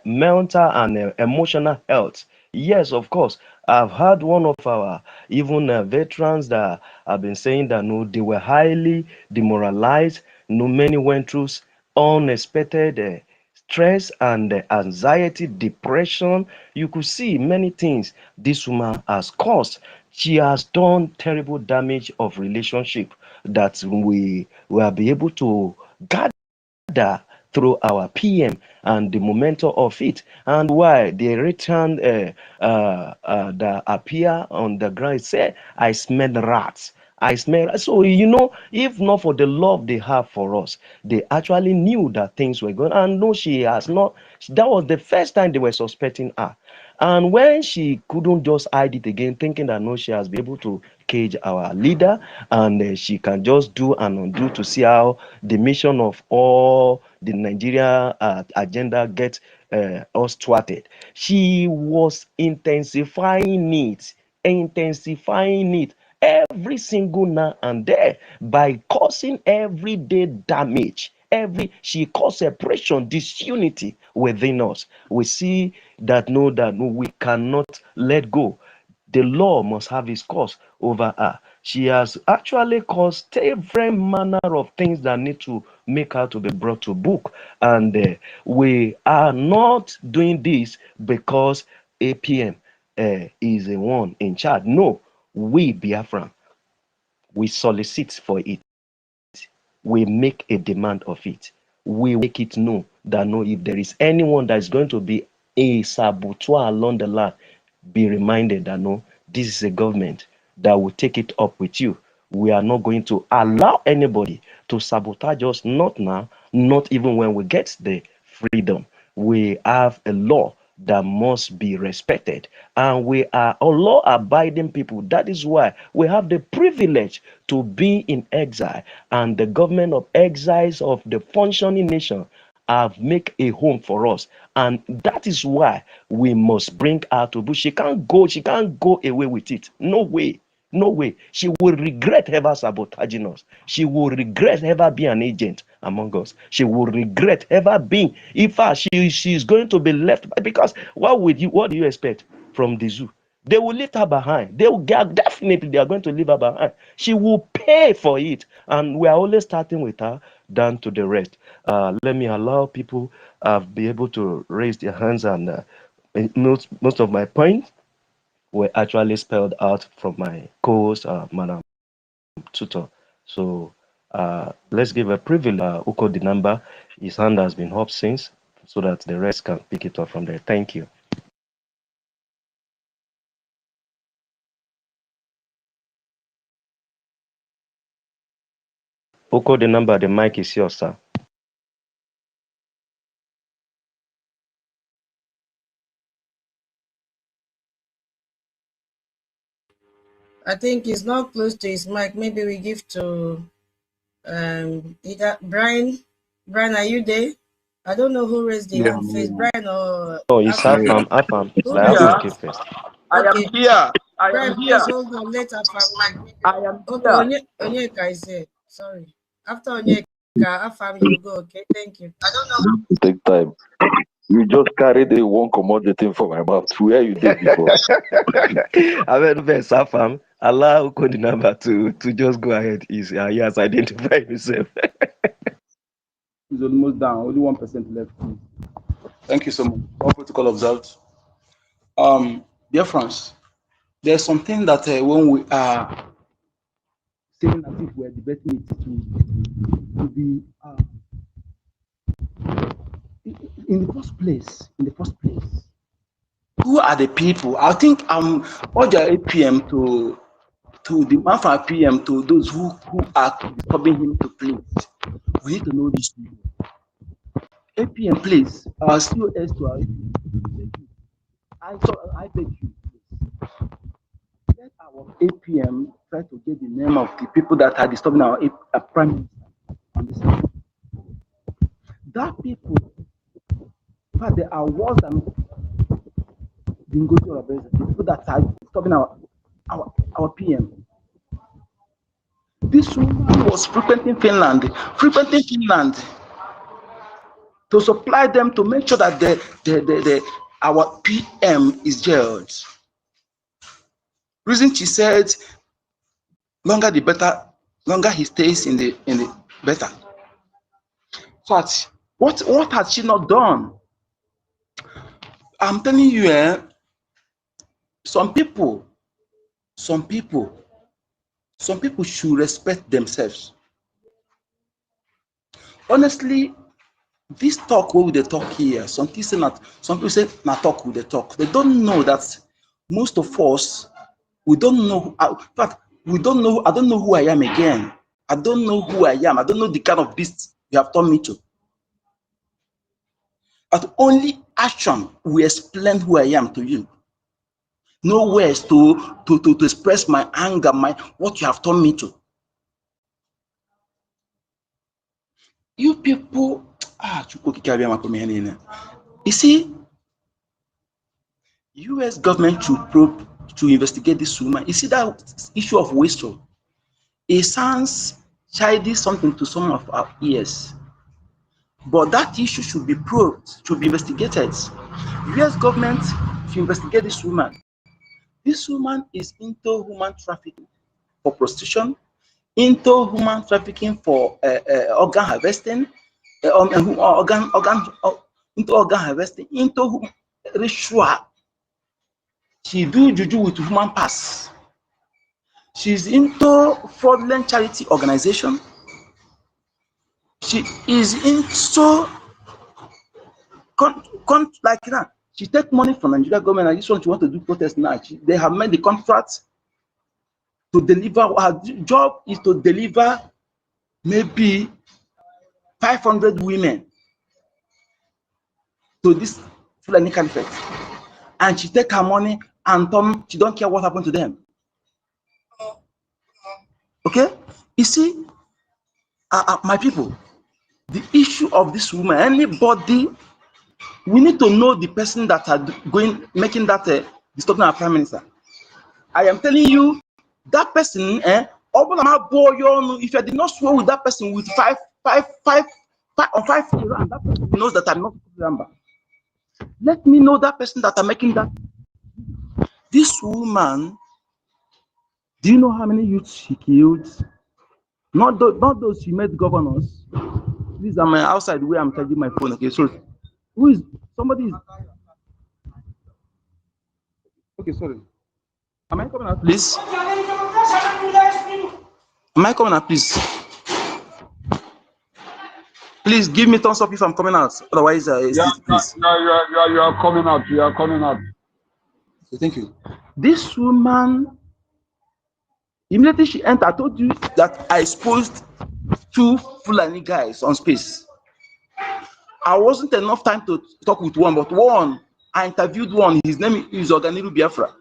S10: mental and emotional health. Yes, of course. I've had one of our even veterans that have been saying that no, they were highly demoralized. No, many went through unexpected stress and anxiety, depression. You could see many things this woman has caused. She has done terrible damage of relationship that we will be able to gather through our PM and the momentum of it, and why the return that appear on the ground say, I smell rats. I smell. So, if not for the love they have for us, they actually knew that things were going. And no, she has not. That was the first time they were suspecting her. And when she couldn't just hide it again, thinking that no, she has been able to cage our leader, and she can just do and undo to see how the mission of all the Nigeria agenda gets us thwarted. She was intensifying it every single now and there by causing everyday damage. She caused separation, disunity within us. We see that no, we cannot let go. The law must have its course over her. She has actually caused every manner of things that need to make her to be brought to book. And we are not doing this because APM is the one in charge. No, we Biafran, we solicit for it. We make a demand of it. We make it known that no, if there is anyone that is going to be a saboteur along the line, be reminded that no, this is a government that will take it up with you. We are not going to allow anybody to sabotage us, not now, not even when we get the freedom. We have a law that must be respected, and we are a law-abiding people. That is why we have the privilege to be in exile, and the government of exiles of the functioning nation have make a home for us, and that is why we must bring her to book. She can't go away with it. No way. No way. She will regret ever sabotaging us. She will regret ever being an agent among us. She will regret ever being. In fact, she is going to be left, because what do you expect from the zoo? They will leave her behind. They are going to leave her behind. She will pay for it, and we are only starting with her down to the rest. Let me allow people be able to raise their hands, and most of my points were actually spelled out from my co-host, Madam Tutor. So let's give a privilege. Uko the number. His hand has been up since, so that the rest can pick it up from there. Thank you. Uko the number. The mic is yours, sir.
S1: I think he's not close to his mic. Maybe we give to either Brian. Brian, are you there? I don't know who raised the
S8: Yeah,
S1: hand first, Brian or
S10: Oh, it's
S1: Afam.
S10: Afam.
S1: Who
S10: Like
S1: raised
S8: yeah.
S1: it?
S10: Afam first.
S8: I am
S1: Okay,
S8: here. I
S1: Brian,
S8: am here.
S1: please hold on. Let Afam.
S8: I am
S1: Okay,
S8: here.
S1: Onyeka is here. Sorry. After Onyeka, Afam, you go. Okay, thank you. I don't know.
S11: Take time. You just carried the one commodity thing from my mouth. Where you did before?
S10: I mean, first, Afam, allow Uko the number to just go ahead. He has identified himself.
S8: It's almost down. Only 1% left. Thank you so much. All protocol observed. Dear friends, there's something that when we are saying as if we're debating it to be in the first place. Who are the people? I think OGOJA APM to the Biafra PM, to those who are disturbing him to please. We need to know these people. APM, please. COS to our I beg you, please. Let our APM try to get the name of the people that are disturbing our prime minister. That people, in fact, they are worse than the NGOZI or the people that are disturbing our PM. This woman was frequenting Finland to supply them, to make sure that our PM is jailed. Reason she said, longer the better, longer he stays in the better. But what has she not done? I'm telling you, some people should respect themselves. Honestly, This talk where they talk here, some people say not talk with the talk. They don't know that most of us, we don't know. In fact, we don't know. I don't know who I am again. I don't know who I am. I don't know the kind of beast you have turned me to. But only action will explain who I am to you. No words to express my anger, what you have turned me to. You people, you see, U.S. government to investigate this woman. You see that issue of wastrel. It sounds childish something to some of our ears, but that issue should be probed, should be investigated. U.S. government should investigate this woman. This woman is into human trafficking for prostitution, into human trafficking for organ harvesting, into organ harvesting, into ritual. She do juju with human parts. She's into fraudulent charity organization. She is into like that. She take money from Nigeria government. And this one she want to do protest now. They have made the contract to deliver. Her job is to deliver maybe 500 women to this Fulani Caliphate, and she take her money and she don't care what happened to them. Okay, you see, my people, the issue of this woman, anybody, we need to know the person that are making that disturbing our prime minister. I am telling you, that person, if I did not swear with that person with five years, and that person knows that I'm not a member. Let me know that person that are making that. This woman, do you know how many youths she killed? Not those she made governors. Please, I'm outside where I'm charging my phone. Okay, so who is somebody is okay, sorry. Am I coming out, please? Am I coming out, please? Please give me thumbs up if I'm coming out. Otherwise, please.
S9: You are coming out. You are coming out.
S8: So thank you. This woman, immediately she entered, I told you that I exposed 2 Fulani guys on space. I wasn't enough time to talk with one, but one, I interviewed one. His name is Oganiru Biafra.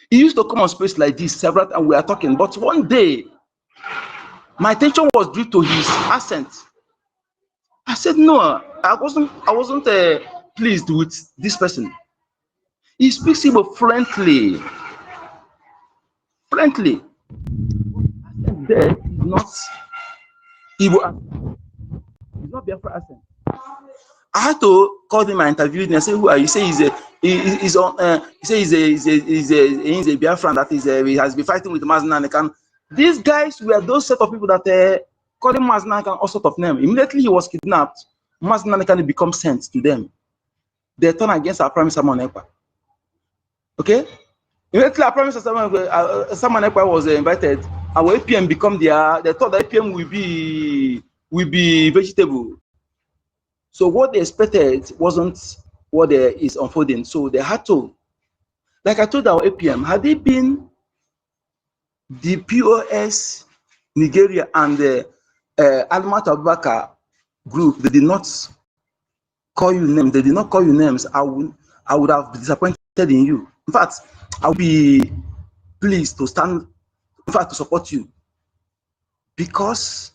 S8: He used to come on space like this several times, and we are talking. But one day, my attention was due to his accent. I said, no, I wasn't pleased with this person. He speaks Igbo friendly. Friendly. There is not Igbo accent. It's not Biafra accent. I had to call him and interview him and say, who are you? He say he's a Biafran that he has been fighting with Maznanikan. These guys were those set of people that called him Maznanikan, all sort of name. Immediately he was kidnapped, Maznanikan become sent to them. They turn against our Prime Minister Monekwa. Okay? Immediately our Prime Minister Monekwa was invited. Our APM become they thought that APM will be vegetable. So what they expected wasn't what is unfolding. So they had to, like I told our APM, had they been the POS Nigeria and the Almat Abubakar group, they did not call you names. They did not call you names. I would have been disappointed in you. In fact, I would be pleased to stand, in fact, to support you, because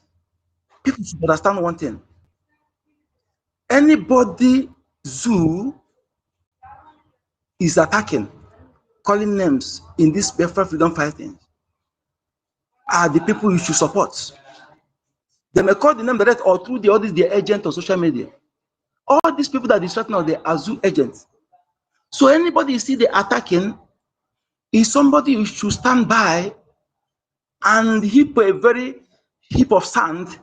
S8: people should understand one thing. Anybody zoo is attacking, calling names in this Biafra freedom fighting are the people you should support. They may call the name direct or through their agent on social media. All these people that are distracting now, they are zoo agents. So anybody you see they attacking is somebody you should stand by and heap a very heap of sand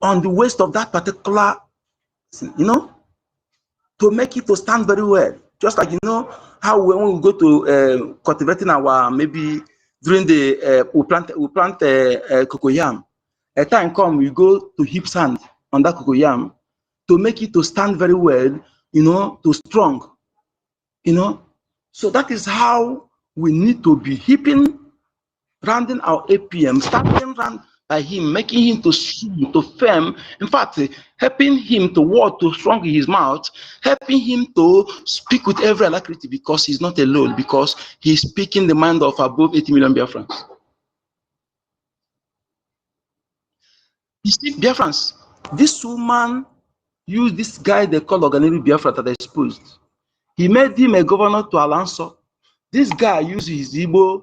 S8: on the waist of that particular, to make it to stand very well. Just like, how when we go to cultivating our, maybe during the, we plant cocoyam. A time come, we go to heap sand on that cocoyam to make it to stand very well, you know, to strong, you know. So that is how we need to be heaping, rounding our APM, starting round by him, making him to strong, to firm. In fact, helping him to walk to strong in his mouth, helping him to speak with every alacrity, because he's not alone, because he's speaking the mind of above 80 million Biafrans. You see, Biafrans, this woman used this guy they call Oganeri Biafra that I exposed. He made him a governor to Alanso. This guy uses his Igbo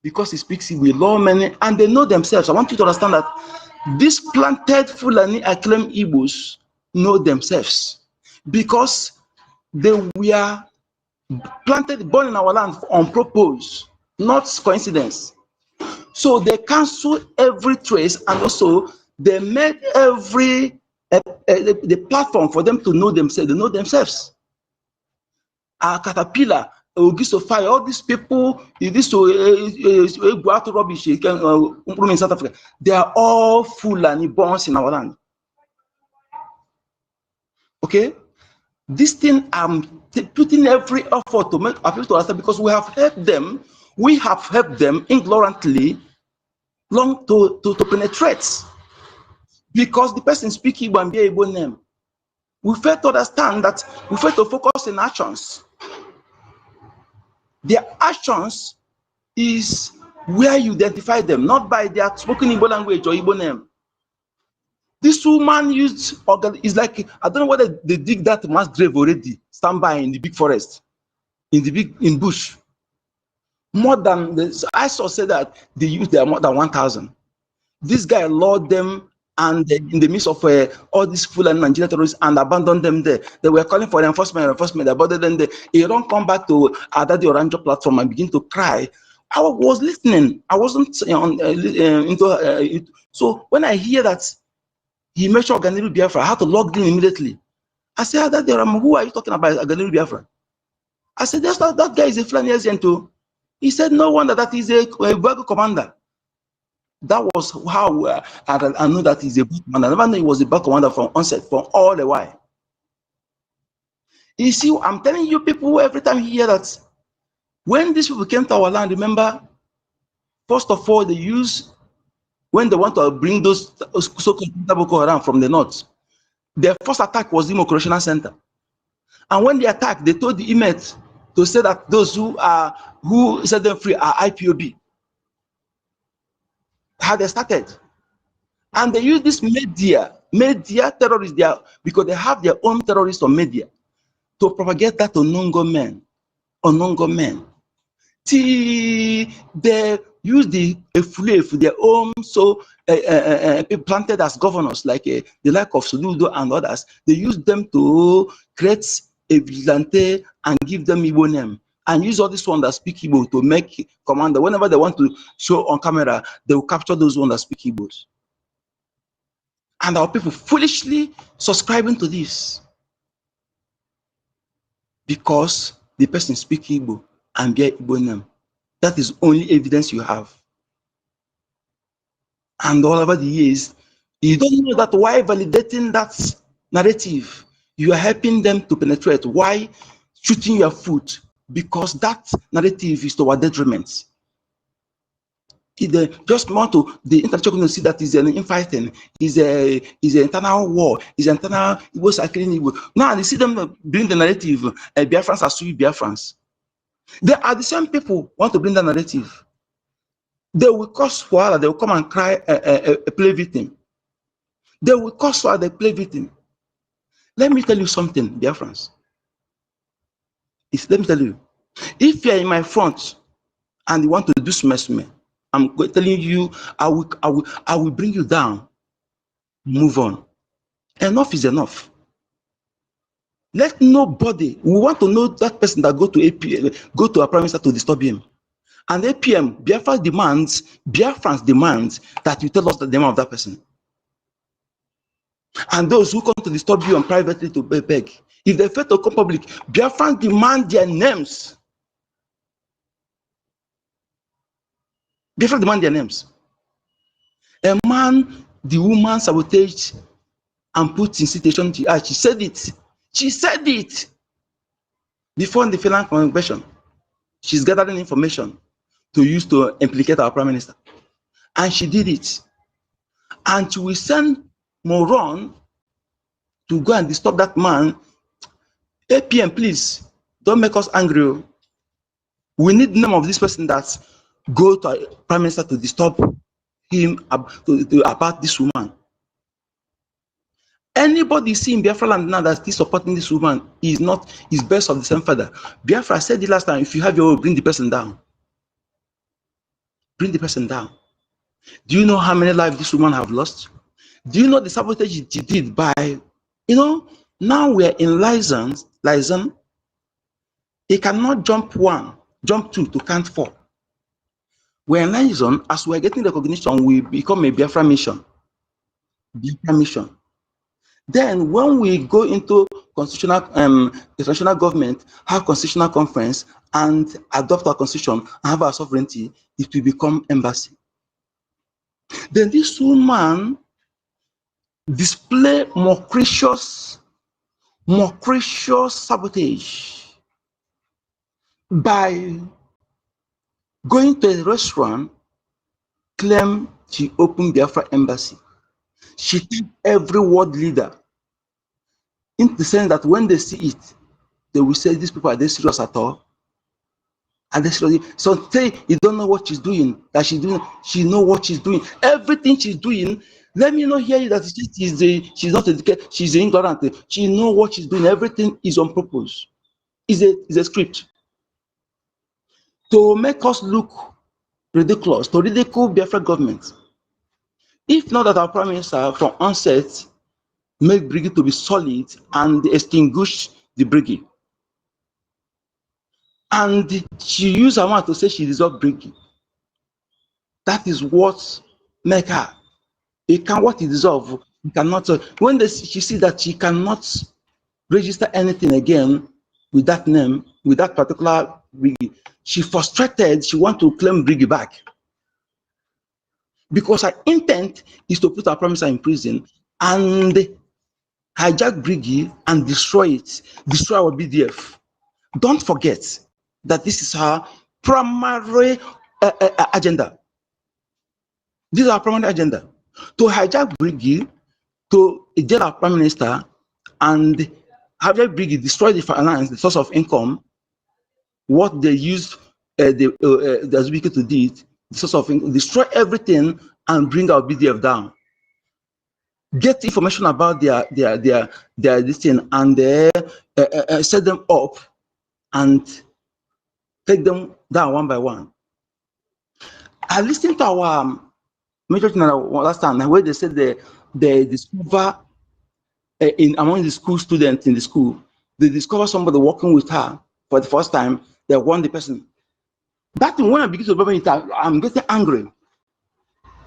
S8: because he speaks with law many, and they know themselves. I want you to understand that these planted Fulani acclaimed Igbos know themselves, because they were planted, born in our land on purpose, not coincidence. So they cancel every trace, and also they made every the platform for them to know themselves. They know themselves. Caterpillar, Fire, all these people, this go out to rubbish in South Africa, they are all Fulani born in our land. Okay, this thing I'm putting every effort to make people to understand, because we have helped them. We have helped them ignorantly long to penetrate, because the person speaking Igbo and be Igbo name. We fail to understand that we fail to focus in actions. Their actions is where you identify them, not by their spoken Igbo language or Igbo name. This woman used, is like, I don't know whether they dig that mass grave already, stand by in the big forest, in bush. More than, I saw say that they used there more than 1,000. This guy lured them, and in the midst of all these Fulani Nigerian terrorists, and abandoned them there. They were calling for reinforcement, they abandoned them there. He don't come back to Adadi Oranjo platform and begin to cry. I was listening. I wasn't so when I hear that he mentioned Oganeri Biafra, I had to log in immediately. I said, who are you talking about, Oganeri Biafra? I said, that guy is a Fulani agent too. He said, no wonder, that is a BRGIE commander. That was how I know that he's a BRGIE commander. I never knew he was a BRGIE commander from onset, from all the while. You see, I'm telling you, people, every time you hear that, when these people came to our land, remember, first of all, they use, when they want to bring those so-called Boko Haram from the north, their first attack was the Correctional Center. And when they attacked, they told the inmates to say that those who set them free are IPOB. How they started. And they use this media terrorists there, because they have their own terrorists on media, to propagate that to Nongo men. They use the Efulefu, their own, so planted as governors, like the like of Soludo and others. They use them to create a vigilante and give them Igbo name, and use all this one that speak Igbo to make commander. Whenever they want to show on camera, they will capture those ones that speak Igbos. And our people foolishly subscribing to this, because the person speak Igbo and bear Igbo name. That is only evidence you have. And all over the years, you don't know that while validating that narrative, you are helping them to penetrate. Why shooting your foot? Because that narrative is to our detriment. Just want to, the international community see that is an infighting, is an internal war, is an internal Igbo cycling Igbo. Now they see them bring the narrative, Biafrans are sweet Biafrans. They are the same people want to bring the narrative. They will cause wahala, they will come and cry a play victim. They will cause wahala, they play victim. Let me tell you something, Biafrans. Let me tell you, if you are in my front and you want to do smesme, I'm telling you, I will bring you down. Move on. Enough is enough. Let nobody, we want to know that person that go to APM, go to a prime minister to disturb him. And APM, Biafrans demands that you tell us the name of that person. And those who come to disturb you and privately to beg, if they fail to come public, Biafrans demand their names. Biafrans demand their names. A man, the woman sabotaged and put in situation to her. She said it. She said it before the final convention. She's gathering information to use to implicate our prime minister, and she did it. And she will send Moron to go and disturb that man. APM, please don't make us angry. We need the name of this person that go to prime minister to disturb him about this woman. Anybody see in Biafra land now that is supporting this woman is not his best of the same father. Biafra said it last time, if you have your own, bring the person down. Bring the person down. Do you know how many lives this woman have lost? Do you know the sabotage she did by, now we are in license, he cannot jump 1, jump 2 to count 4. We're in liaison, as we're getting recognition, we become a Biafra mission. Biafra mission. Then when we go into constitutional, international government, have constitutional conference and adopt our constitution and have our sovereignty, it will become embassy. Then this woman display more gracious sabotage by going to a restaurant, claim she opened Biafra embassy. She took every world leader in the sense that when they see it, they will say, these people, are they serious at all? Are they serious? So say you don't know what she's doing, that she's doing, she know what she's doing. Everything she's doing, let me not hear you that she's not educated, she's ignorant. She know what she's doing. Everything is on purpose. Is a script. To make us look ridiculous, to ridicule Biafra government. If not that our prime minister from onset make BRGIE to be solid and extinguish the BRGIE. And she used her mouth to say she dissolved BRGIE. That is what make her. What is dissolved, you cannot. When she see that she cannot register anything again with that name, with that particular BRGIE, she frustrated. She want to claim BRGIE back because her intent is to put her prime minister in prison and hijack BRGIE and destroy it, destroy our BDF. Don't forget that this is her primary agenda. This is our primary agenda. To hijack BRGIE, to jail our prime minister, and have BRGIE destroy the finance, the source of income, what they used the speaker to do, the source of income, destroy everything and bring our BDF down. Get information about their this thing and set them up and take them down one by one. I listened to our Major General last time where they said they discover among the school students in the school, they discover somebody working with her for the first time. They warn the person. That thing, when I begin to remember it, I'm getting angry.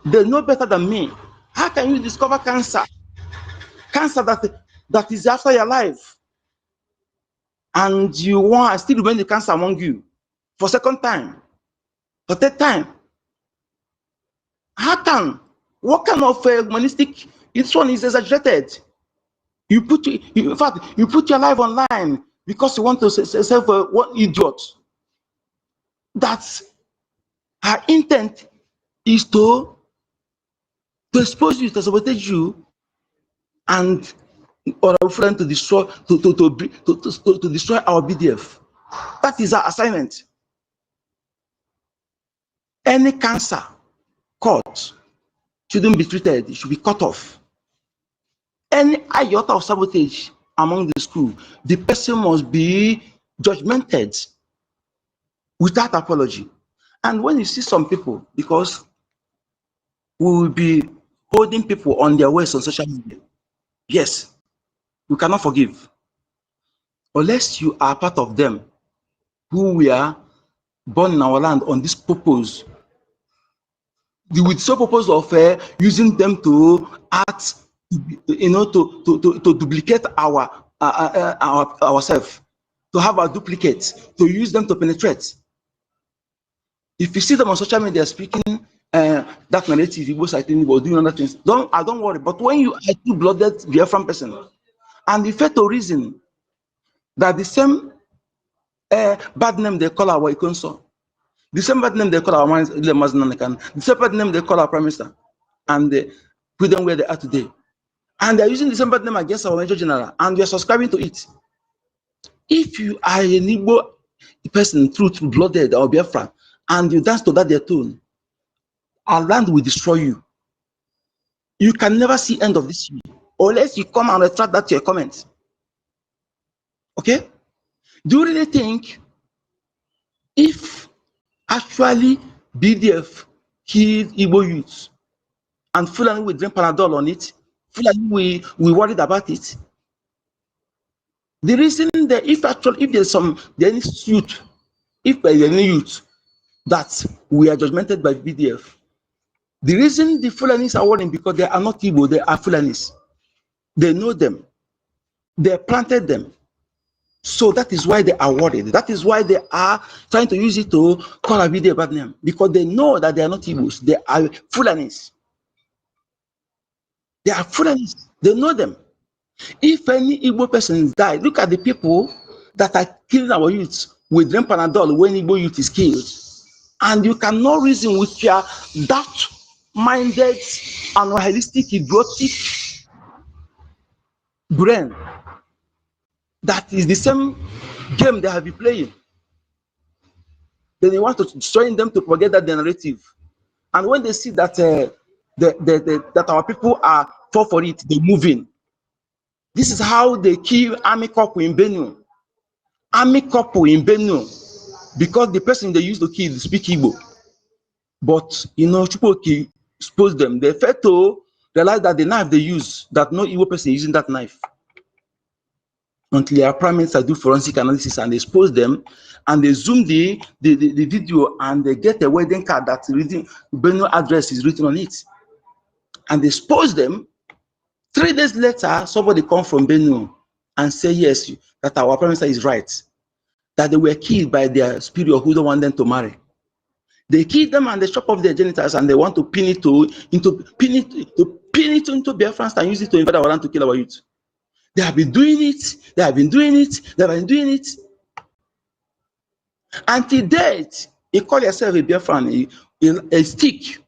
S8: They know better than me. How can you discover cancer? Cancer that is after your life, and you want still remain the cancer among you for second time, for third time? How can? What kind of humanistic? This one is exaggerated. You put in fact you put your life online because you want to say one idiot. That's her intent is to expose you, to sabotage you, and or our friend to destroy to destroy our BDF. That is our assignment. Any cancer caught shouldn't be treated, it should be cut off. Any iota of sabotage among the school, the person must be judgmented without apology. And when you see some people, because we will be holding people on their ways on social media, yes, we cannot forgive unless you are part of them who were born in our land on this purpose, with the purpose of using them to act, to duplicate ourselves, to have our duplicates, to use them to penetrate. If you see them on social media speaking that narrative, Igbo citing was doing other things. I don't worry. But when you are a two-blooded Biafran person, and you fail to reason that the same bad name they call our Ikonso, the same bad name they call our Maznanakan, the same bad name they call our Prime Minister, and put them where they are today. And they're using the same bad name against our Major General, and you're subscribing to it. If you are an Igbo person, truth-blooded or Biafra, and you dance to that their tune, our land will destroy you. You can never see end of this, unless you come and retract that to your comments. Okay? Do you really think if actually BDF killed Igbo youths and Fulani will drink Panadol on it, Fulani we worried about it? The reason that if there's any youth, if there is any youth that we are judgmented by BDF, the reason the Fulanis are worrying because they are not Igbo, they are Fulanis. They know them. They planted them. So that is why they are worried. That is why they are trying to use it to call a video bad name, because they know that they are not Igbos. They are Fulanis. They are Fulanis. They know them. If any Igbo person die, look at the people that are killing our youths with drink Panadol when Igbo youth is killed. And you cannot reason with your doubt-minded and holistic, idiotic brain. That is the same game they have been playing. Then they want to join them to forget that narrative. And when they see that that our people are fall for it, they move in. This is how they kill army couple in Benue. Army couple in Benue, because the person they used to kill speak Igbo. But you know, Chukwuoki exposed them. They failed to realize that the knife they use, that no Igbo person is using that knife. Until our prime minister do forensic analysis and expose them, and they zoom the video and they get a wedding card that's reading Benue address is written on it, and they expose them. 3 days later, somebody come from Benue and say yes, that our prime minister is right, that they were killed by their superior who don't want them to marry. They kill them and they chop off their genitals and they want to pin it into Biafrans and use it to invade our land to kill our youth. They have been doing it. They have been doing it. They have been doing it. Until date, you call yourself a Biafran, a stick,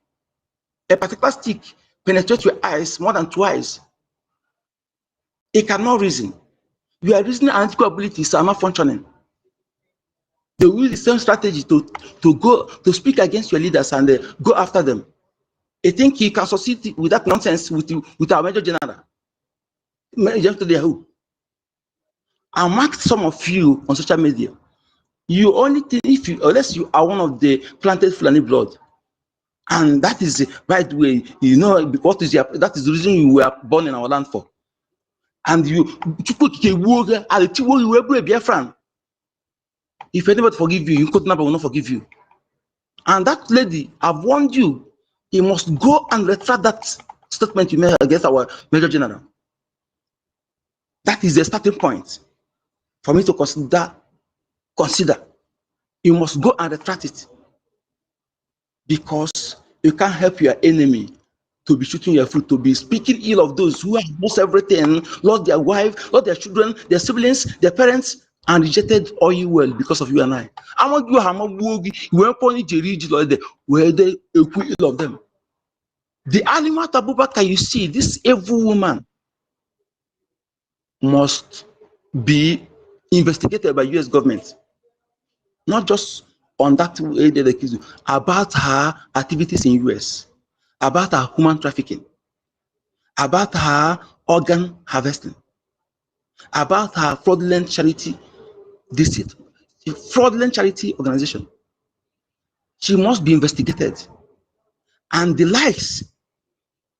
S8: a particular stick penetrates your eyes more than twice. It cannot reason. Your reasoning and analytical abilities are not functioning. They use the same strategy to go to speak against your leaders and go after them. They think he can succeed with that nonsense with our Major General. I marked some of you on social media. You only think unless you are one of the planted Fulani blood, and that is by the way, you know what is that is the reason you were born in our land for. And you Biafran. If anybody forgive you, you could never will not forgive you. And that lady, I've warned you, he must go and retract that statement you made against our Major General. That is the starting point for me to consider. You must go and retract it, because you can't help your enemy to be shooting your foot, to be speaking ill of those who have lost everything, lost their wife, lost their children, their siblings, their parents, and rejected all you well because of you and I. Where they ill of them. The animal Abubakar you see, this evil woman, must be investigated by US government. Not just on that way they accuse you, about her activities in US, about her human trafficking, about her organ harvesting, about her fraudulent charity deceit, fraudulent charity organization. She must be investigated, and the lies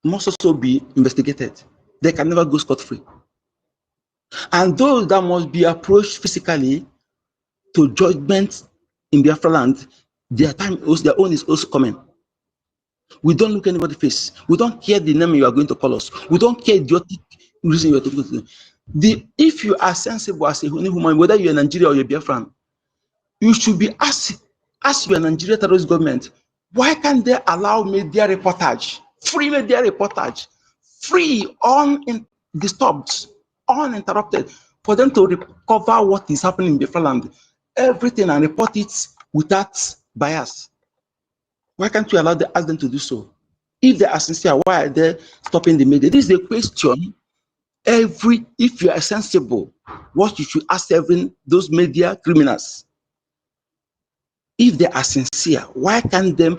S8: must also be investigated. They can never go scot-free. And those that must be approached physically to judgment in Biafra land, their own is also coming. We don't look anybody face. We don't care the name you are going to call us. We don't care idiotic reason you are talking to. If you are sensible as a human, whether you're in Nigeria or you're Biafran, you should be asked your Nigerian terrorist government, Why can't they allow media reportage, free media reportage, free, undisturbed, uninterrupted, for them to cover what is happening in Biafra land, everything, and report it without bias? Why can't you ask them to do so? If they are sincere, why are they stopping the media? This is a question. If you are sensible, what you should ask those media criminals. If they are sincere, why can't them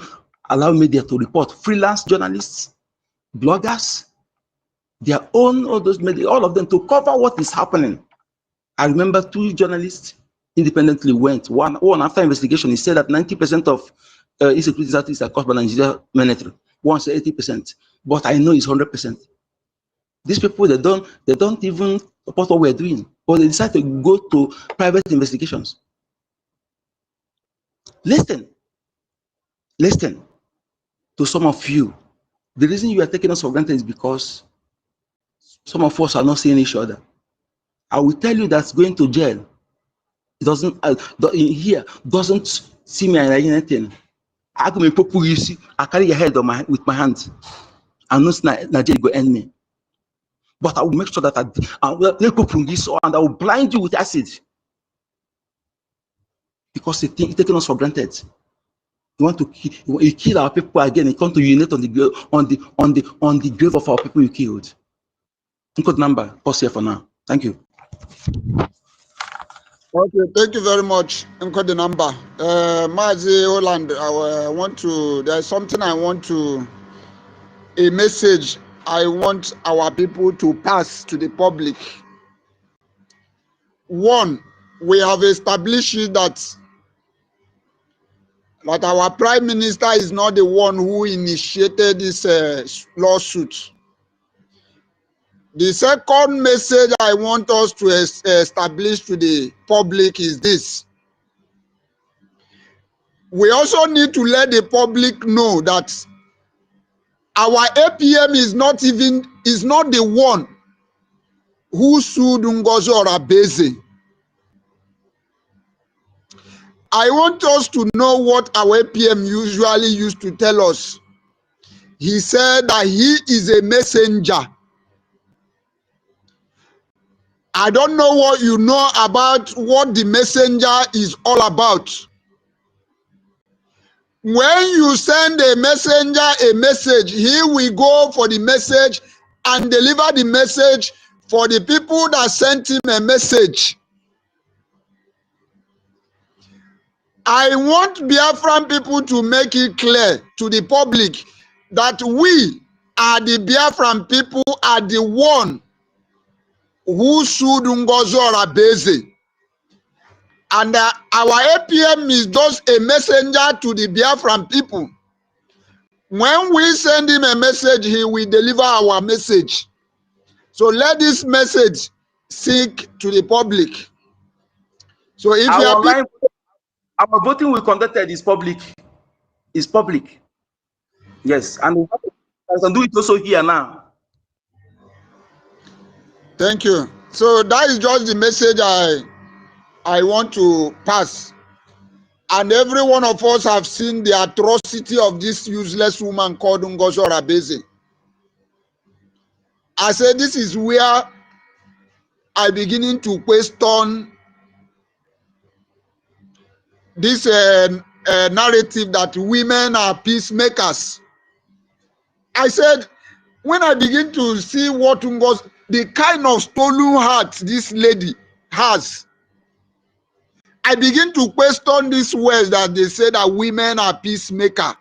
S8: allow media to report? Freelance journalists, bloggers, their own, all those media, all of them, to cover what is happening. I remember 2 journalists independently went. One after investigation, he said that 90% of insecurity activities are caused by Nigeria military. One said 80%, but I know it's 100%. These people, they don't even support what we're doing, but they decide to go to private investigations. Listen to some of you. The reason you are taking us for granted is because some of us are not seeing each other. I will tell you that going to jail, it doesn't see me like anything. I carry your head with my hands. I'm not Nigeria go end me. But I will make sure that I will blind you with acid. Because you're taking us for granted. You want to kill our people again. You come to unite on the grave of our people you killed. Good number. Pause here for now. Thank you.
S7: Okay, thank you very much. The number. Mazi Holland, there's something a message I want our people to pass to the public. One, we have established that our Prime Minister is not the one who initiated this lawsuit. The second message I want us to establish to the public is this. We also need to let the public know that our APM is not the one who sued NGOZI or Abeze. I want us to know what our APM usually used to tell us. He said that he is a messenger. I don't know what you know about what the messenger is all about. When you send a messenger a message, he will go for the message and deliver the message for the people that sent him a message. I want Biafran people to make it clear to the public that we are the Biafran people are the one who sued NGOZI or Abeze. And our APM is just a messenger to the Biafran people. When we send him a message, he will deliver our message. So let this message sink to the public. So if you are
S8: our voting we conducted is public. Is public. Yes, and I can do it also here now.
S7: Thank you. So that is just the message I want to pass. And every one of us have seen the atrocity of this useless woman called NGOZI or Abeze. I said this is where I beginning to question this narrative that women are peacemakers. I said, when I begin to see what NGOZI, the kind of stolen heart this lady has, I begin to question these words that they say that women are peacemaker.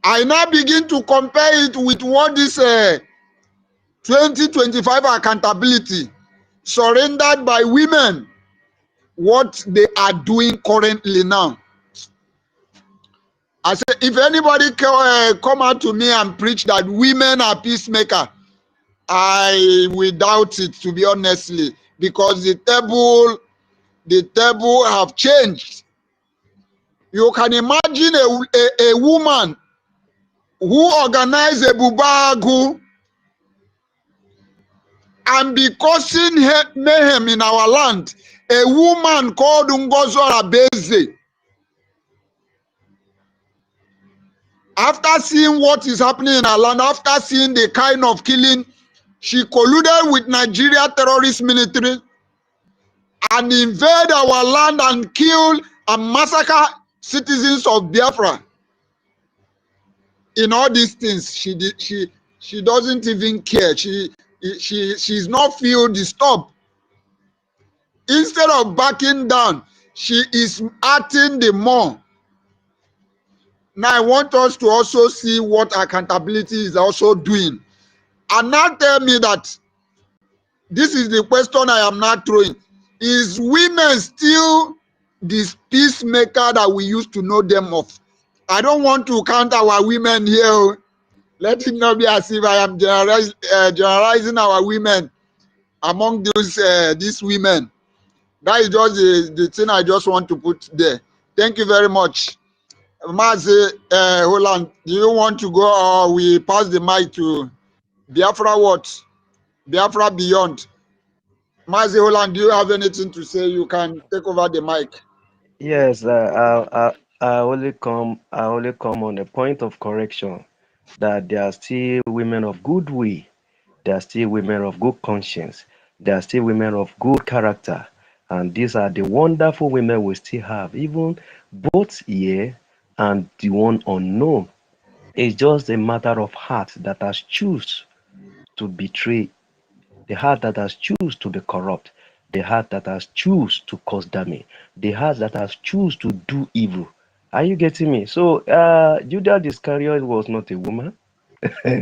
S7: I now begin to compare it with what this 2025 accountability surrendered by women, what they are doing currently now. I said, if anybody come out to me and preach that women are peacemaker, I will doubt it, to be honestly, because the table have changed. You can imagine a woman who organized a bubagu and be causing mayhem in our land, a woman called NGOZI or Abeze. After seeing what is happening in our land, after seeing the kind of killing, she colluded with Nigeria terrorist military and invade our land and kill and massacre citizens of Biafra. In all these things, she doesn't even care. She's not feel disturbed. Instead of backing down, she is acting the more. Now I want us to also see what accountability is also doing. And now tell me that this is the question I am not throwing. Is women still this peacemaker that we used to know them of? I don't want to count our women here. Let it not be as if I am generalizing our women among these women. That is just the thing I just want to put there. Thank you very much. Mazi Holland, do you want to go or we pass the mic to Biafra what? Biafra Beyond. Mazi Holland, do you have anything to say? You can take over the mic.
S10: Yes, I only come on a point of correction that there are still women of good will, there are still women of good conscience, there are still women of good character, and these are the wonderful women we still have, even both here and the one unknown. It's just a matter of heart that has choose to betray, the heart that has choose to be corrupt, the heart that has choose to cause damage, the heart that has choose to do evil. Are you getting me? So Judas Iscariot was not a woman.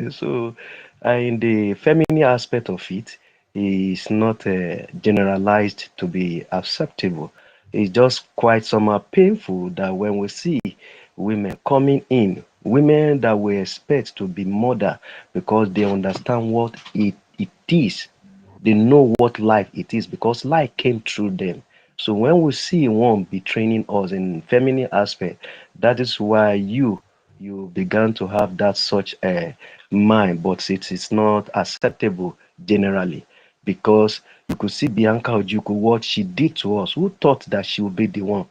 S10: So in the feminine aspect of it, is not generalized to be acceptable. It's just quite somehow painful that when we see women coming in, women that we expect to be mother because they understand what it is, they know what life it is because life came through them. So when we see one betraying us in feminine aspect, that is why you began to have that such a mind, but it is not acceptable generally because you could see Bianca Ojukwu, what she did to us. Who thought that she would be the one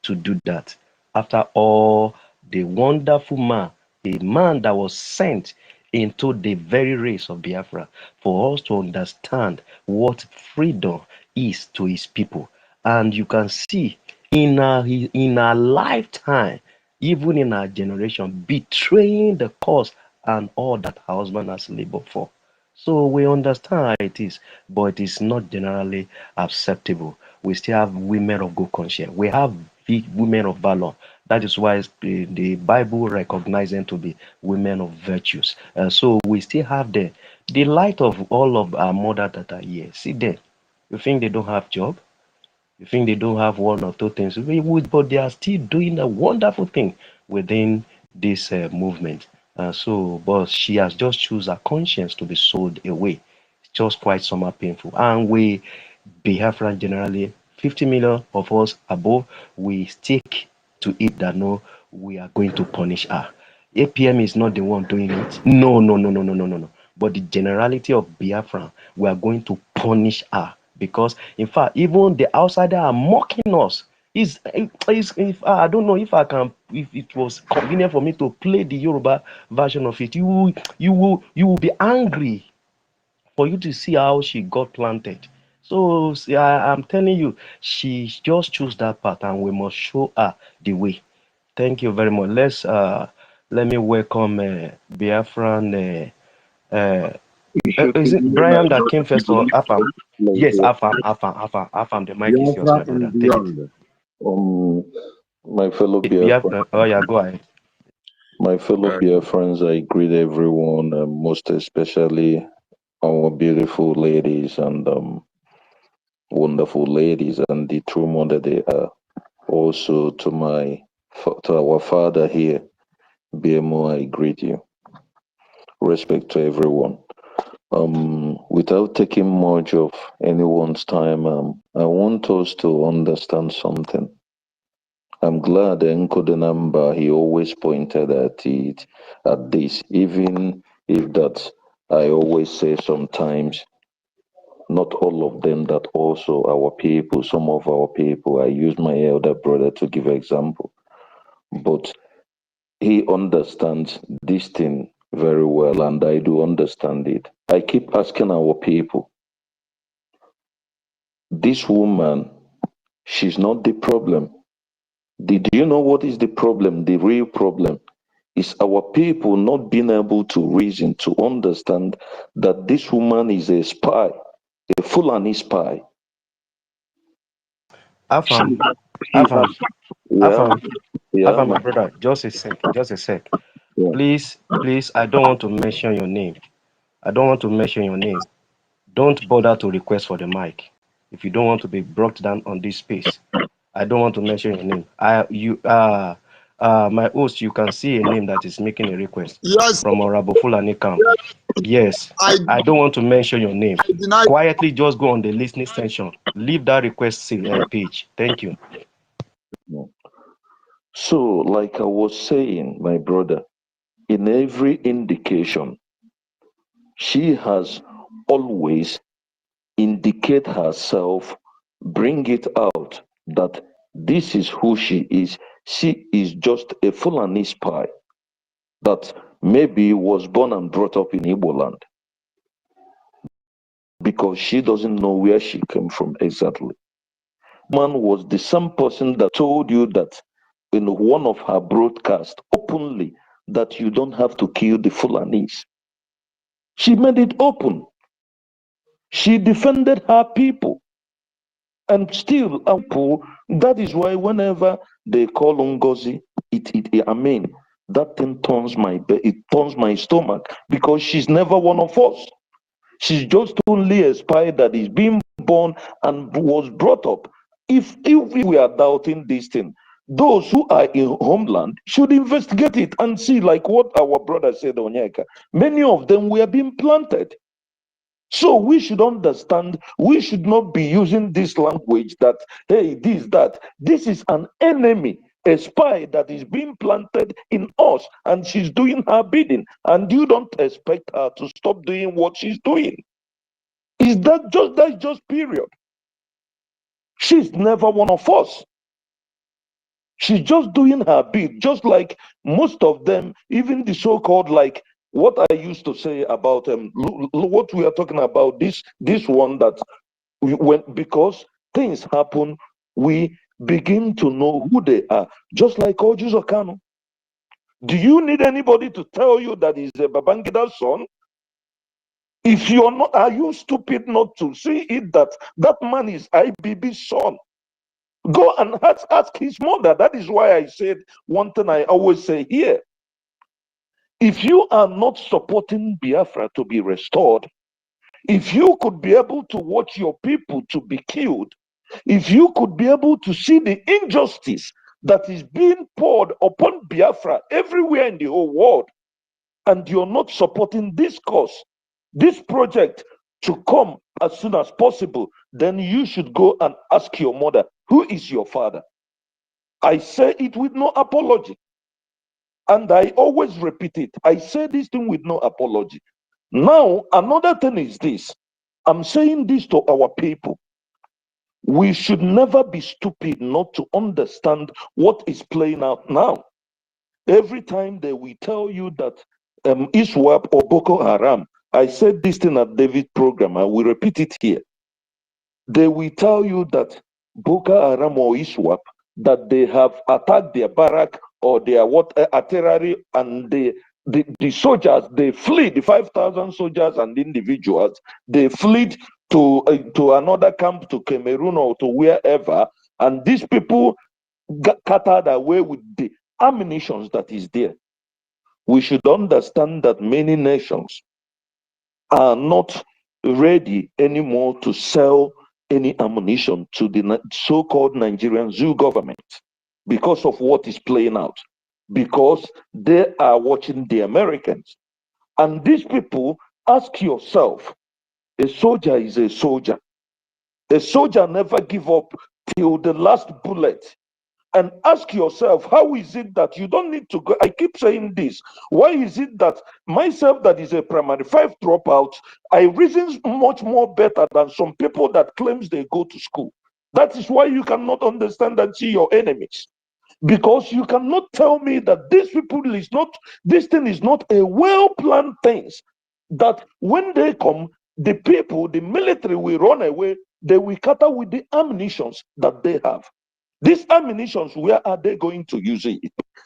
S10: to do that? After all, the wonderful man, a man that was sent into the very race of Biafra for us to understand what freedom is to his people. And you can see in our lifetime, even in our generation, betraying the cause and all that her husband has labored for. So we understand how it is, but it is not generally acceptable. We still have women of good conscience. We have women of valor. That is why the Bible recognizes them to be women of virtues. So we still have the light of all of our mothers that are here. See them. You think they don't have job? You think they don't have one or two things? But they are still doing a wonderful thing within this movement. But she has just chosen her conscience to be sold away. It's just quite somehow painful. And we, Biafran generally, 50 million of us above, we stick to it that no, we are going to punish her. APM is not the one doing it. No, no, no, no, no, no, no, no. But the generality of Biafran, we are going to punish her because, in fact, even the outsider are mocking us. If I don't know if I can, if it was convenient for me to play the Yoruba version of it, you will be angry for you to see how she got planted. So I'm telling you, she just chose that path, and we must show her the way. Thank you very much. Let me welcome Biafran.
S11: You should
S10: Is it
S11: begin
S10: Brian that came first or Afam?
S11: like
S10: Yes, Afam. The mic is yours,
S11: Biafra
S10: my brother.
S11: and
S10: Take it.
S11: beyond. My fellow Biafrans,
S10: Biafra. Oh yeah, go ahead.
S11: I greet everyone, most especially our beautiful ladies and wonderful ladies and the true mother they are. Also to our father here, BMO, I greet you. Respect to everyone. Without taking much of anyone's time, I want us to understand something. I'm glad Nkodenamba, he always pointed at this, even if that I always say sometimes, not all of them, that also our people, some of our people, I use my elder brother to give example. But he understands this thing very well, and I do understand it. I keep asking our people, this woman, she's not the problem. Did you know what is the problem? The real problem is our people not being able to reason, to understand that this woman is a spy, a Fulani spy.
S10: Afam,
S11: She
S10: Afam,
S11: has, yeah,
S10: Afam,
S11: yeah,
S10: Afam, my brother, just a sec, just a sec.
S11: yeah.
S10: Please, I don't want to mention your name. I don't want to mention your name. Don't bother to request for the mic if you don't want to be brought down on this space. I don't want to mention your name. My host, you can see a name that is making a request
S7: Yes,
S10: from Orabo Fulani camp. Yes,
S7: I
S10: I don't want to mention your name.
S7: deny.
S10: Quietly just go on the listening section. Leave that request page. Thank you.
S11: So, like I was saying, my brother, in every indication, she has always indicate herself, bring it out that this is who she is. She is just a Fulani spy that maybe was born and brought up in Igbo land, because she doesn't know where she came from exactly. Man was the same person that told you that in one of her broadcasts openly that you don't have to kill the Fulanis. She made it open. She defended her people. And still, people, that is why whenever they call NGOZI, that thing turns my stomach, because she's never one of us. She's just only a spy that is being born and was brought up. If we are doubting this thing, those who are in homeland should investigate it and see, like what our brother said, Onyeka. Many of them were being planted. So we should understand, we should not be using this language that, hey, this, that. This is an enemy, a spy that is being planted in us, and she's doing her bidding. And you don't expect her to stop doing what she's doing. That's just period. She's never one of us. She's just doing her bid, just like most of them, even the so-called, like what I used to say about what we are talking about, this one that because things happen, we begin to know who they are, just like OGOJA. Do you need anybody to tell you that he's a Babangida's son? If you're not, are you stupid not to see it that that man is IBB's son? Go and ask his mother. That is why I said one thing I always say here. If you are not supporting Biafra to be restored, if you could be able to watch your people to be killed, if you could be able to see the injustice that is being poured upon Biafra everywhere in the whole world, and you're not supporting this cause, this project to come as soon as possible, then you should go and ask your mother, who is your father? I say it with no apology. And I always repeat it. I say this thing with no apology. Now, another thing is this. I'm saying this to our people. We should never be stupid not to understand what is playing out now. Every time they will tell you that ISWAP or Boko Haram, I said this thing at David's program, I will repeat it here. They will tell you that Boko Haram or ISWAP, that they have attacked their barrack or their artillery, and the soldiers, they flee, the 5,000 soldiers and individuals, they fled to another camp, to Cameroon or to wherever, and these people got carted away with the ammunition that is there. We should understand that many nations are not ready anymore to sell any ammunition to the so-called Nigerian zoo government because of what is playing out, because they are watching the Americans. And these people, ask yourself, a soldier is a soldier. A soldier never give up till the last bullet. And ask yourself, how is it that you don't need to go? I keep saying this. Why is it that myself, that is a primary 5 dropout, I reason much more better than some people that claims they go to school? That is why you cannot understand and see your enemies. Because you cannot tell me that this thing is not a well-planned thing. That when they come, the people, the military will run away, they will cater with the ammunitions that they have. These ammunitions, where are they going to use it?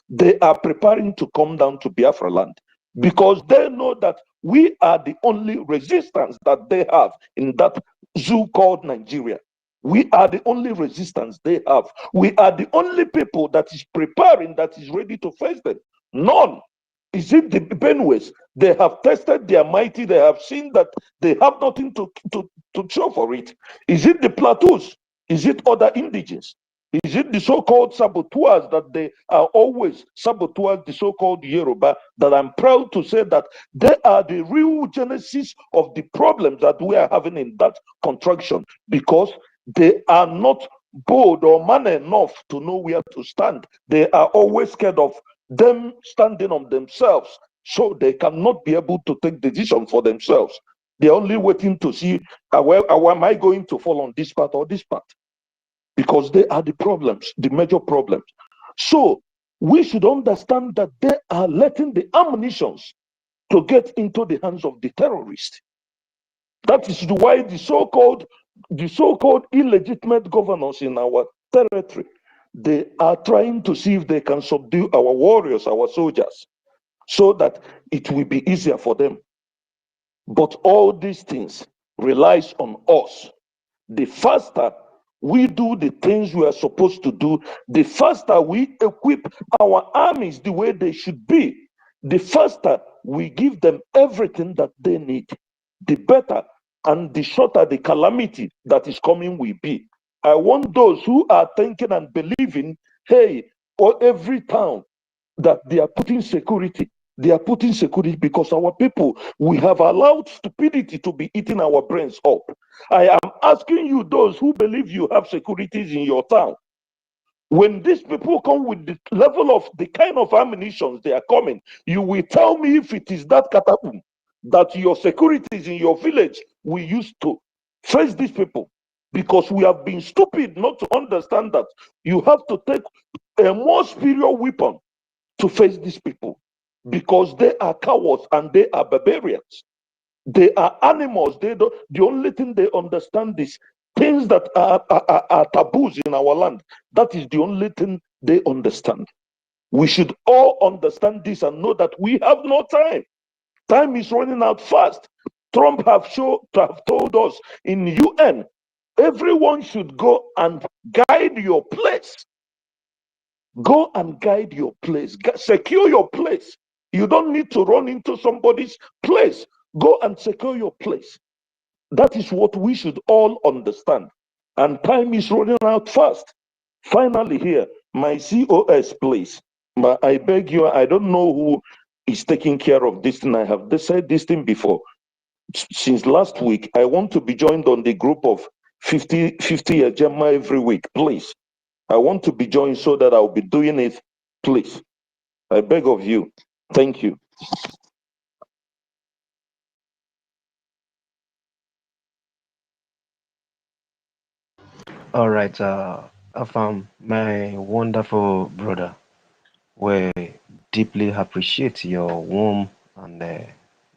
S11: They are preparing to come down to Biafra land because they know that we are the only resistance that they have in that zoo called Nigeria. We are the only resistance they have. We are the only people that is preparing, that is ready to face them. None. Is it the Benues? They have tested their mighty. They have seen that they have nothing to show for it. Is it the Plateaus? Is it other indigens? Is it the so-called saboteurs that they are always saboteurs, the so-called Yoruba, that I'm proud to say that they are the real genesis of the problems that we are having in that contraction, because they are not bold or man enough to know where to stand. They are always scared of them standing on themselves, so they cannot be able to take decisions for themselves. They're only waiting to see, how am I going to fall on this part or this part? Because they are the problems, the major problems. So we should understand that they are letting the ammunitions to get into the hands of the terrorists. That is why the so-called illegitimate governors in our territory, they are trying to see if they can subdue our warriors, our soldiers, so that it will be easier for them. But all these things relies on us. The faster we do the things we are supposed to do, the faster we equip our armies the way they should be, the faster we give them everything that they need, the better and the shorter the calamity that is coming will be. I want those who are thinking and believing, hey, or every town that they are putting security. They are putting security because our people, we have allowed stupidity to be eating our brains up. I am asking you, those who believe you have securities in your town, when these people come with the level of the kind of ammunition they are coming, you will tell me if it is that catapult that your securities in your village we used to face these people. Because we have been stupid not to understand that you have to take a more superior weapon to face these people, because they are cowards and they are barbarians. They are animals. They don't. The only thing they understand is things that are taboos in our land. That is the only thing they understand. We should all understand this and know that we have no time. Time is running out fast. Trump have told us in UN, everyone should go and guide your place. Go and guide your place. Secure your place. You don't need to run into somebody's place. Go and secure your place. That is what we should all understand. And time is running out fast. Finally, here, my COS, please. I beg you, I don't know who is taking care of this thing. I have said this thing before. Since last week, I want to be joined on the group of 50 Ajama every week, please. I want to be joined so that I'll be doing it, please. I beg of you. Thank you.
S10: All right, Afam, my wonderful brother, we deeply appreciate your warm and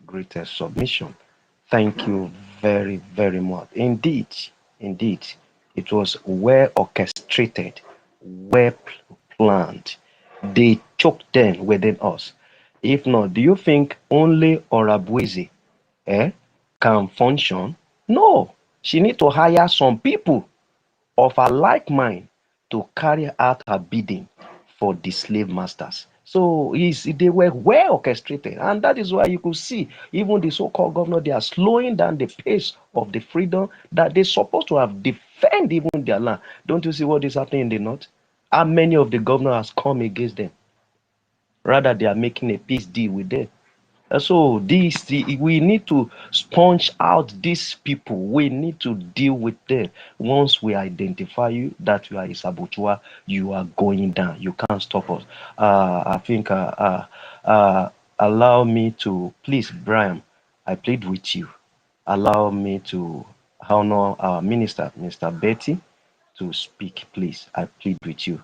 S10: greatest submission. Thank you very, very much. Indeed, indeed, it was well orchestrated, well planned. They choked them within us. If not, do you think only Orabuezi can function? No, she need to hire some people of a like mind to carry out her bidding for the slave masters. So they were well orchestrated, and that is why you could see even the so-called governor, they are slowing down the pace of the freedom that they're supposed to have defend even their land. Don't you see what is happening in the north? How many of the governors has come against them? Rather, they are making a peace deal with them. So we need to sponge out these people. We need to deal with them. Once we identify you that you are a saboteur, you are going down. You can't stop us. I think allow me to please, Brian. I plead with you. Allow me to honor our minister, Mr. Betty, to speak, please. I plead with you.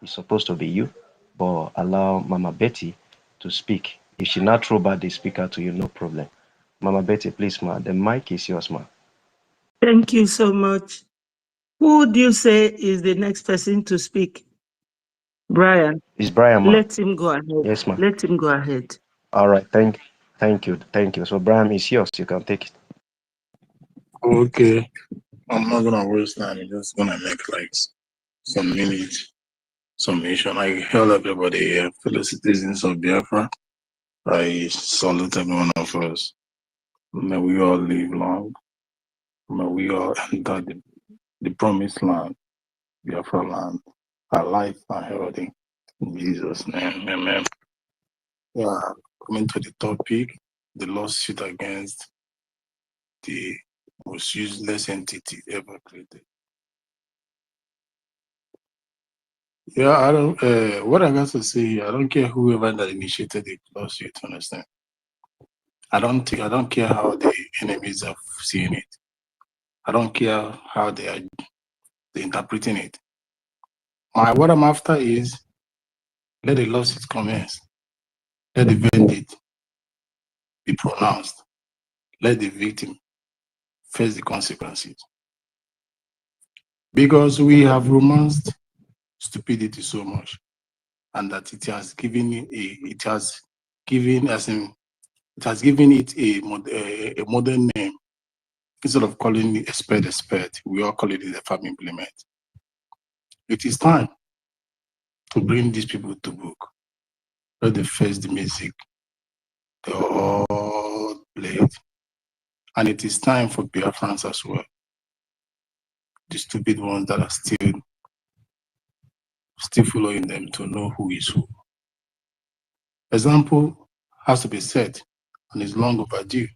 S10: It's supposed to be you, but allow Mama Betty to speak. If she not throw back the speaker to you, no problem. Mama Betty, please, ma. The mic is yours, ma.
S12: Thank you so much. Who do you say is the next person to speak? Brian.
S10: It's Brian, ma.
S12: Let him go ahead.
S10: Yes, ma.
S12: Let him go ahead.
S10: All right, thank you. So Brian, it's yours. You can take it.
S13: Okay, I'm not gonna waste time. I'm just gonna make like some minutes summation. I hail everybody here, fellow citizens of Biafra. I salute every one of us. May we all live long. May we all enter the promised land, Biafra land, our life and healthy. In Jesus' name, amen. Yeah, coming to the topic, the lawsuit against the most useless entity ever created. Yeah, I don't. What I got to say, I don't care whoever that initiated the lawsuit. Understand? I don't care how the enemies are seeing it. I don't care how they're interpreting it. What I'm after is let the lawsuit commence. Let the verdict be pronounced. Let the victim face the consequences. Because we have romanced stupidity so much, and that it has given it a modern name. Instead of calling it a spade, we all call it a farm implement. It is time to bring these people to book. Let them face the music. They all played. And it is time for BIAFRANS as well. The stupid ones that are still following them to know who is who. Example has to be set and is long overdue.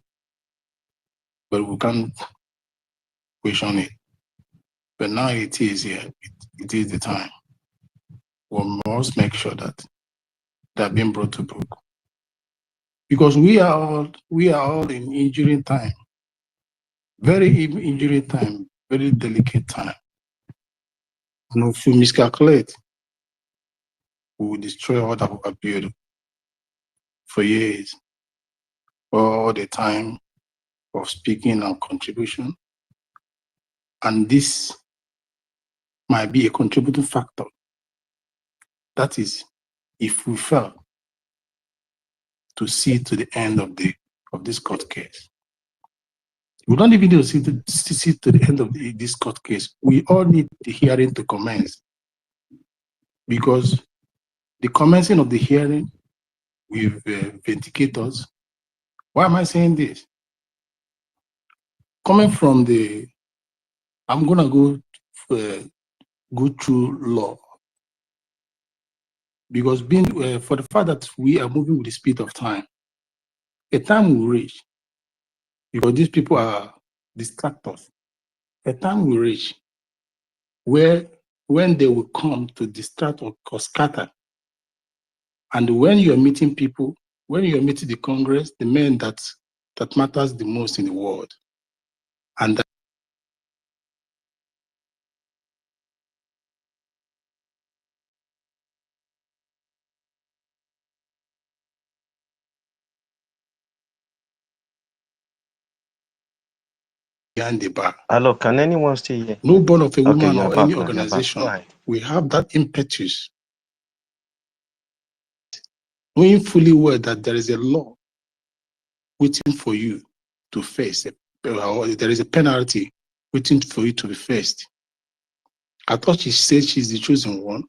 S13: But we can't question it. But now it is here. It is the time. We must make sure that they are being brought to book. Because we are all in injury time. Very injury time, very delicate time. And if we miscalculate, we will destroy all that we have built for years. All the time of speaking and contribution. And this might be a contributing factor. That is, if we fail to see to the end of this court case. We don't even need to see to the end of this court case. We all need the hearing to commence. Because the commencing of the hearing will vindicate us. Why am I saying this? Coming from I'm gonna go through law. Because being for the fact that we are moving with the speed of time, a time will reach, because these people are distractors. A time will reach where when they will come to distract or scatter. And when you are meeting people, when you are meeting the Congress, the men that matters the most in the world, and that behind the bar.
S10: Hello, can anyone still hear?
S13: No born of a
S10: Okay,
S13: woman
S10: you are
S13: or
S10: back
S13: any
S10: now.
S13: organization, we have that impetus, knowing fully well that there is a law waiting for you to face. There is a penalty waiting for you to be faced. I thought she said she's the chosen one.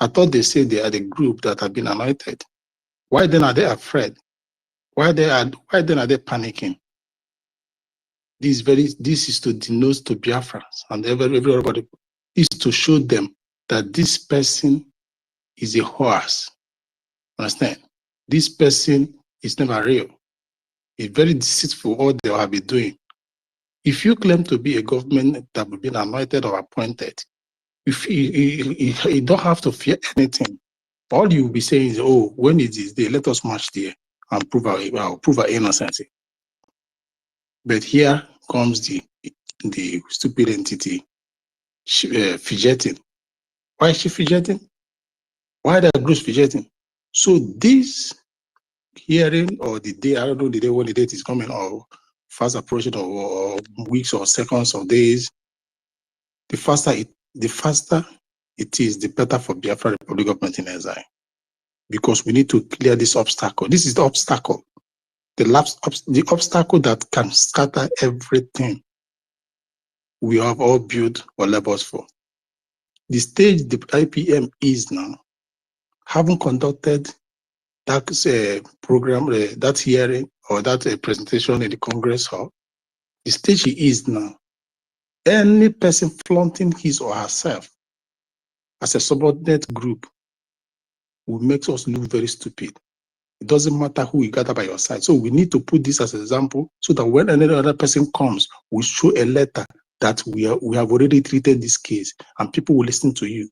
S13: I thought they said they are the group that have been anointed. Why then are they afraid? Why then are they panicking? This is to denote to Biafrans and everybody is to show them that this person is a horse. Understand? This person is never real. It's very deceitful all they have been doing. If you claim to be a government that will be anointed or appointed, you don't have to fear anything. All you will be saying is, oh, when it is there, let us march there and prove our innocence. But here comes the stupid entity fidgeting. Why is she fidgeting? Why are the groups fidgeting? So this hearing, or the day, I don't know the day when the date is coming, or fast approaching, or weeks or seconds or days, the faster it is, the better for Biafra Republic government in exile. Because we need to clear this obstacle. This is the obstacle. The obstacle that can scatter everything we have all built or labors for. The stage the IPM is now, having conducted that program, that hearing, or that presentation in the Congress Hall, the stage he is now, any person flaunting his or herself as a subordinate group will make us look very stupid. It doesn't matter who you gather by your side. So we need to put this as an example so that when any other person comes, we show a letter that we have already treated this case and people will listen to you.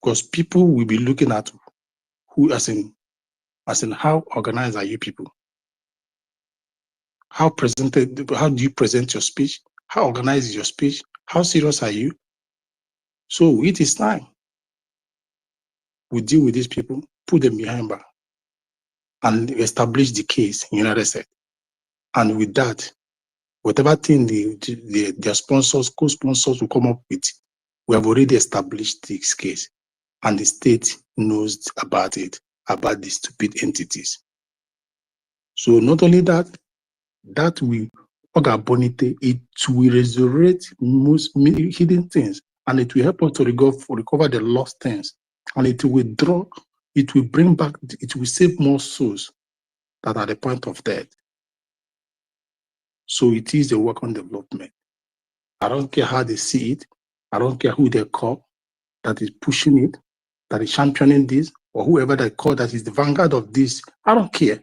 S13: Because people will be looking at who, as in how organized are you people? How do you present your speech? How organized is your speech? How serious are you? So it is time we deal with these people, put them behind bar, and establish the case in United States. And with that, whatever thing their sponsors, co-sponsors will come up with, we have already established this case. And the state knows about it, about these stupid entities. So not only that we Bonite, it will resurrect most hidden things, and it will help us to recover the lost things, and it will bring back, it will save more souls that are at the point of death. So it is a work on development. I don't care how they see it. I don't care who they call that is pushing it, that is championing this, or whoever they call that is the vanguard of this. I don't care.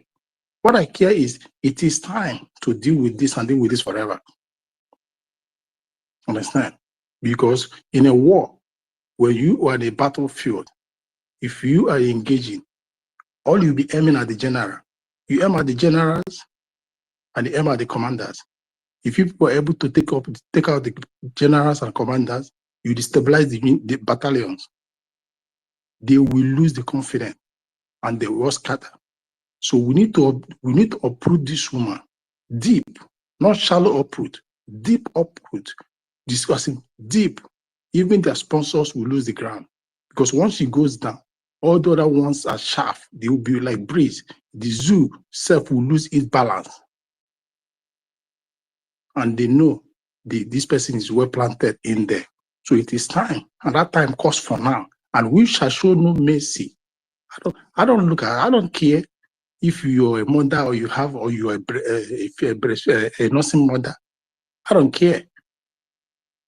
S13: What I care is it is time to deal with this and deal with this forever. Understand? Because in a war, where you are in a battlefield, if you are engaging, all you'll be aiming at the general. You aim at the generals and you aim at the commanders. If people are able to take out the generals and commanders, you destabilize the battalions. They will lose the confidence and they will scatter. So we need to uproot this woman deep, not shallow uproot, deep uproot, discussing deep. Even their sponsors will lose the ground, because once she goes down, all the other ones are sharp. They will be like breeze. The zoo self will lose its balance, and they know this person is well planted in there. So it is time, and that time comes for now, and we shall show no mercy. I don't care if you're a mother or you're a nursing mother. I don't care.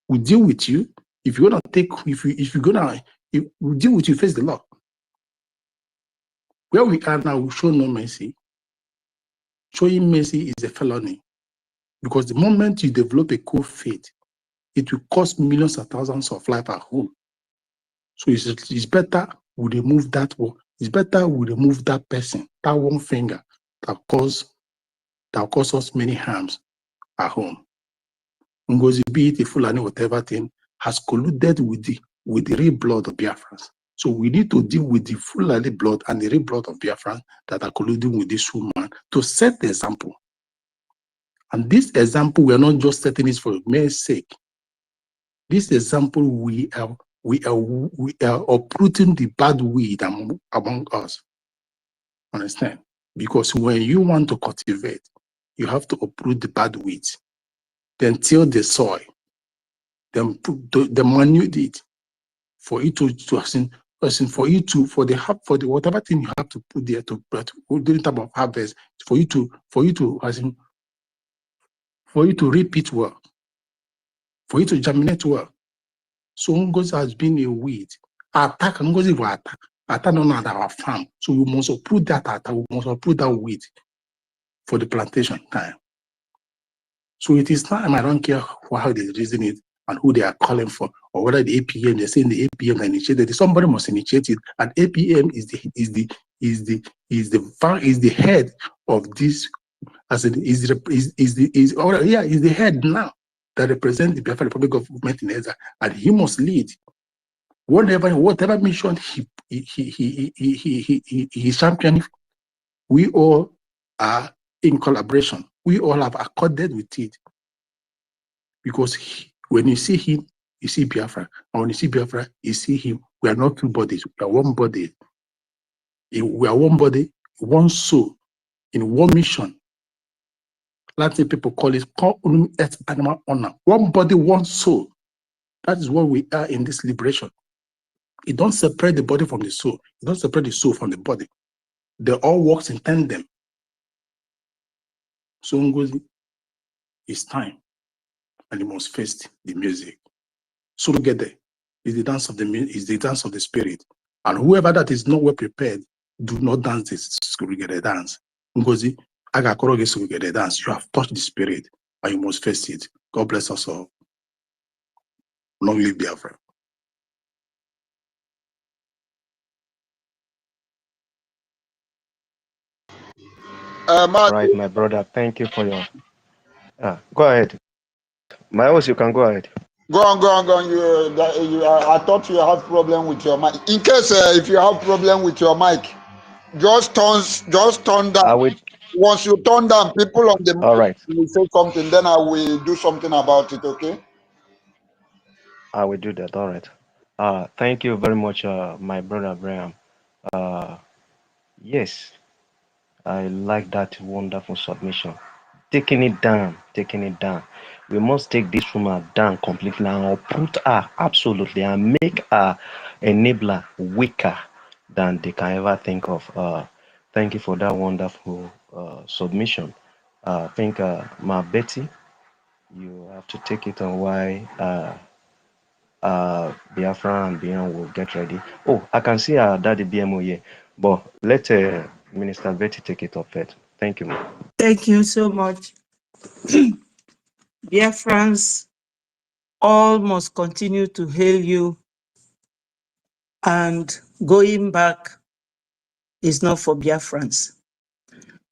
S13: We deal with you. If you're gonna we deal with you, face the law. Where we are now, we show no mercy. Showing mercy is a felony, because the moment you develop a cold faith, it will cost millions of thousands of lives at home. So it's better we remove that one. It's better we remove that person, that one finger that cause us many harms at home. NGOZI, be it a Fulani, whatever thing, has colluded with the real blood of Biafrans. So we need to deal with the Fulani blood and the real blood of Biafrans that are colluding with this woman to set the example. And this example, we are not just setting it for men's sake. This example, we are uprooting the bad weed among us. Understand? Because when you want to cultivate, you have to uproot the bad weeds, then till the soil, then put the manure it for it to whatever thing you have to put there to during time of harvest, for you to reap it well, for you to germinate well. So NGOZI has been a weed. Attack NGOZI will attack on our farm. So we must uproot that attack, we must uproot that weed for the plantation time. So it is time. I don't care how they reason it and who they are calling for, or whether the APM, they're saying the APM initiated it. Somebody must initiate it, and APM is the head of this, as it is the head now that represents the Biafra Republic government in Ezra, and he must lead. whatever mission he championed, we all are in collaboration. We all have accorded with it. Because when you see him, you see Biafra. And when you see Biafra, you see him. We are not two bodies. We are one body. We are one body, one soul, in one mission. Latin people call it earth animal honor. One body, one soul. That is what we are in this liberation. It don't separate the body from the soul. It don't separate the soul from the body. They all work in tandem. So NGOZI, it's time. And you must face the music. So together is the dance of the spirit. And whoever that is not well prepared, do not dance this Surugede dance. NGOZI, Agakoroge Surugede dance. You have touched the spirit and you must face it. God bless us all. Long live Biafra.
S10: Right, my brother. Thank you for your. Go ahead. My host, you can go ahead.
S7: Go on. I thought you have problem with your mic. In case if you have problem with your mic, just turn down. Once you turn down, people on the mic
S10: All right.
S7: will say something. Then I will do something about it. Okay.
S10: I will do that. All right. Thank you very much, my brother Abraham. Yes, I like that wonderful submission. Taking it down. We must take this woman down completely and uproot her absolutely and make her enabler weaker than they can ever think of. Thank you for that wonderful submission. I think, Ma Betty, you have to take it on why Biafra and Beyond will get ready. Oh, I can see our daddy BMO here, but let Minister Betty take it up first. Thank you, ma.
S12: Thank you so much. Biafrans all must continue to hail you, and going back is not for Biafrans.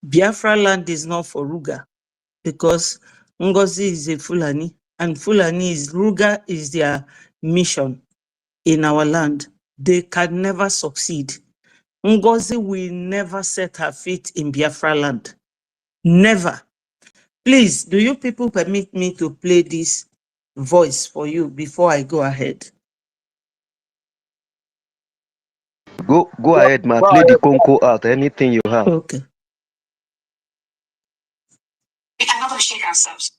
S12: Biafra land is not for Ruga, because NGOZI is a Fulani, and Fulani is Ruga is their mission in our land. They can never succeed. NGOZI will never set her feet in Biafra land. Never. Please, do you people permit me to play this voice for you before I go ahead?
S10: Go ahead, ma. Play the Conco out. Anything you have.
S12: Okay.
S3: We are not going to shake ourselves.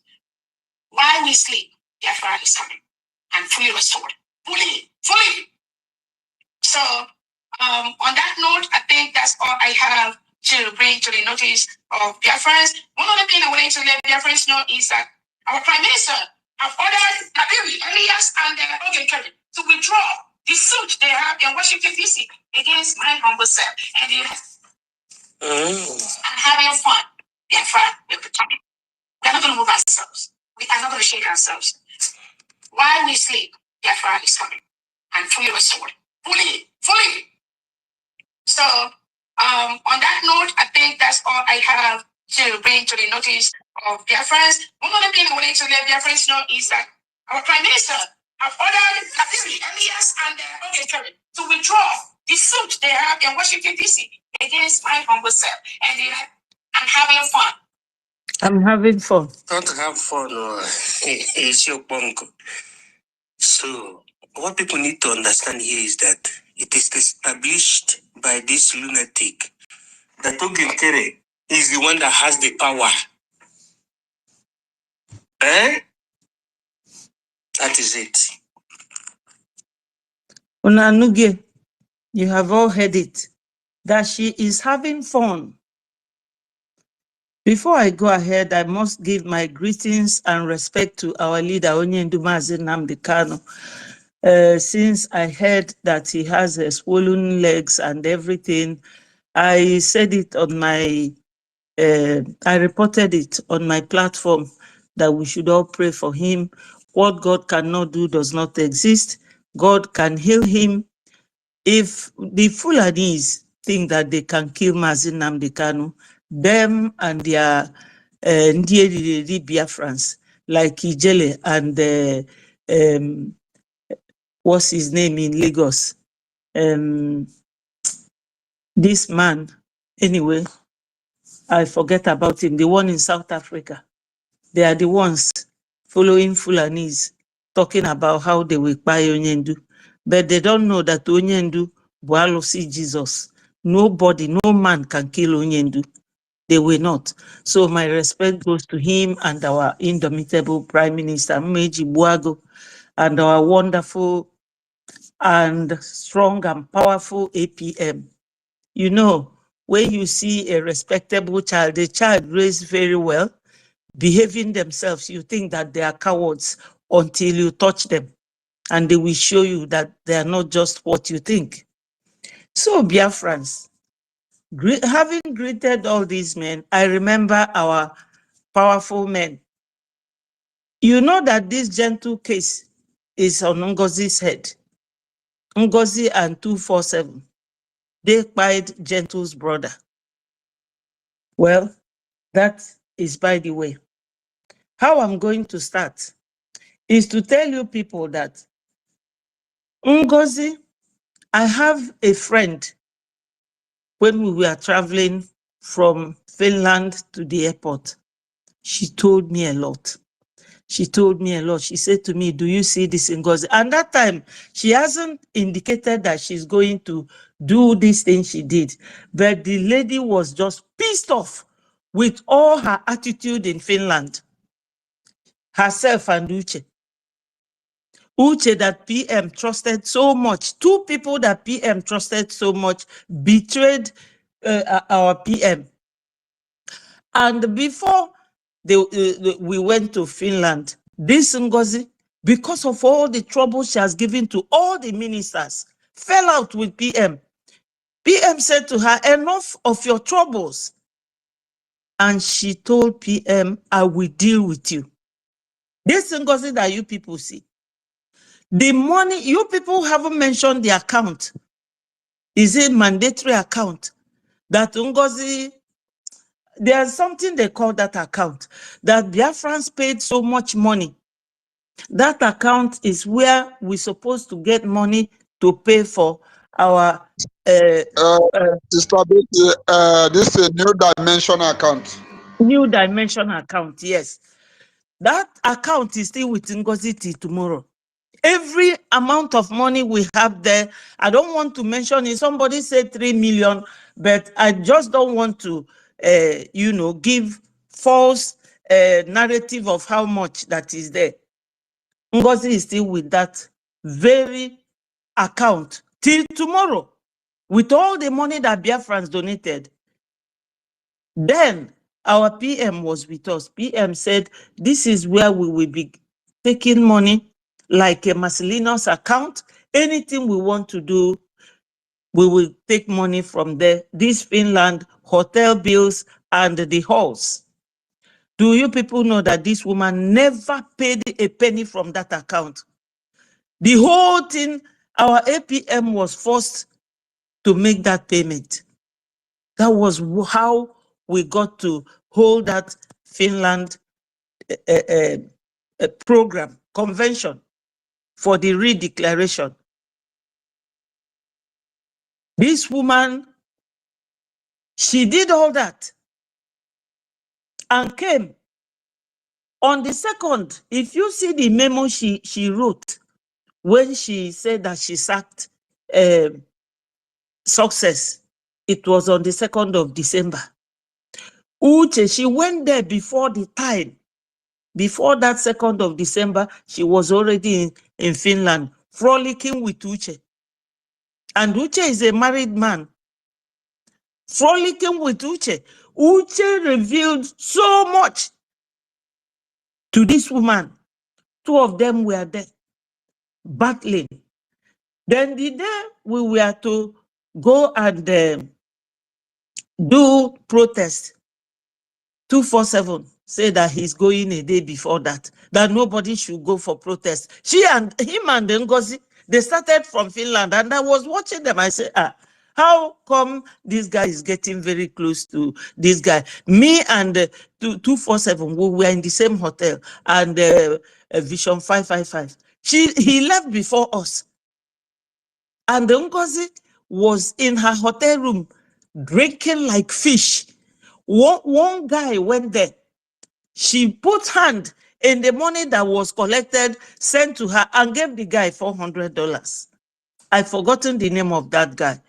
S3: While we sleep, Biafra is coming and fully restored. Fully. So, on that note, I think that's all I have to bring to the notice of Biafrans. One other thing I wanted to let Biafrans know is that our Prime Minister have ordered Nabiri, Elias, and OGOJA to withdraw the suit they have in Washington, D.C. against my humble self. And having fun. Biafra will be coming. We are not going to move ourselves. We are not going to shake ourselves. While we sleep, Biafra is coming and fully restored. Fully. So, on that note, I think that's all I have to bring to the notice of Biafrans. One other thing I wanted to let Biafrans know is that our Prime Minister have ordered Nabiri, Elias, and OGOJA to withdraw the suit they have in Washington, D.C. against my humble self. And I'm having fun.
S12: I'm having fun.
S3: Not have fun. It's your punk. So, what people need to understand here is that it is established by this lunatic that OGOJA is the one that has the power. That is it.
S12: Unanuge, you have all heard it, that she is having fun. Before I go ahead, I must give my greetings and respect to our leader, Onyendumazi Nnamdi Kanu. Since I heard that he has swollen legs and everything, I said it on my, I reported it on my platform that we should all pray for him. What God cannot do does not exist. God can heal him. If the Fulanis think that they can kill Mazi Nnamdi Kanu, them and their Biafrans like Ijele and what's his name in Lagos? This man, anyway, I forget about him, the one in South Africa. They are the ones following Fulanis, talking about how they will buy Onyendu. But they don't know that Onyendu will see Jesus. Nobody, no man can kill Onyendu. They will not. So my respect goes to him and our indomitable Prime Minister, Meji Buago, and our wonderful and strong and powerful APM. You know, when you see a respectable child, the child raised very well, behaving themselves, you think that they are cowards until you touch them, and they will show you that they are not just what you think. So, Biafrans, having greeted all these men, I remember our powerful men. You know that this gentle case is on Ngozi's head. Ngozi and 247, they killed Gentle's brother. Well, that is by the way. How I'm going to start is to tell you people that Ngozi, I have a friend when we were traveling from Finland to the airport. She told me a lot. She told me a lot. She said to me, do you see this Ngozi? And that time, she hasn't indicated that she's going to do this thing she did. But the lady was just pissed off with all her attitude in Finland. Herself and Uche. Uche that PM trusted so much. Two people that PM trusted so much betrayed our PM. And before we went to Finland, this Ngozi, because of all the trouble she has given to all the ministers, fell out with PM. PM said to her, enough of your troubles. And she told PM, I will deal with you. This Ngozi that you people see, the money, you people haven't mentioned the account. Is it mandatory account? That Ngozi, there's something they call that account, that BIAFRANS paid so much money. That account is where we're supposed to get money to pay for our...
S7: Sister Betty, this is a new dimension account.
S12: New dimension account, yes. That account is still with Ngozi till tomorrow. Every amount of money we have there, I don't want to mention it. Somebody said 3 million, but I just don't want to, give false narrative of how much that is there. Ngozi is still with that very account till tomorrow, with all the money that BIAFRANS donated. Then our PM was with us. PM said, this is where we will be taking money, like a miscellaneous account. Anything we want to do, we will take money from there. This Finland, hotel bills, and the halls. Do you people know that this woman never paid a penny from that account? The whole thing, our APM was forced to make that payment. That was how we got to hold that Finland program, convention for the redeclaration. This woman, she did all that and came on the 2nd. If you see the memo she wrote when she said that she sacked Success, it was on the 2nd of December. Uche, she went there before the time. Before that 2nd of December, she was already in Finland, frolicking with Uche. And Uche is a married man. Frolicking with Uche. Uche revealed so much to this woman. Two of them were there, battling. Then the day we were to go and do protest, 247 said that he's going a day before that nobody should go for protest. She and him and Ngozi, they started from Finland, and I was watching them. I said, how come this guy is getting very close to this guy? Me and 247, we were in the same hotel, and Vision 555. He left before us. And Ngozi was in her hotel room drinking like fish. One guy went there. She put hand in the money that was collected, sent to her, and gave the guy $400. I've forgotten the name of that guy,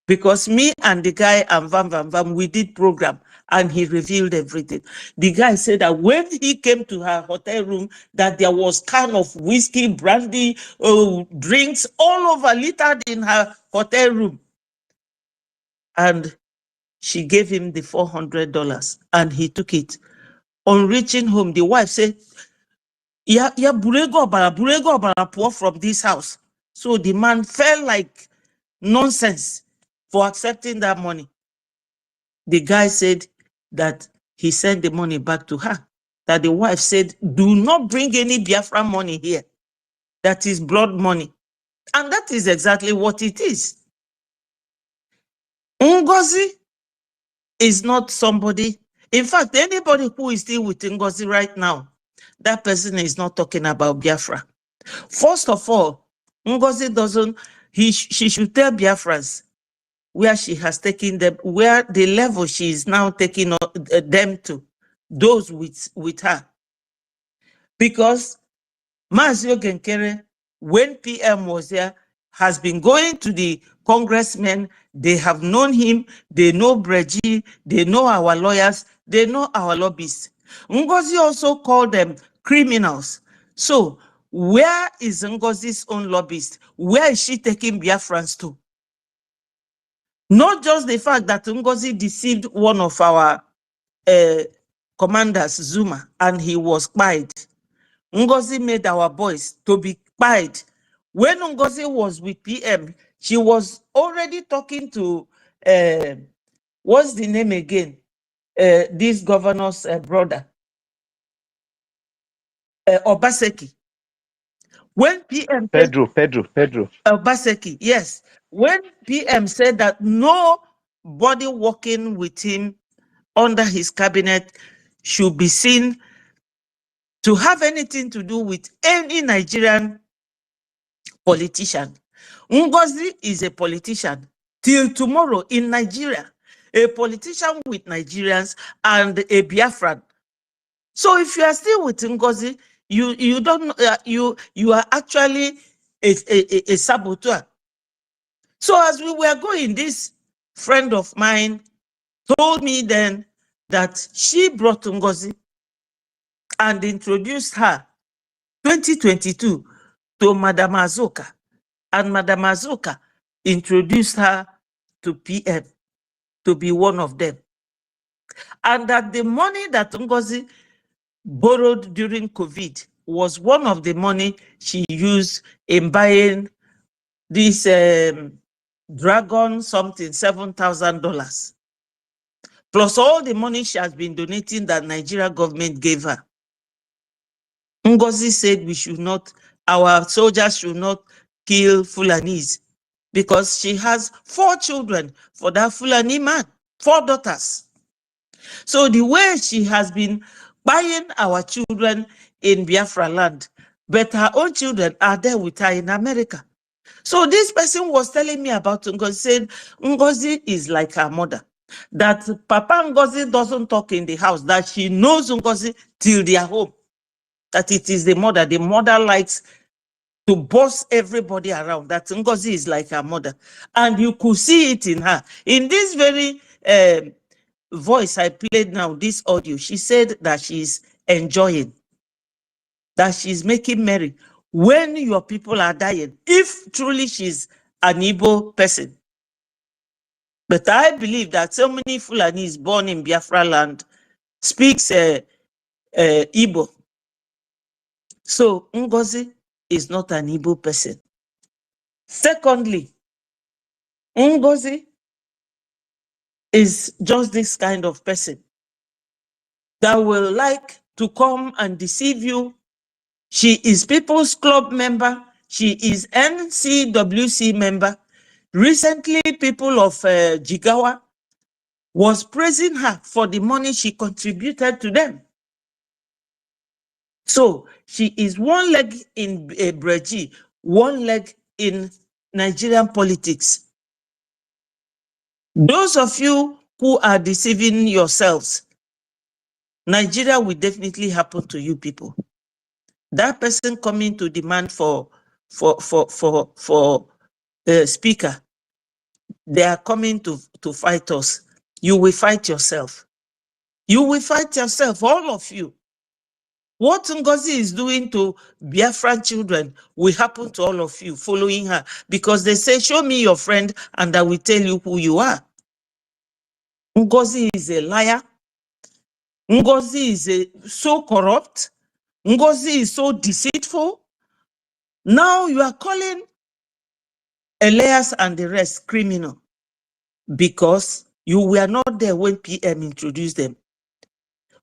S12: because me and the guy and Vam, we did program, and he revealed everything. The guy said that when he came to her hotel room, that there was can of whiskey, brandy, drinks all over, littered in her hotel room. And she gave him the $400, and he took it. On reaching home, the wife said, yeah, burego bara poor from this house. So the man felt like nonsense for accepting that money. The guy said that he sent the money back to her. That the wife said, do not bring any Biafra money here. That is blood money. And that is exactly what it is. Ngozi is not somebody. In fact, anybody who is still with Ngozi right now, that person is not talking about Biafra. First of all, Ngozi doesn't, she should tell Biafrans where she has taken them, where the level she is now taking them to, those with her. Because Mazio Genkere, when PM was there, has been going to the congressmen. They have known him. They know BRGIE. They know our lawyers. They know our lobbyists. Ngozi also called them criminals. So where is Ngozi's own lobbyist? Where is she taking Biafrans to? Not just the fact that Ngozi deceived one of our commanders, Zuma, and he was spied. Ngozi made our boys to be spied. When Ngozi was with PM, she was already talking to, what's the name again? This governor's brother, Obaseki. When PM said,
S10: Pedro.
S12: Obaseki, yes. When PM said that nobody working with him under his cabinet should be seen to have anything to do with any Nigerian politician. Ngozi is a politician till tomorrow in Nigeria, a politician with Nigerians and a Biafran. So if you are still with Ngozi, you don't you are actually a saboteur. So as we were going, this friend of mine told me then that she brought Ngozi and introduced her 2022 to Madam Azuka, and Madam Azuka introduced her to PM to be one of them. And that the money that Ngozi borrowed during COVID was one of the money she used in buying this dragon something, $7,000. Plus all the money she has been donating that Nigeria government gave her. Ngozi said we should not, our soldiers should not kill Fulanis, because she has 4 children for that Fulani man, 4 daughters. So the way she has been buying our children in Biafra land, but her own children are there with her in America. So this person was telling me about Ngozi, said Ngozi is like her mother, that Papa Ngozi doesn't talk in the house, that she knows Ngozi till they are home, that it is the mother. The mother likes to boss everybody around, that Ngozi is like her mother. And you could see it in her. In this very voice I played now, this audio, she said that she's enjoying, that she's making merry when your people are dying, if truly she's an Igbo person. But I believe that so many Fulanis born in Biafra land speaks Igbo. So Ngozi is not an Igbo person. Secondly, Ngozi is just this kind of person that will like to come and deceive you. She is People's Club member. She is NCWC member. Recently, people of Jigawa was praising her for the money she contributed to them. So she is one leg in BRGIE, one leg in Nigerian politics. Those of you who are deceiving yourselves, Nigeria will definitely happen to you people. That person coming to demand for speaker, they are coming to fight us. You will fight yourself. You will fight yourself, all of you. What NGOZI is doing to Biafran children will happen to all of you following her, because they say, show me your friend and I will tell you who you are. NGOZI is a liar. NGOZI is so corrupt. NGOZI is so deceitful. Now you are calling Elias and the rest criminal because you were not there when PM introduced them.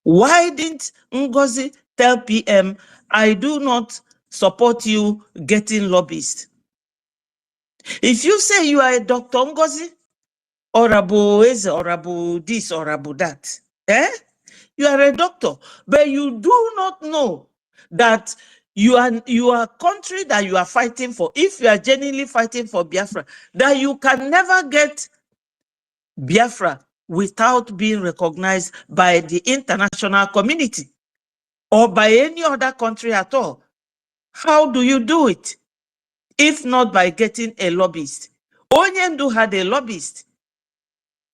S12: Why didn't NGOZI tell PM, I do not support you getting lobbyists? If you say you are a Dr. NGOZI, or Abu Eze, or Abu this, or Abu that, you are a doctor, but you do not know that you are country that you are fighting for. If you are genuinely fighting for Biafra, that you can never get Biafra without being recognized by the international community or by any other country at all. How do you do it? If not by getting a lobbyist. Onyendu had a lobbyist.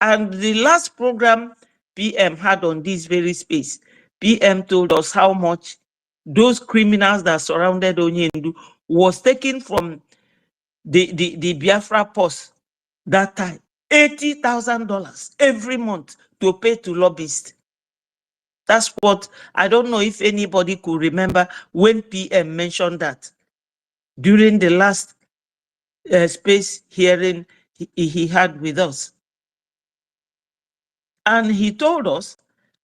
S12: And the last program PM had on this very space, PM told us how much those criminals that surrounded Onyendu was taken from the Biafra post that time. $80,000 every month to pay to lobbyists. That's what, I don't know if anybody could remember when PM mentioned that during the last space hearing he had with us. And he told us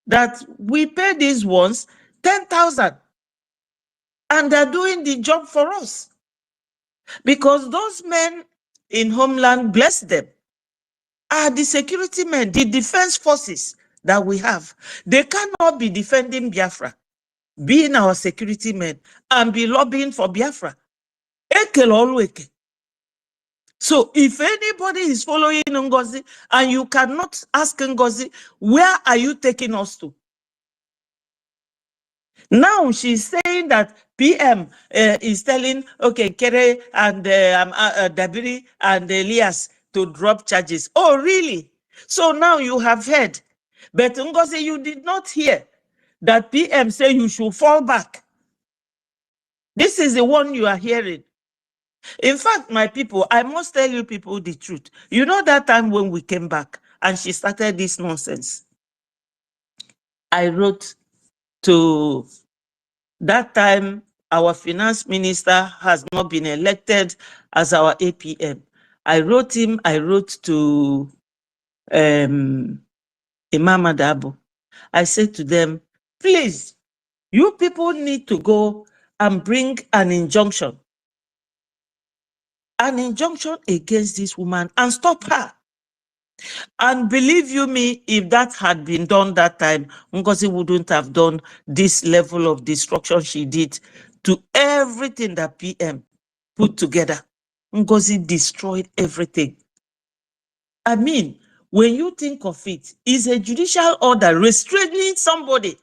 S12: that we pay these ones 10,000 and they're doing the job for us because those men in homeland, bless them, are the security men, the defense forces that we have. They cannot be defending Biafra, being our security men, and be lobbying for Biafra. So if anybody is following NGOZI and you cannot ask NGOZI, where are you taking us to? Now she's saying that PM is telling, okay, Kere and Dabiri and Elias to drop charges. Oh, really? So now you have heard. But NGOZI, you did not hear that PM say you should fall back. This is the one you are hearing. In fact, my people, I must tell you people the truth. You know that time when we came back and she started this nonsense? I wrote to that time, our finance minister has not been elected as our APM. I wrote him, I wrote to Imam Adabu. I said to them, please, you people need to go and bring an injunction against this woman and stop her. And believe you me, if that had been done that time, NGOZI wouldn't have done this level of destruction she did to everything that PM put together. NGOZI destroyed everything. I mean, when you think of it, is a judicial order restraining somebody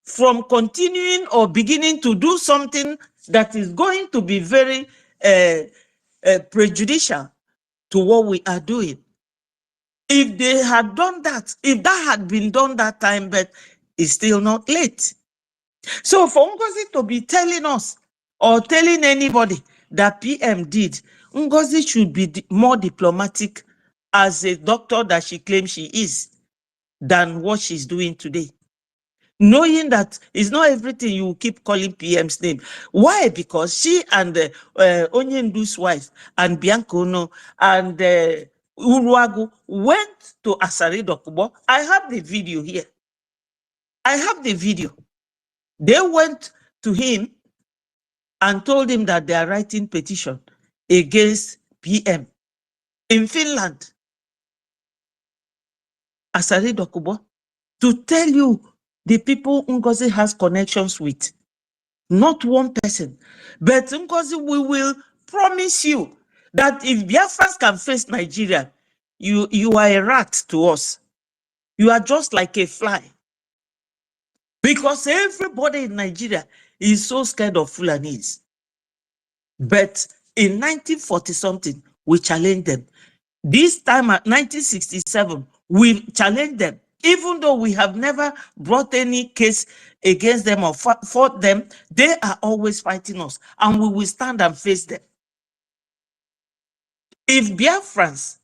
S12: from continuing or beginning to do something that is going to be very prejudicial to what we are doing. If they had done that, if that had been done that time, but it's still not late. So for NGOZI to be telling us or telling anybody that PM did, NGOZI should be more diplomatic as a doctor that she claims she is than what she's doing today. Knowing that it's not everything you keep calling PM's name. Why? Because she and Onyendu's wife and Bianca Ono and Uruagu went to Asari Dokubo. I have the video here. I have the video. They went to him and told him that they are writing petition against PM in Finland. Asari Dokubo, to tell you the people NGOZI has connections with. Not one person. But NGOZI, we will promise you that if Biafrans can face Nigeria, you are a rat to us. You are just like a fly. Because everybody in Nigeria is so scared of Fulanese. But in 1940-something, we challenged them. This time at 1967, we challenged them. Even though we have never brought any case against them or fought them, they are always fighting us. And we will stand and face them. If Biafrans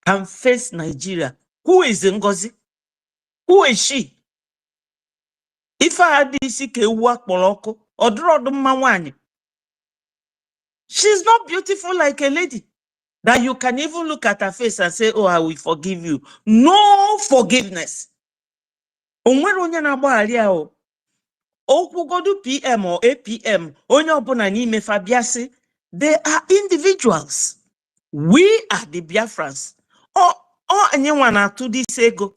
S12: can face Nigeria, who is NGOZI? Who is she? If I had this, she's not beautiful like a lady that you can even look at her face and say, oh, I will forgive you. No forgiveness. PM or APM, they are individuals. We are the Biafrans. Oh, anyone to this ego.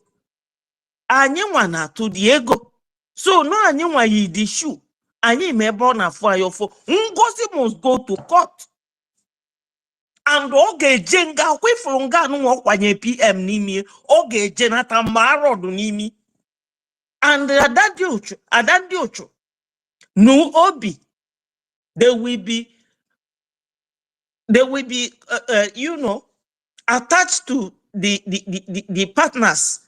S12: Anyone to the ego. So no anyone yi the shoe. Any member na for your for NGOZI must go to court. And oge jenga kwe flonga no kwanye PM nimi oge jenata marodu nimi. And adadiocho no obi they will be you know, attached to the partners.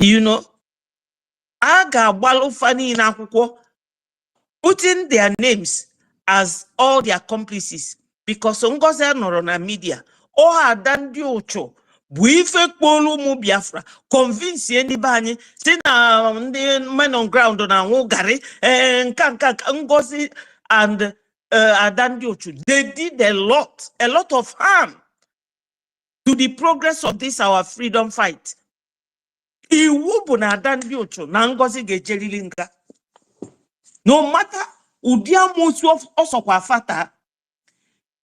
S12: You know, aga balofani in akwukwo, putting their names as all the accomplices because NGOZI nọrọ na media o adandi ocho bu ife kpolu mu Biafra convince anybody say na ndị men on ground na nwu gari nka NGOZI and adandi ocho, they did a lot of harm to the progress of this our freedom fight. Iwu bụ na adandi ocho na NGOZI ga-ejerili nga. No matter udia musu osokwa fata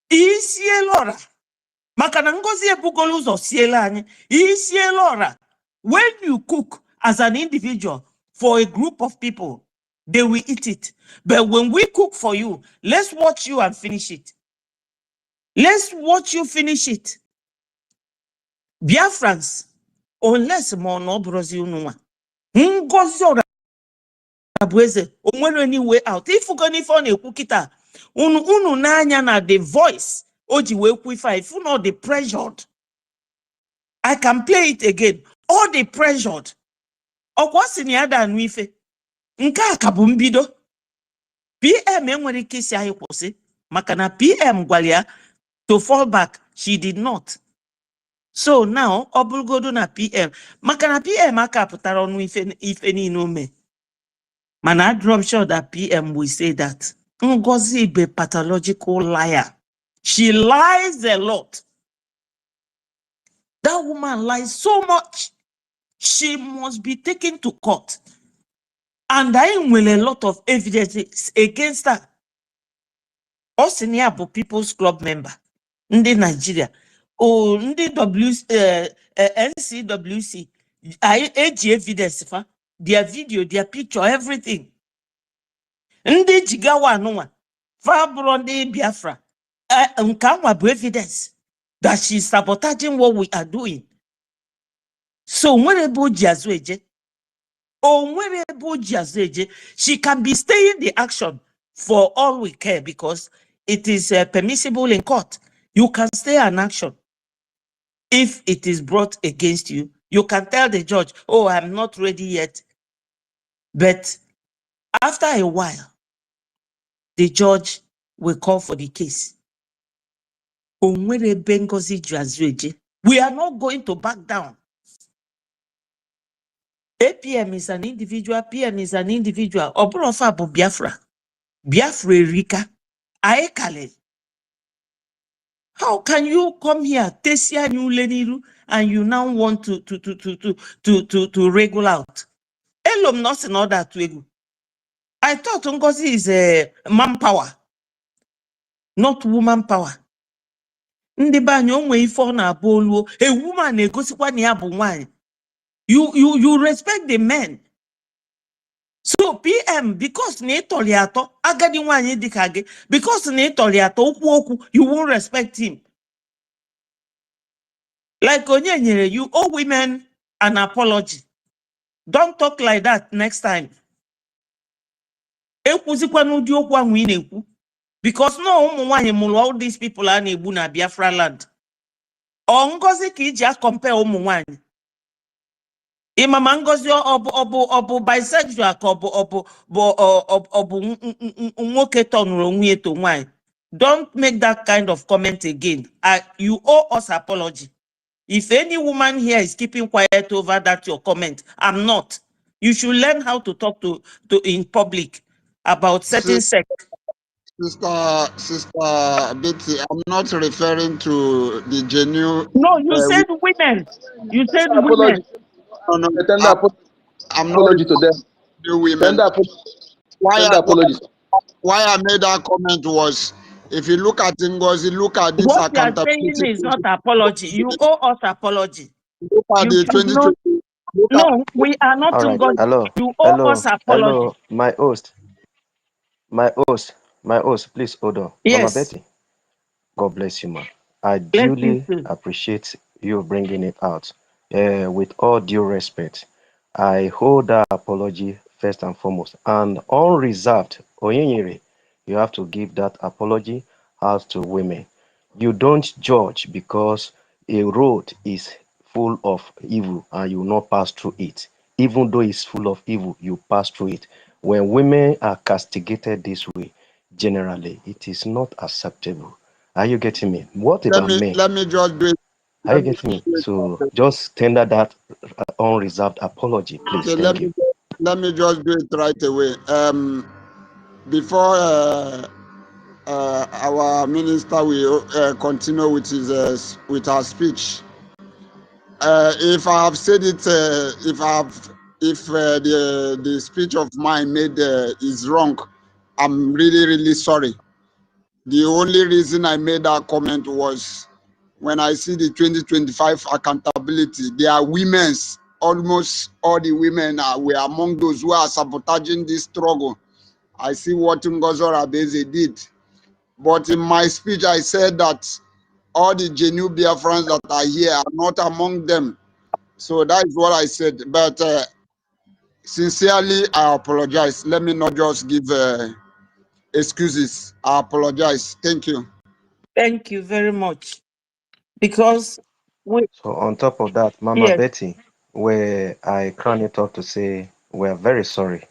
S12: isielora maka na NGOZI ebugolo uzo siela anyị isielora. When you cook as an individual for a group of people, they will eat it. But when we cook for you, let's watch you and finish it. Let's watch you finish it. Biafrans, unless more no brozi unwa. NGOZI ora abweze onwere any way out. If you gonna phone ekukita unu nanya na the voice oji we kwifa if you know the pressured. I can play it again. All the pressured. Okwasi ni ada anu ife. Nka akabu mbido. PM enwere ike isi ayi kwụsị maka na PM gwalia to fall back. She did not. So now obulgodo na PM maka na PM aka pụtara ọnụ ife niile ome. Man, I'm sure that PM will say that NGOZI is a pathological liar. She lies a lot. That woman lies so much. She must be taken to court. And I will a lot of evidence against her. Osinia People's Club member, Ndi Nigeria, or Ndi NCWC, I evidence for their video, their picture, everything. Ndi jigawa noa, Fabrondi Biafra, unkamwa evidence that she's sabotaging what we are doing. So whenever she can be staying the action for all we care because it is permissible in court. You can stay an action. If it is brought against you, you can tell the judge, oh, I'm not ready yet. But after a while, the judge will call for the case. We are not going to back down. APM is an individual, PM is an individual. Obrofa bu Biafra. Biafra Rika. Aekale. How can you come here, Tesia New Leniru, and you now want to regulate out? Elom not in order to ego. I thought NGOZI is a manpower, not woman power. Ndi banyo onwe ifo na bolu. A woman negosikwa ni abu wine. You respect the men. So PM, because na itoliato, agadi nwanyi dikage, because na itoliato okwu, you won't respect him. Like Onyenyere, you owe women an apology. Don't talk like that next time. Ekwuzikwa n'ụdị okwu ahụ ị na-ekwu. Because no ụmụ nwaanyị mụrụ all these people a na-egbu na Biafra land. Ọ Ngozi ka iji compare ụmụ nwaanyị. Imama Ngozi ọbụ bisexual ka ọbụ nwoke tọnụrụ onwe eto nwaanyị. Don't make that kind of comment again. You owe us apology. If any woman here is keeping quiet over that your comment, I'm not. You should learn how to talk to in public about certain sex.
S7: Sister Betty, I'm not referring to the genuine.
S12: No, you said women. You said
S8: apology.
S12: women.
S7: No, I'm not
S8: apology to them.
S7: The women. Why I made that comment was, if you look at NGOZI, look at this
S12: what
S7: accountability.
S12: you are saying is not apology. You owe us apology.
S7: Look at the 2020.
S12: No, we are not
S10: All right.
S12: NGOZI.
S10: Hello.
S12: You owe us apology.
S10: Hello, my host, please hold on.
S12: Yes.
S10: Mama Betty, God bless you, man. I duly appreciate you bringing it out. With all due respect, I hold that apology first and foremost. And unreserved, Onyenyere, you have to give that apology out to women. You don't judge because a road is full of evil and you will not pass through it. Even though it's full of evil, you pass through it. When women are castigated this way, generally, it is not acceptable. Are you getting me? What about men?
S7: Let me just do it.
S10: Are you getting me? So just tender that unreserved apology, please.
S7: Okay,
S10: Thank you.
S7: Let me just do it right away. Before our minister will continue with his with her speech, if I have said it, if the speech of mine made is wrong, I'm really sorry. The only reason I made that comment was when I see the 2025 accountability, there are women's, almost all the women were among those who are sabotaging this struggle. I see what Ngozora Beze did. But in my speech, I said that all the genuine BIAFRANS that are here are not among them. So that is what I said. But sincerely, I apologize. Let me not just give excuses. I apologize. Thank you.
S12: Thank you very much. Because
S10: So on top of that, Mama Betty, where I crown it up to say we're very sorry,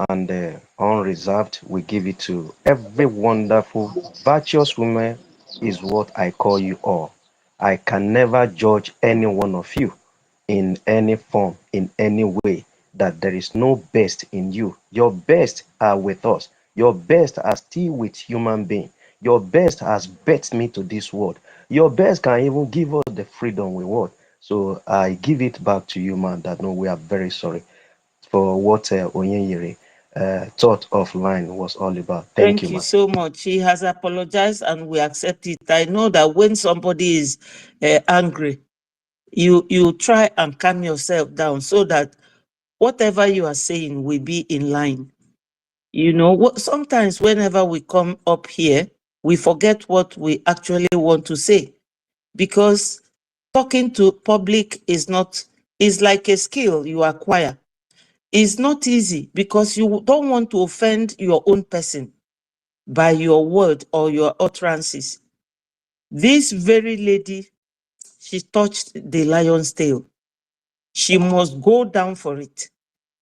S10: and unreserved, we give it to every wonderful, virtuous woman is what I call you all. I can never judge any one of you in any form, in any way, that there is no best in you. Your best are with us. Your best are still with human being. Your best has bet me to this world. Your best can even give us the freedom we want. So I give it back to you, man, that no, we are very sorry for what Onyenyere thought offline was all about. Thank you, man.
S12: so much. He has apologized and we accept it. I know that when somebody is angry, you try and calm yourself down so that whatever you are saying will be in line. You know, sometimes whenever we come up here, we forget what we actually want to say, because talking to public is like a skill you acquire. It's not easy because you don't want to offend your own person by your word or your utterances. This very lady, she touched the lion's tail. She must go down for it.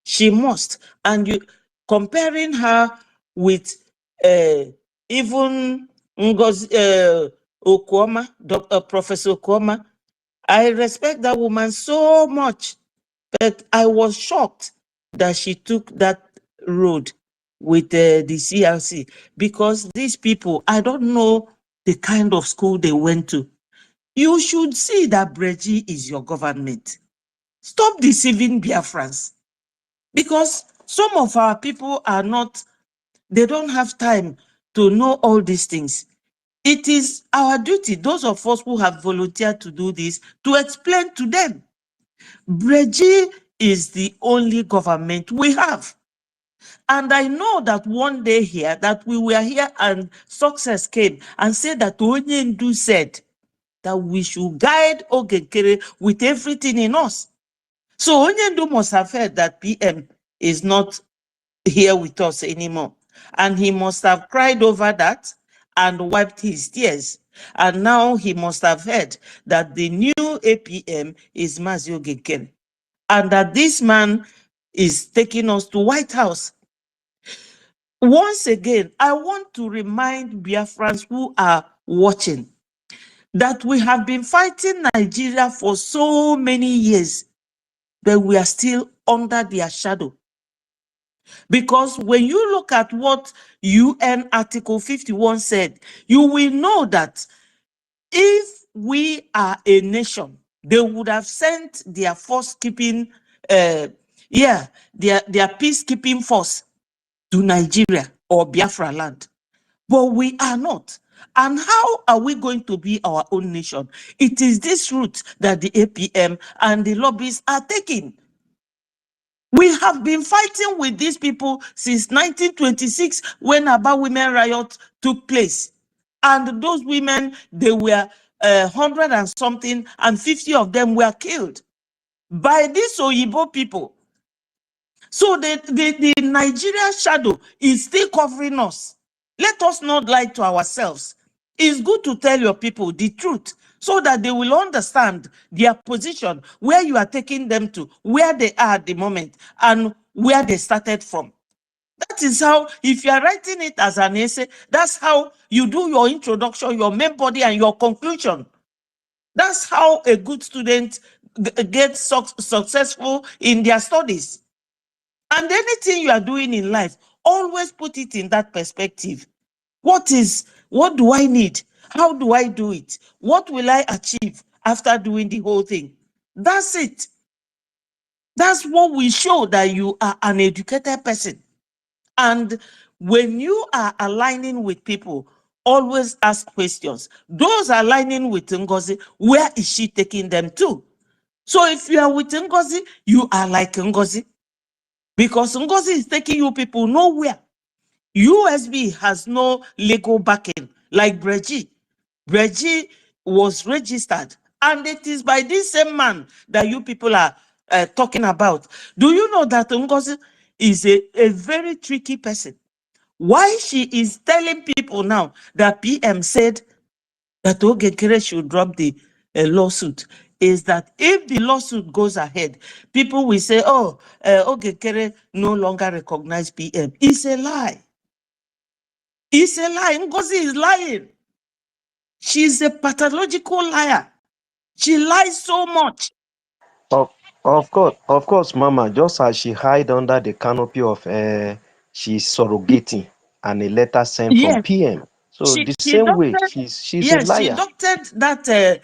S12: She must. And you comparing her with even NGOZI, Okoma, Professor Okoma, I respect that woman so much, but I was shocked that she took that road with the CRC, because these people, I don't know the kind of school they went to. You should see that BRGIE is your government. Stop deceiving Biafrans, because some of our people are not, they don't have time to know all these things. It is our duty, those of us who have volunteered to do this, to explain to them. BRGIE is the only government we have. And I know that one day here, that we were here and success came and said that Onyendu said that we should guide Ogekere with everything in us. So Onyendu must have heard that PM is not here with us anymore. And he must have cried over that and wiped his tears. And now he must have heard that the new APM is Mazi Ogekere. And that this man is taking us to White House. Once again, I want to remind Biafrans who are watching that we have been fighting Nigeria for so many years, but we are still under their shadow. Because when you look at what UN Article 51 said, you will know that if we are a nation, they would have sent their force-keeping, their peacekeeping force to Nigeria or Biafra land. But we are not. And how are we going to be our own nation? It is this route that the APM and the lobbyists are taking. We have been fighting with these people since 1926 when Aba Women Riot took place. And those women, they were 100 and something, and 50 of them were killed by these Oyibo people. So the Nigeria shadow is still covering us. Let us not lie to ourselves. It's good to tell your people the truth so that they will understand their position, where you are taking them to, where they are at the moment, and where they started from. That is how, if you are writing it as an essay, that's how you do your introduction, your main body, and your conclusion. That's how a good student gets successful in their studies. And anything you are doing in life, always put it in that perspective. What do I need? How do I do it? What will I achieve after doing the whole thing? That's it. That's what will show that you are an educated person. And when you are aligning with people, always ask questions. Those aligning with NGOZI, where is she taking them to? So if you are with NGOZI, you are like NGOZI. Because NGOZI is taking you people nowhere. USB has no legal backing like BRGIE. BRGIE was registered, and it is by this same man that you people are talking about. Do you know that NGOZI is a very tricky person? Why she is telling people now that PM said that Ogekere should drop the lawsuit is that if the lawsuit goes ahead, people will say, oh, Ogekere no longer recognize PM. It's a lie. It's a lie. NGOZI is lying. She's a pathological liar. She lies so much.
S10: Of course, Mama. Just as she hide under the canopy of she's surrogating and a letter sent from
S12: Yes,
S10: PM. So
S12: she
S10: the same way,
S12: doctored.
S10: she's a
S12: Yes, she
S10: liar.
S12: doctored that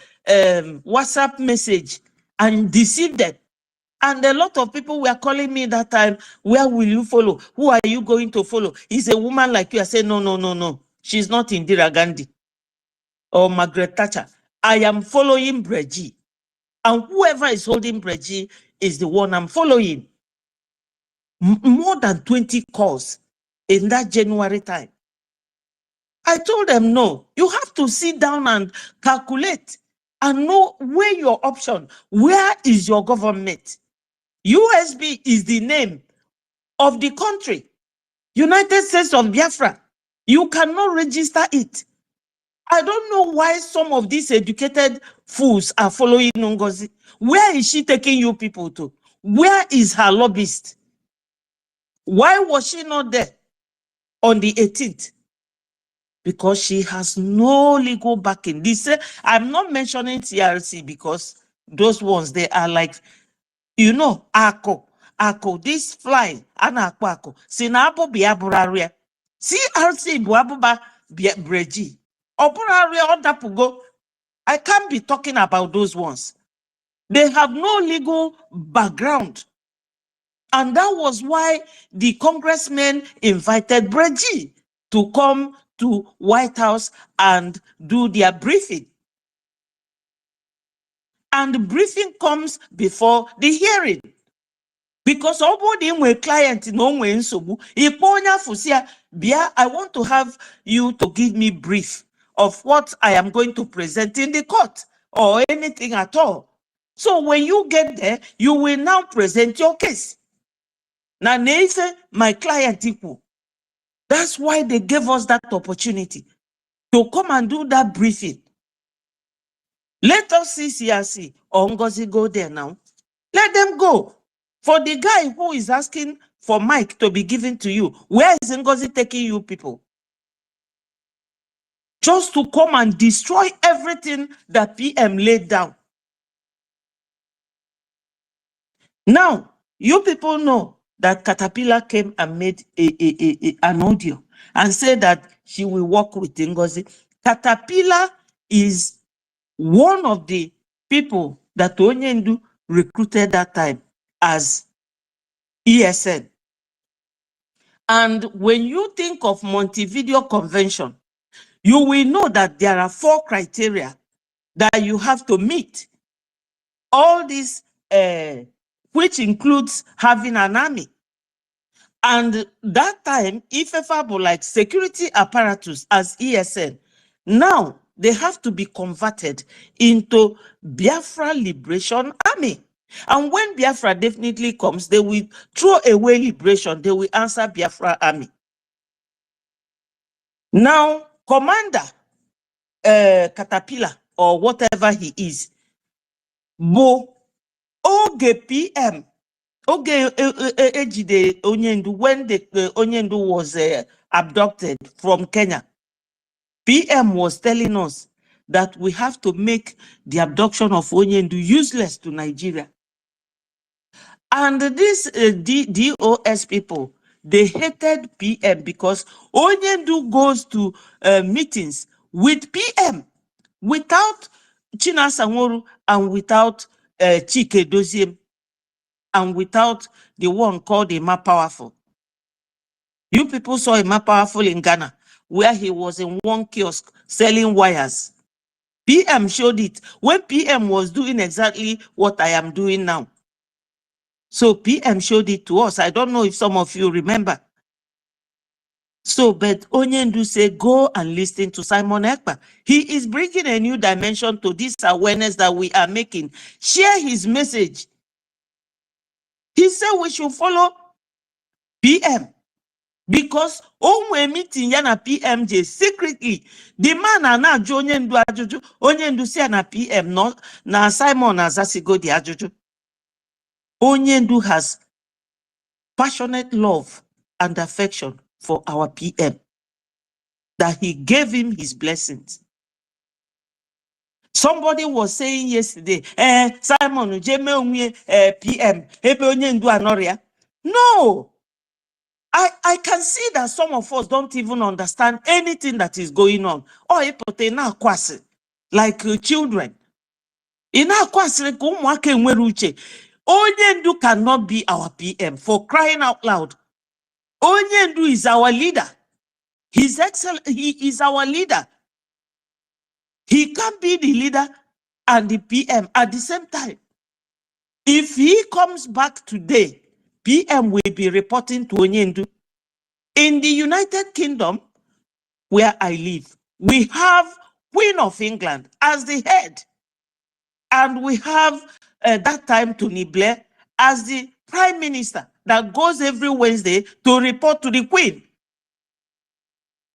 S12: WhatsApp message and deceived them. And a lot of people were calling me that time, where will you follow? Who are you going to follow? Is a woman like you. I said, no. She's not Indira Gandhi or Margaret Thatcher. I am following BRGIE. And whoever is holding BRGIE is the one I'm following. More than 20 calls in that January time. I told them, no, you have to sit down and calculate and know where your option, where is your government? USB is the name of the country, United States of Biafra. You cannot register it. I don't know why some of these educated fools are following NGOZI. Where is she taking you people to? Where is her lobbyist? Why was she not there on the 18th? Because she has no legal backing. I'm not mentioning TRC because those ones, they are like, Ako, this fly, Ako, Sinabo Biaburaria. CRC Buabuba BRGIE. Oburaria Odapugo. I can't be talking about those ones. They have no legal background. And that was why the congressmen invited BRGIE to come to White House and do their briefing. And the briefing comes before the hearing. Because somebody with client no way nsogbu, iponya fusia bia, I want to have you to give me brief of what I am going to present in the court or anything at all. So when you get there, you will now present your case. Now, my client equal. That's why they gave us that opportunity to come and do that briefing. Let us see CRC or NGOZI go there now. Let them go. For the guy who is asking for mic to be given to you, where is NGOZI taking you people? Just to come and destroy everything that PM laid down. Now, you people know that Caterpillar came and made an audio and said that she will work with NGOZI. Caterpillar is one of the people that Onyendu recruited that time as ESN. And when you think of Montevideo Convention, you will know that there are 4 criteria that you have to meet. All this, which includes having an army. And that time, IFEFABO, like security apparatus as ESN, now they have to be converted into Biafra Liberation Army. And when Biafra definitely comes, they will throw away liberation. They will answer Biafra Army. Now, Commander Caterpillar, or whatever he is, Bo Oge PM, Oge Ejide Onyendu, when the Onyendu was abducted from Kenya, PM was telling us that we have to make the abduction of Onyendu useless to Nigeria. And these DOS people, they hated PM because Onyendu goes to meetings with PM without Chinasa Nworu and without Chike Doziem and without the one called Emma Powerful. You people saw Emma Powerful in Ghana, where he was in one kiosk selling wires. PM showed it when PM was doing exactly what I am doing now. So PM showed it to us. I don't know if some of you remember. So, but Onyendu said, go and listen to Simon Ekpa. He is bringing a new dimension to this awareness that we are making. Share his message. He said we should follow PM. Because when meeting yana PMJ secretly, the man are now Onyendu ajuju. Onyendu say na PM, no, na Simon Azasigo di ajuju. Onyendu has passionate love and affection for our PM, that he gave him his blessings. Somebody was saying yesterday, Simon PM, no, I can see that some of us don't even understand anything that is going on. Or like children. Onyendu cannot be our PM, for crying out loud. Onyendu is our leader. His excellent, he is our leader. He can't be the leader and the PM at the same time. If he comes back today, PM will be reporting to Onyendu. In the United Kingdom, where I live, we have Queen of England as the head. And we have that time Tony Blair as the Prime Minister that goes every Wednesday to report to the Queen.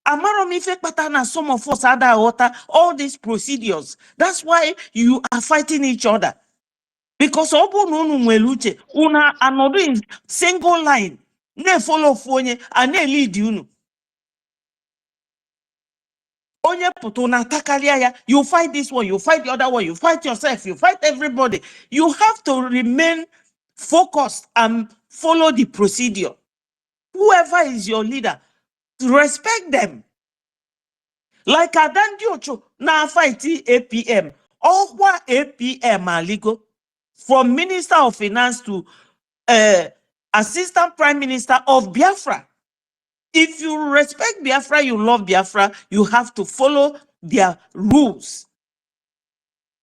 S12: Some of us had all these procedures. That's why you are fighting each other. Because una another in single line. Ne follow phone and ne lead you. You fight this one, you fight the other one, you fight yourself, you fight everybody. You have to remain focused and follow the procedure. Whoever is your leader, respect them. Like Adan Diocho, now fight APM. Or what APM aligo, from Minister of Finance to Assistant Prime Minister of Biafra. If you respect Biafra, you love Biafra, you have to follow their rules.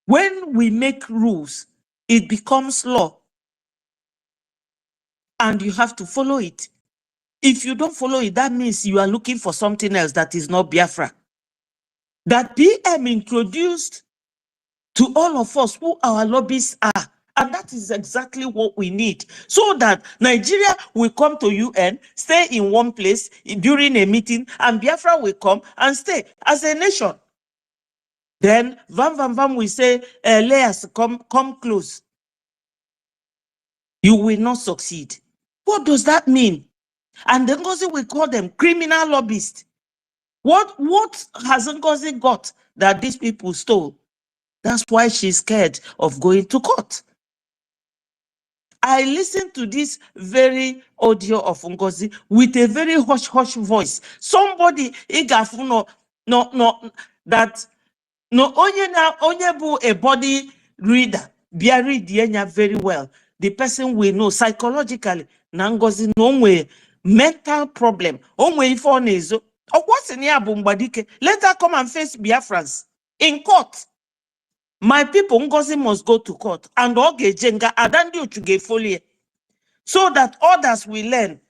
S12: When we make rules, it becomes law. and you have to follow it. If you don't follow it, that means you are looking for something else that is not Biafra. That PM introduced to all of us who our lobbyists are. And that is exactly what we need. So that Nigeria will come to UN, stay in one place during a meeting, and Biafra will come and stay as a nation. Then, Vam will say, layers, come close. You will not succeed. What does that mean? And then NGOZI will call them criminal lobbyists. What has NGOZI got that these people stole? That's why she's scared of going to court. I listened to this very audio of NGOZI with a very hush-hush voice. Somebody, no, that no onye bu a body reader, read the very well. The person will know psychologically. NGOZI no way mental problem. Onwe ife ọ na-ezo. What's in here Bumbadike? Let her come and face Biafrans in court. My people, NGOZI must go to court and OGOJA adandi uchuge folie so that others will learn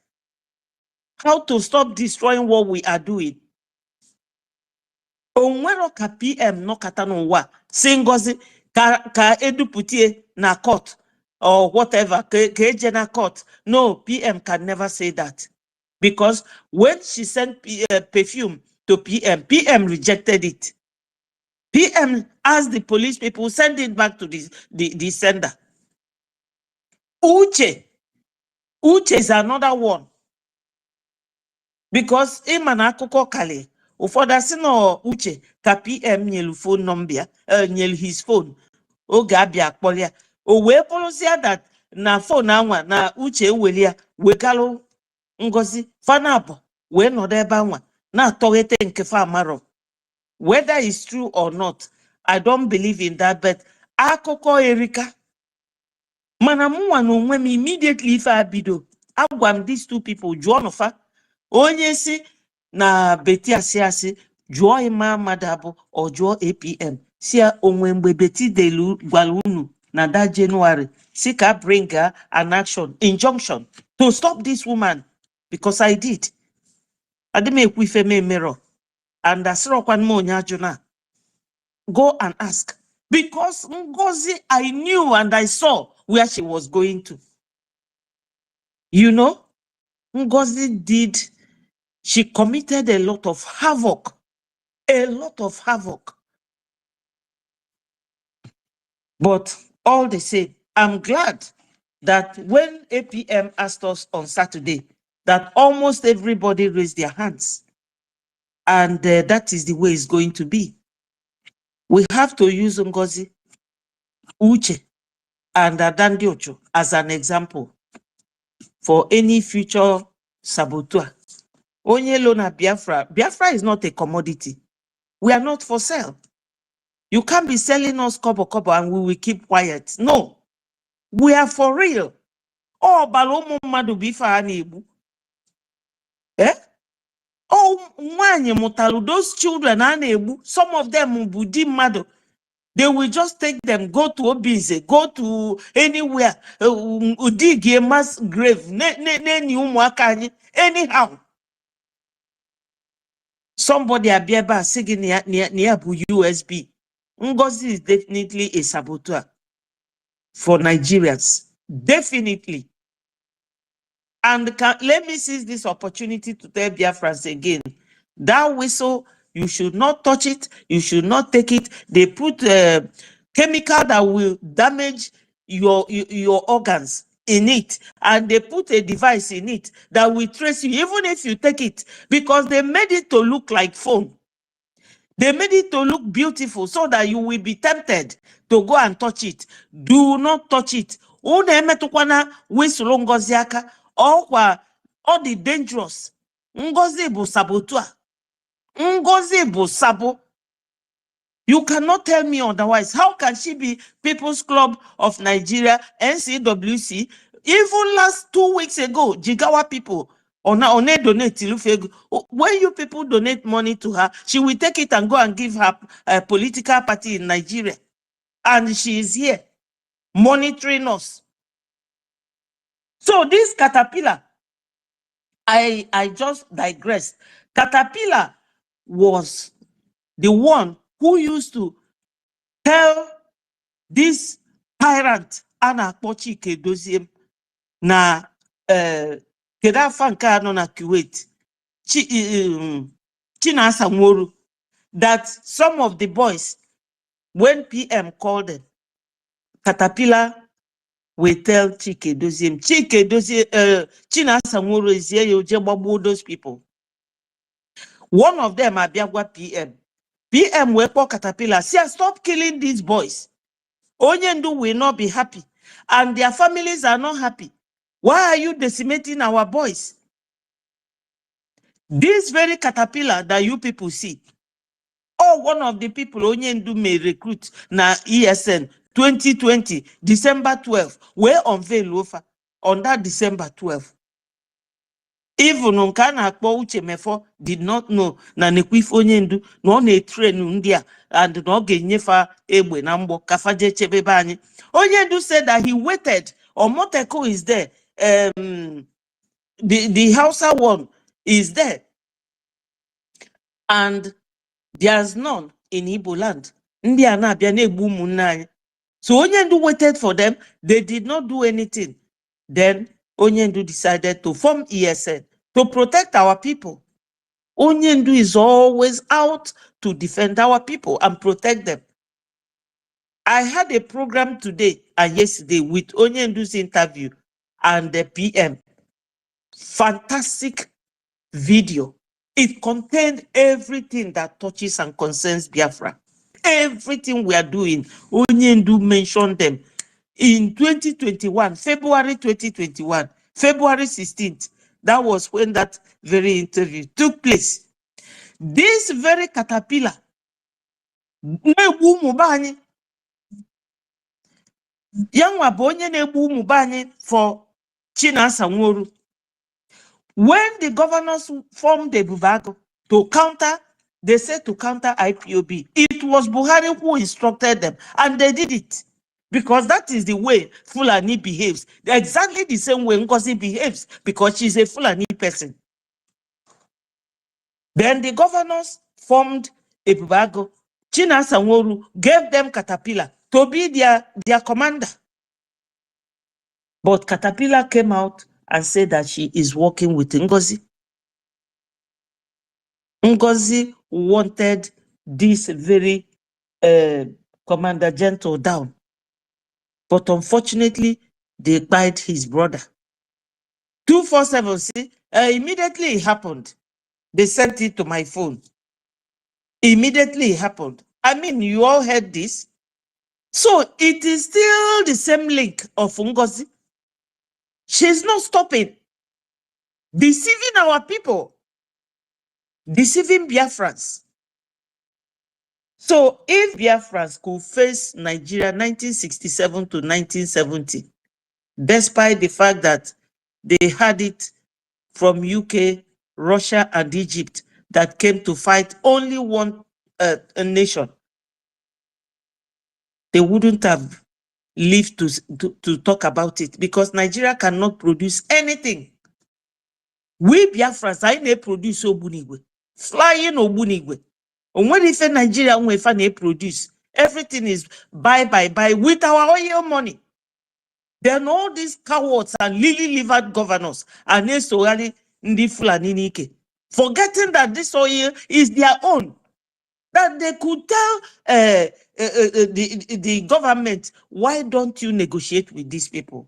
S12: how to stop destroying what we are doing. Onwero ka PM no kata n'ụwa si NGOZI ka eduputie na court or whatever ka eje na court. No, PM can never say that. Because when she sent perfume to PM rejected it. PM asked the police people, send it back to the sender. Uche is another one. Because imana akụkọ kali, ụfọdụ asị na Uche ka PM nyelu phone number, nyelu his phone. Oge abịa akpọrọ o wee bụrụzia that na phone anwa na Uche welia wekalụ NGOZI fanabọ wee nọdụ ebe anwa na-atọghete nke famaro. Whether it's true or not, I don't believe in that, but akụkọ erika. Mana mụnwa na onwe m immediately ife abido, agwa m these two people jụọ nụfa. Onye si na Beti asị jụọ Ima Madabo or jụọ APM. Si onwe mgbe Beti delu gwara unu na that January, si ka bring her an action, injunction to stop this woman. Because I did. Adime ekwu ife me mirror. And that's go and ask. Because NGOZI, I knew and I saw where she was going to. You know, NGOZI did, she committed a lot of havoc. A lot of havoc. But all the same, I'm glad that when APM asked us on Saturday, that almost everybody raised their hands. And that is the way it's going to be. We have to use NGOZI, Uche, and Adandi Ocho as an example for any future saboteur. Onye lona Biafra. Biafra is not a commodity. We are not for sale. You can't be selling us kobo and we will keep quiet. No. We are for real. Oh, balomo madu bifa anebu. Eh? Oh, mwanye mutalu, those children anebu, some of them budi madu. They will just take them, go to Obize, go to anywhere, dig a mass grave, anyhow. Somebody abieba singing near USB. NGOZI is definitely a saboteur for Nigerians. Definitely. And let me seize this opportunity to tell Biafrans again. That whistle, you should not touch it. You should not take it. They put chemical that will damage your organs in it. And they put a device in it that will trace you, even if you take it. Because they made it to look like phone. They made it to look beautiful so that you will be tempted to go and touch it. Do not touch it. All the dangerous. NGOZI bu saboteur. NGOZI bu sabo. You cannot tell me otherwise. How can she be People's Club of Nigeria, NCWC? Even last 2 weeks ago, Jigawa people, donate. When you people donate money to her, she will take it and go and give her a political party in Nigeria. And she is here monitoring us. So this caterpillar, I just digressed. Caterpillar was the one who used to tell this tyrant Anna Chike Doziem na Kedafa nke anọ na Kuwait, Chinasa Nworu, that some of the boys, when PM called them, Caterpillar will tell Chike Doziem, Chinasa Nworu is here, you just those people. One of them, Abiagwa PM. PM will call Caterpillar, say, stop killing these boys. Onyendu will not be happy, and their families are not happy. Why are you decimating our boys? This very Caterpillar that you people see, one of the people Onyendu may recruit na ESN 2020, December 12, were unveiled over on that December 12. Even Nkana Akpo Uche Mefo did not know na Nekwif Onyendu no ne train India and no genyefa egbe na mbo kafaje chebebe anyị. Onyendu said that he waited, or Moteko is there, the Hausa one is there, and there's none in Igbo land. India na abia na egbu ụmụnne anyị. So Onyendu waited for them. They did not do anything. Then Onyendu decided to form ESN to protect our people. Onyendu is always out to defend our people and protect them. I had a program today and yesterday with Onyendu's interview and the PM. Fantastic video. It contained everything that touches and concerns Biafra. Everything we are doing, Onyendu mentioned them. In 2021, February 2021, February 16th, that was when that very interview took place. This very caterpillar, for Chinasa Nworu. When the governors formed the Buvago to counter, they said to counter IPOB. It was Buhari who instructed them, and they did it. Because that is the way Fulani behaves. Exactly the same way NGOZI behaves, because she's a Fulani person. Then the governors formed a Buvago. Chinasa Nworu gave them Caterpillar to be their commander. But Caterpillar came out and said that she is working with NGOZI. NGOZI wanted this very Commander Gentle down. But unfortunately, they bite his brother. 247, see, immediately it happened. They sent it to my phone. Immediately it happened. I mean, you all heard this. So it is still the same link of NGOZI. She's not stopping deceiving our people, deceiving Biafrans. So if Biafrans could face Nigeria 1967 to 1970, despite the fact that they had it from UK, Russia, and Egypt that came to fight only one nation, they wouldn't have lived to talk about it, because Nigeria cannot produce anything. We Biafrans, I ne produce Obunigwe, flying Obunigwe. And when if Nigeria we produce, everything is buy with our oil money. Then all these cowards and lily-livered governors are necessarily forgetting that this oil is their own. That they could tell the government, why don't you negotiate with these people?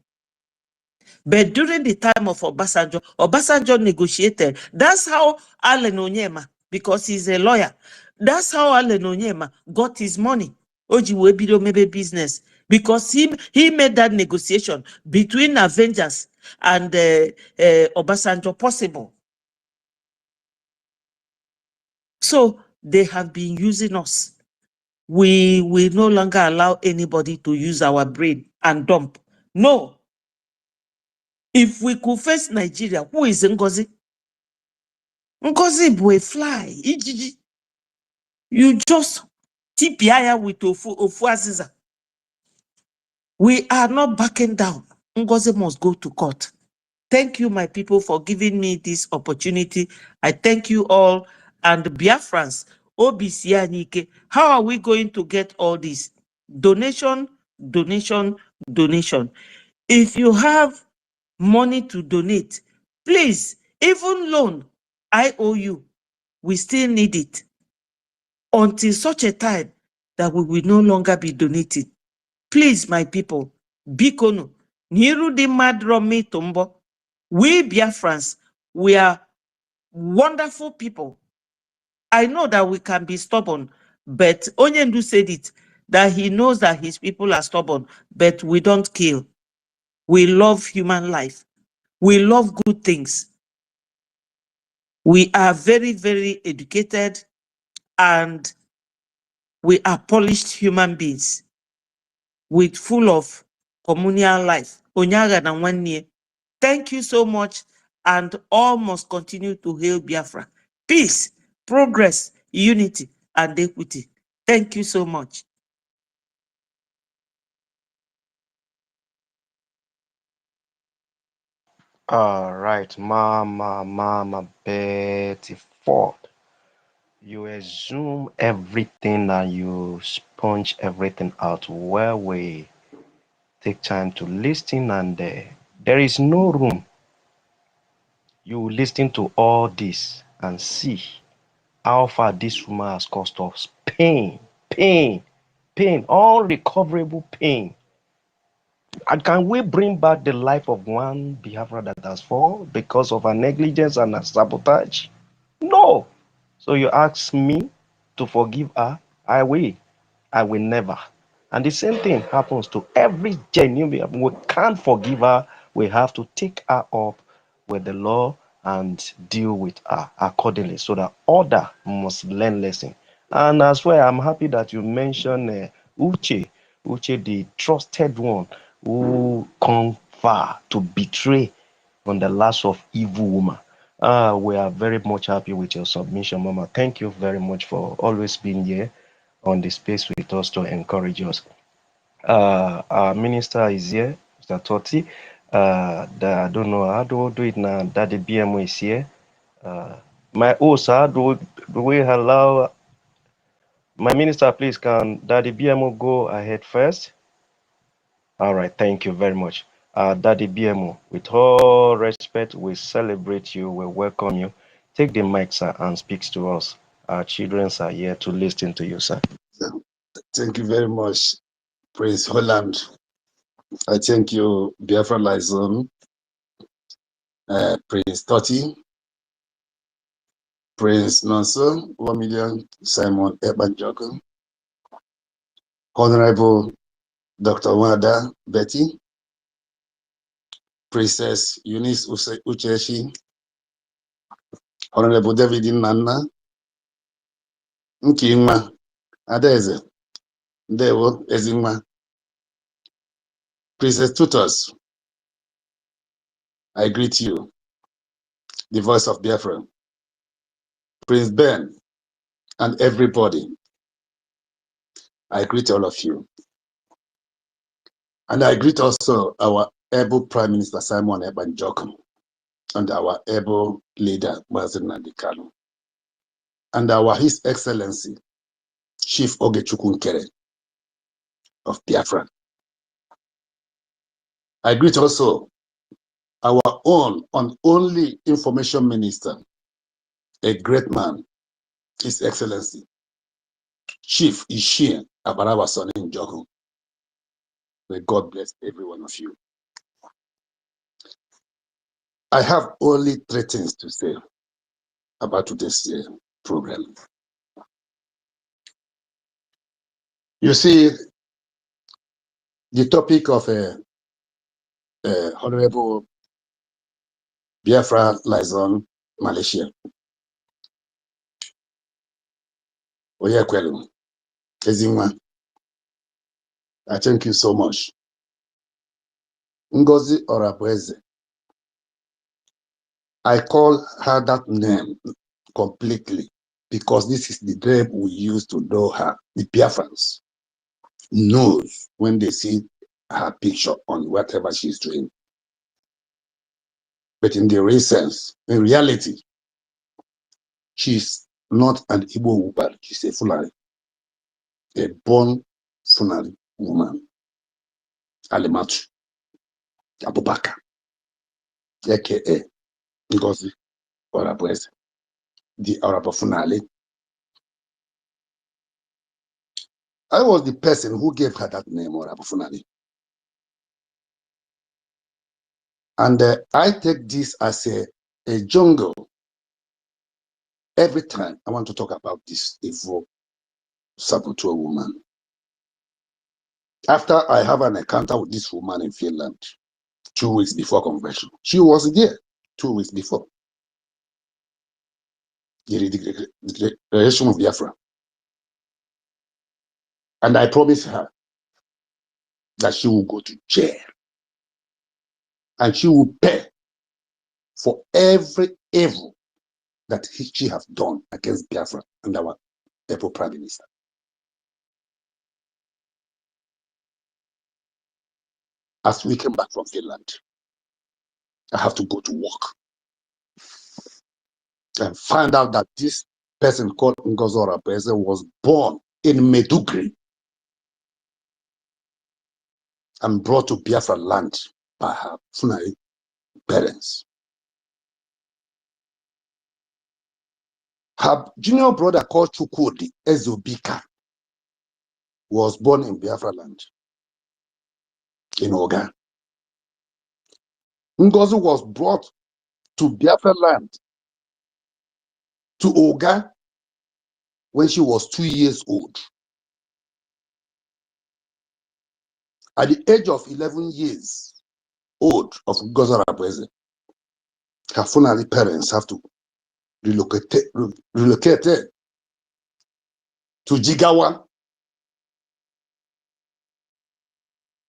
S12: But during the time of Obasanjo negotiated. That's how Allen Onyema, because he's a lawyer, that's how Allen Onyema got his money. Ojiwebido maybe business, because he made that negotiation between Avengers and Obasanjo possible. So they have been using us. We will no longer allow anybody to use our brain and dump. No. If we could face Nigeria, who is NGOZI? NGOZI boy fly. You just TPI with Ofu. We are not backing down. NGOZI must go to court. Thank you, my people, for giving me this opportunity. I thank you all. And Biafrans, OBC Anike, how are we going to get all this? Donation, donation, donation. If you have money to donate, please, even loan, IOU, we still need it until such a time that we will no longer be donating. Please, my people, Bikono, Niru di Madromi Tombo, we Biafrans, we are wonderful people. I know that we can be stubborn, but Onyendu said it, that he knows that his people are stubborn, but we don't kill. We love human life. We love good things. We are very, very educated, and we are polished human beings with full of communal life. Onyaga na nwanne. Thank you so much, and all must continue to hail Biafra. Peace, progress, unity, and equity. Thank you so much.
S10: All right, Mama Betty Ford. You assume everything and you sponge everything out where we take time to listen, and there is no room. You listen to all this and see how far this woman has caused us pain, unrecoverable pain. And can we bring back the life of one Biafra that has fallen because of her negligence and her sabotage? No. So you ask me to forgive her? I will never. And the same thing happens to every genuine Biafra. We can't forgive her. We have to take her up with the law and deal with her accordingly, so that other must learn lesson. And as well, I'm happy that you mentioned Uche, the trusted one who come far to betray on the last of evil woman. We are very much happy with your submission, Mama. Thank you very much for always being here on the space with us to encourage us. Our minister is here, Mr. Totti. I don't know how do we do it now. Daddy BMO is here. My host, how do we allow my minister, please? Can Daddy BMO go ahead first? All right, thank you very much. Daddy BMO, with all respect, we celebrate you, we welcome you. Take the mic, sir, and speak to us. Our children are here to listen to you, sir.
S14: Thank you very much, Prince Holland. I thank you, Biafra Liaison, Prince Totti, Prince Nonso, 1 million, Simon Ebanjoko, Honorable Dr. Wada Betty, Princess Eunice Ucheshi, Honorable David Nana, Nkima, Adeze, Dewo, Ezima, Princess Tutos, I greet you, the voice of Biafra, Prince Ben, and everybody. I greet all of you. And I greet also our able Prime Minister Simon Ebanjoko and our able leader Mazen Nandikano and our His Excellency Chief Ogechukwu Nkere of Biafra. I greet also our own and only Information Minister, a great man, His Excellency Chief Ishie Abarawa Sonin Njoku. May God bless every one of you. I have only 3 things to say about today's program. You see, the topic of Honorable Biafra Liaison Malaysia. Oyekwelu, Ezinwa, I thank you so much. NGOZI Orabweze. I call her that name completely because this is the name we use to know her. The Biafrans knows when they see her picture on whatever she's doing. But in the real sense, in reality, she's not an Igbo woman. She's a Fulani, a born Fulani woman. Alimatu Abubakar, aka NGOZI Orabueze, the Honorable Funali. I was the person who gave her that name, Honorable Funali. And I take this as a jungle every time I want to talk about this evil saboteur woman. After I have an encounter with this woman in Finland 2 weeks before convention, she was there 2 weeks before the declaration of Biafra. And I promised her that she will go to jail and she will pay for every evil that she has done against Biafra and our Able Prime Minister. As we came back from Finland, I have to go to work and find out that this person called NGOZI Orabueze was born in Medugri and brought to Biafra land by her Fulani parents. Her junior brother called Chukwudi Ezobika was born in Biafra land, in Oga. NGOZI was brought to Biafra land, to Oga, when she was 2 years old. At the age of 11 years old of NGOZI Orabueze, her Fulani parents have to relocated to Jigawa.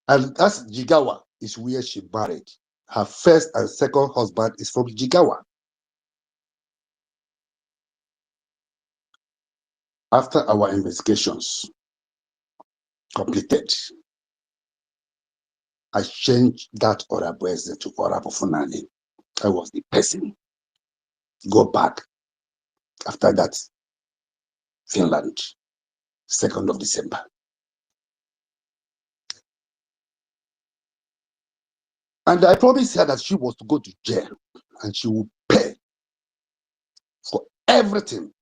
S14: And that's Jigawa is where she married. Her first and second husband is from Jigawa. After our investigations completed, I changed that Orabueze to Honorable Funali. I was the person. Go back after that Finland, 2nd of December. And I promised her that she was to go to jail and she would pay for everything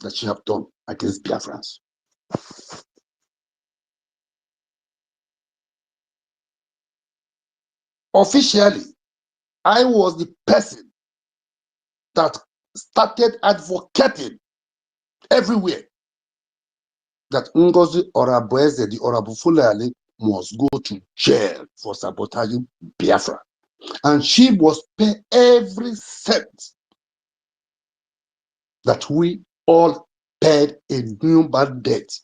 S14: that she have done against Biafrans. Officially, I was the person that started advocating everywhere that NGOZI Orabueze, the Honorable Fulani, must go to jail for sabotaging Biafra. And she must pay every cent that we all paid in human debt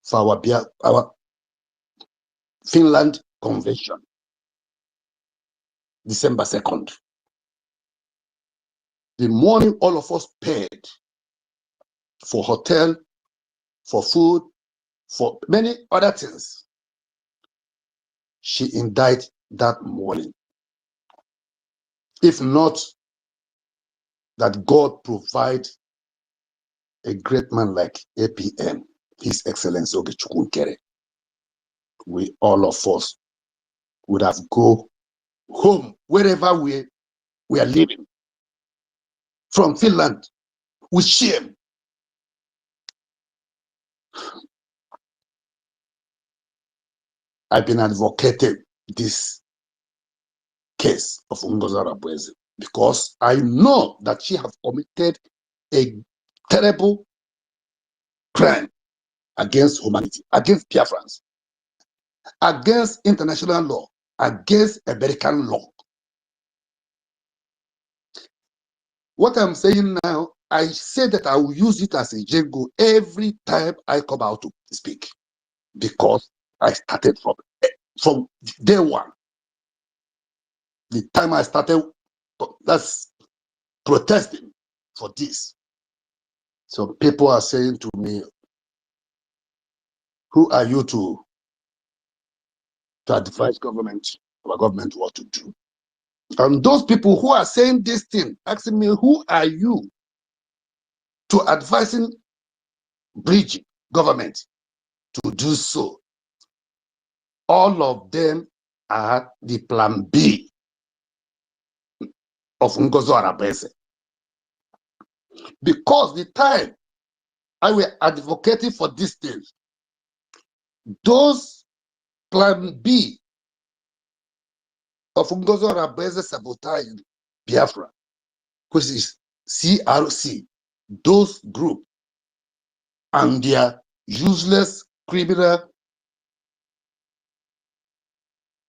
S14: for our Finland Convention, December 2nd. The money all of us paid for hotel, for food, for many other things, she indicted that money. If not that God provide a great man like APM, His Excellency Ogechukwu Nkere, we all of us would have go home wherever we are living from Finland with shame. I've been advocating this case of NGOZI Orabueze because I know that she has committed a terrible crime against humanity, against Biafrans, against international law, against American law. What I'm saying now, I say that I will use it as a jingle every time I come out to speak because I started from day one. The time I started, that's protesting for this. So people are saying to me, who are you to advise government, our government, what to do? And those people who are saying this thing, asking me, who are you to advising BRGIE government to do so? All of them are the plan B of NGOZI Arabese. Because the time I were advocating for this thing, those plan B of NGOZI Arabese sabotaging Biafra, which is CRC, those group and their useless criminal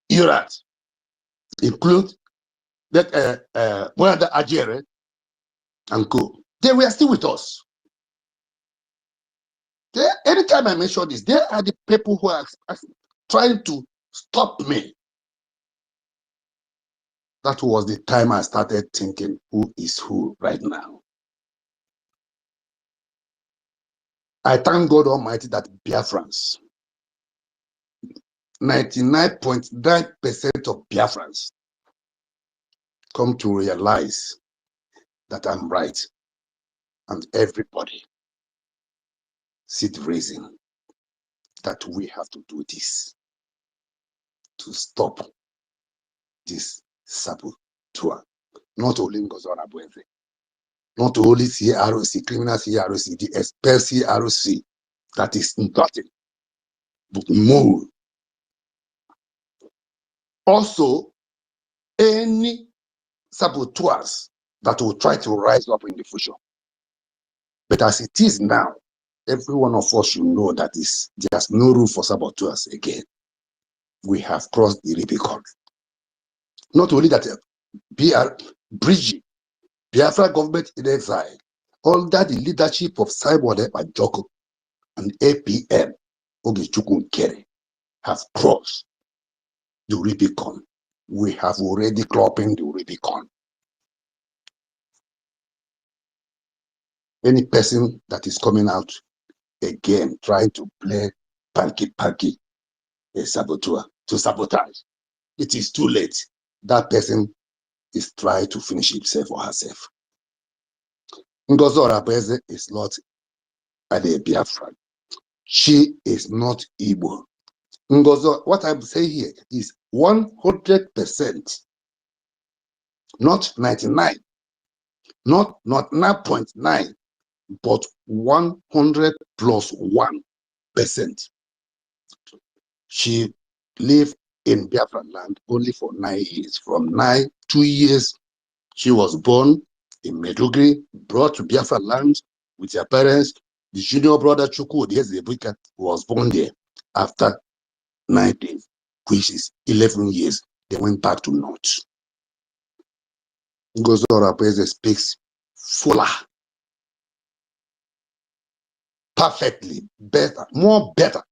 S14: units include that Mwanda Ajere and co. They were still with us. Anytime I mention this, they are the people who are trying to stop me. That was the time I started thinking, who is who right now? I thank God Almighty that Biafrans, 99.9% of Biafrans come to realize that I'm right, and everybody see the reason that we have to do this to stop this saboteur. Not only NGOZI Arabese, not only CRC, criminal CRC, the expert CRC, that is nothing but more. Also, any saboteurs that will try to rise up in the future. But as it is now, every one of us should know that there's no room for saboteurs again. We have crossed the Rubicon. Not only that, BRGIE, Biafra government in exile, under the leadership of Simon Ekpa and APM, OGOJA, have crossed the Rubicon. We have already crossed the Rubicon. Any person that is coming out again trying to play panky a saboteur, to sabotage, it is too late. That person is trying to finish himself or herself. NGOZI Arabese is not a Biafran. She is not Igbo. NGOZI, what I'm saying here is 100%, not 99, not 9.9, but 100 plus 1%. She lived in Biafra land only for 9 years. From 2 years, she was born in Medugri, brought to Biafra land with her parents. The junior brother Chukwu Odiezebuika was born there. After 9 days, which is 11 years, they went back to North. NGOZI Arabese speaks fuller, perfectly, better, more better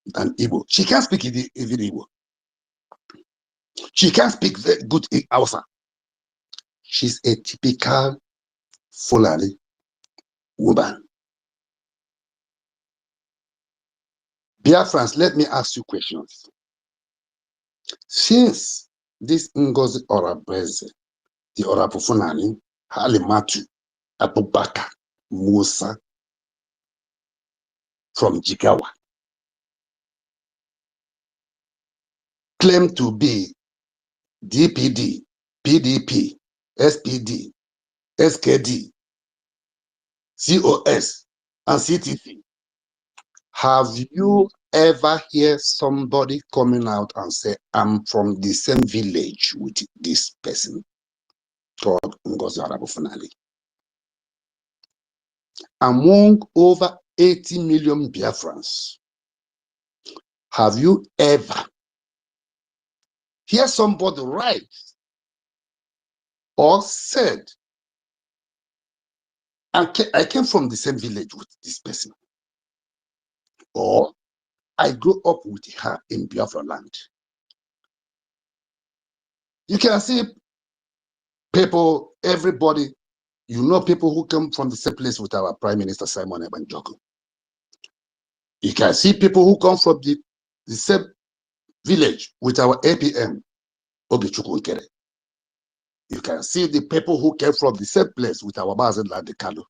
S14: than Igbo. She can't speak even Igbo. She can't speak very good Hausa. She's a typical Fulani woman. Biafrans, let me ask you questions. Since this NGOZI Arabese, the Orapu Fulani, Halimatu Abubakar Musa from Jigawa, claimed to be DPD, PDP, SPD, SKD, COS, and CTP. Have you ever heard somebody coming out and say, I'm from the same village with this person called NGOZI Arabese? Among over 80 million Biafrans, have you ever heard somebody write or said, I came from the same village with this person, or I grew up with her in Biafra land? You can see people, everybody, you know, people who come from the same place with our Prime Minister Simon Ekpa. You can see people who come from the same village with our APM, Ogechukwu Nkere. You can see the people who came from the same place with our Mazen Landekalo.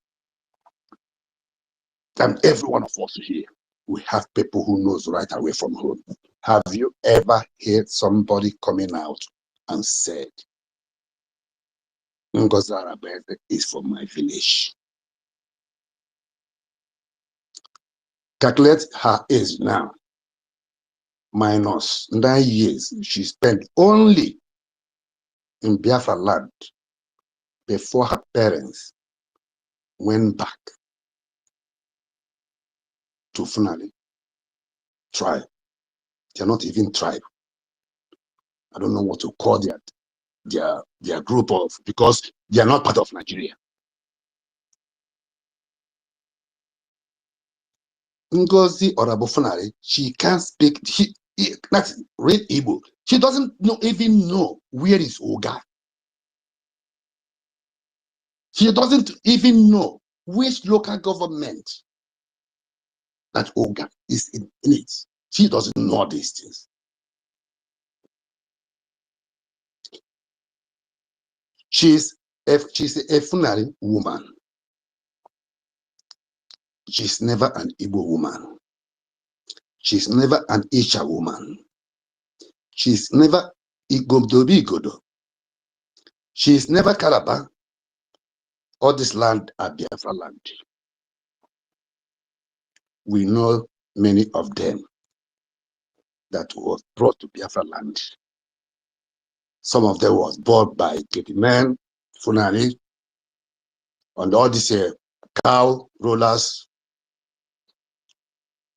S14: And every one of us here, we have people who knows right away from home. Have you ever heard somebody coming out and said, Ngozi Arabeze is from my village? Calculate her age now, minus 9 years she spent only in Biafra land before her parents went back to Funali tribe. They're not even tribe. I don't know what to call their group of, because they are not part of Nigeria. Ngozi Orabofunari, she can't speak, that's read Igbo. She doesn't even know where is Oga. She doesn't even know which local government that Oga is in it. She doesn't know these things. She's a Funari woman. She's never an Igbo woman. She's never an Isha woman. She's never Igomdobigodo. She's never Calabar. All this land are Biafra land. We know many of them that were brought to Biafra land. Some of them was bought by Ketimen, Funari, and all these cow rollers,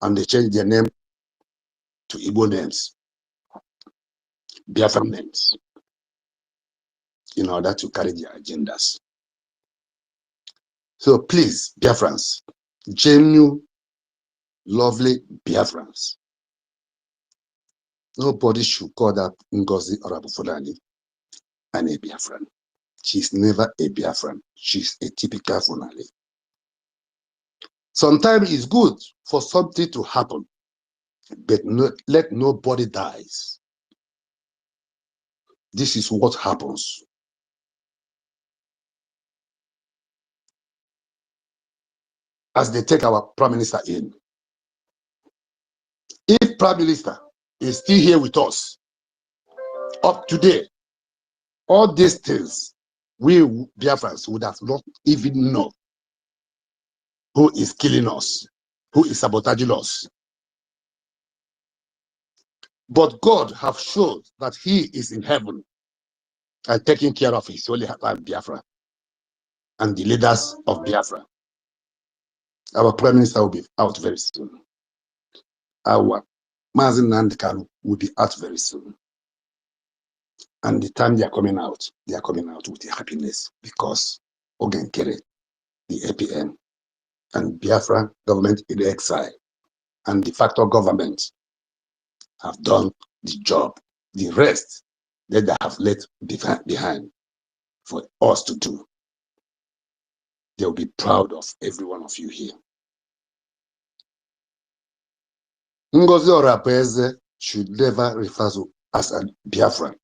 S14: and they changed their name to Igbo names, Biafra names, in order to carry their agendas. So please, Biafrans, genuine, lovely Biafrans, nobody should call that Ngozi Orabofunari and a Biafran. She's never a Biafran. She's a typical Funali. Sometimes it's good for something to happen, but let nobody dies. This is what happens. As they take our Prime Minister in. If Prime Minister is still here with us, up to date, all these things, we Biafrans would have not even known who is killing us, who is sabotaging us. But God have shown that He is in heaven and taking care of His holy land, Biafra, and the leaders of Biafra. Our Prime Minister will be out very soon. Our Mazen Nandekano will be out very soon. And the time they are coming out with happiness, because Ogenkere, the APM, and Biafra government in exile, and de facto government have done the job. The rest that they have left behind for us to do. They'll be proud of every one of you here. Ngozi Orapeze should never refer to as a Biafran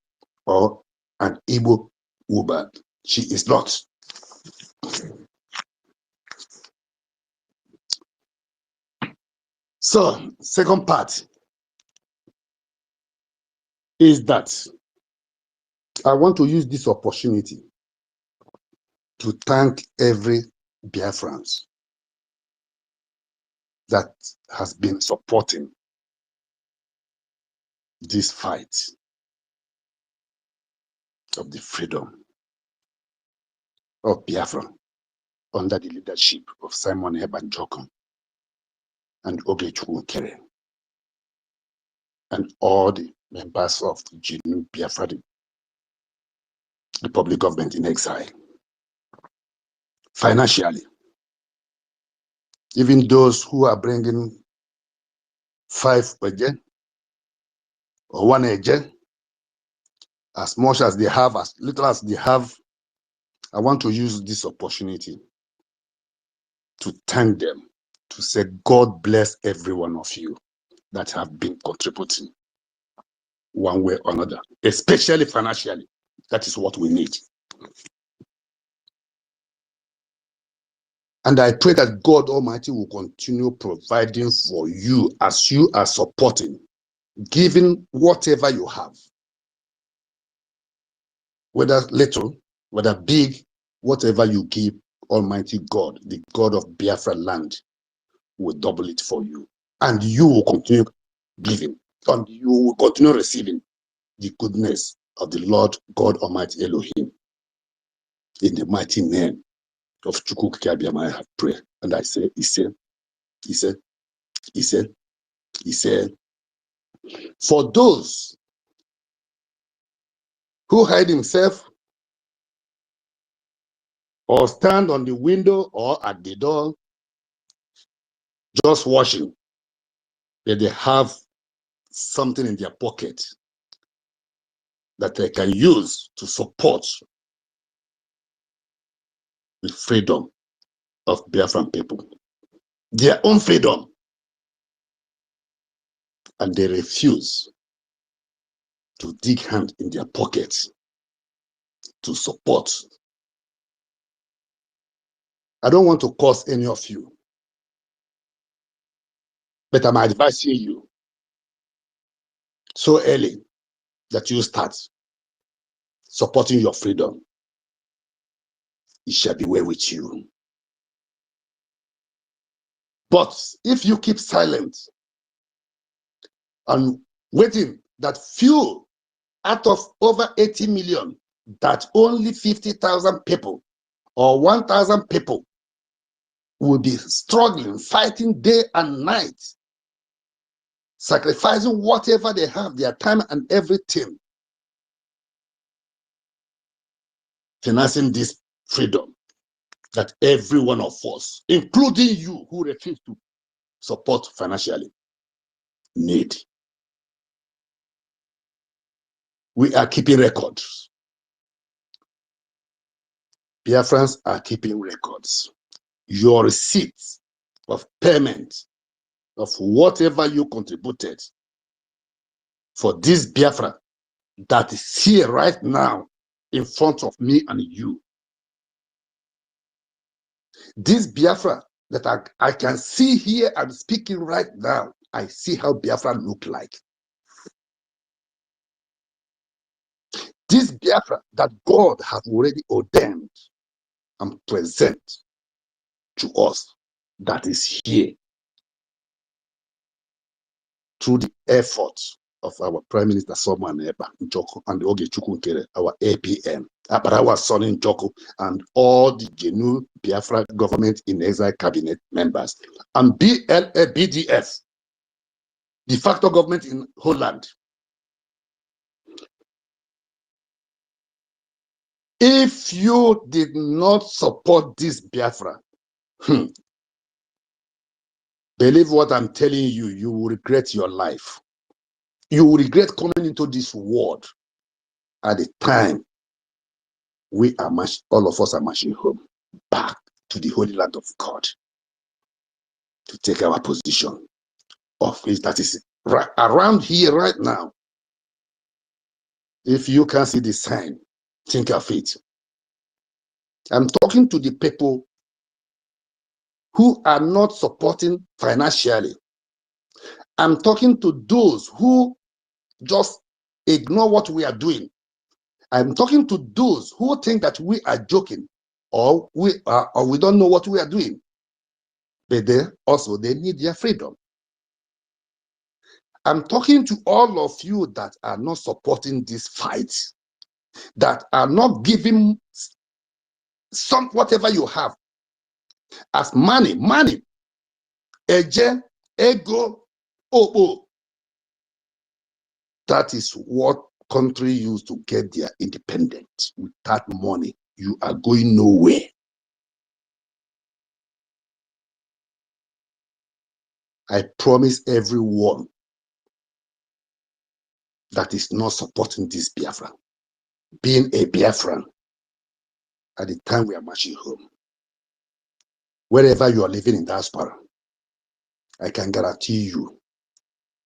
S14: or an Igbo woman. She is not. So, second part is that I want to use this opportunity to thank every Biafrans that has been supporting this fight of the freedom of Biafra under the leadership of Simon Ebanjoko and Ogechukwu Nkere and all the members of the genuine Biafra, the Republic government in exile. Financially, even those who are bringing 5 again or 1 again, as much as they have, as little as they have, I want to use this opportunity to thank them, to say God bless every one of you that have been contributing. one way or another, especially financially. That is what we need. And I pray that God Almighty will continue providing for you as you are supporting, giving whatever you have, whether little, whether big, whatever you give, Almighty God, the God of Biafra land, will double it for you. And you will continue giving, and you will continue receiving the goodness of the Lord God Almighty Elohim. In the mighty name of Chukwu Kiabiam, I have prayed. And I say, he said, for those who hide himself or stand on the window or at the door, just watching, that they have something in their pocket that they can use to support the freedom of Biafran people, their own freedom, and they refuse to dig hand in their pockets to support. I don't want to curse any of you, but I'm advising you so early that you start supporting your freedom. It shall be well with you. But if you keep silent and waiting that few out of over 80 million, that only 50,000 people or 1,000 people will be struggling, fighting day and night, sacrificing whatever they have, their time and everything, financing this freedom that every one of us, including you who refuse to support financially, need. We are keeping records. Biafrans are keeping records. Your receipts of payment of whatever you contributed for this Biafra that is here right now in front of me and you. This Biafra that I can see here, I'm speaking right now. I see how Biafra look like. This Biafra that God has already ordained and present to us, that is here through the efforts of our Prime Minister Solomon Eba Njoko and Oge Chukwunkere, our APM, Abarawa Sonny Njoko, and all the genuine Biafra government in exile cabinet members, and BDF, de facto government in Holland. If you did not support this Biafra, believe what I'm telling you, you will regret your life. You will regret coming into this world at the time we are all of us are marching home back to the Holy Land of God to take our position of it that is right around here right now. If you can see the sign, think of it. I'm talking to the people who are not supporting financially. I'm talking to those who just ignore what we are doing. I'm talking to those who think that we are joking or we don't know what we are doing. But they need their freedom. I'm talking to all of you that are not supporting this fight, that are not giving whatever you have as money, eje, ego, obo. That is what country used to get their independence. With that money, you are going nowhere. I promise everyone that is not supporting this Biafra, being a Biafran at the time we are marching home, wherever you are living in diaspora, I can guarantee you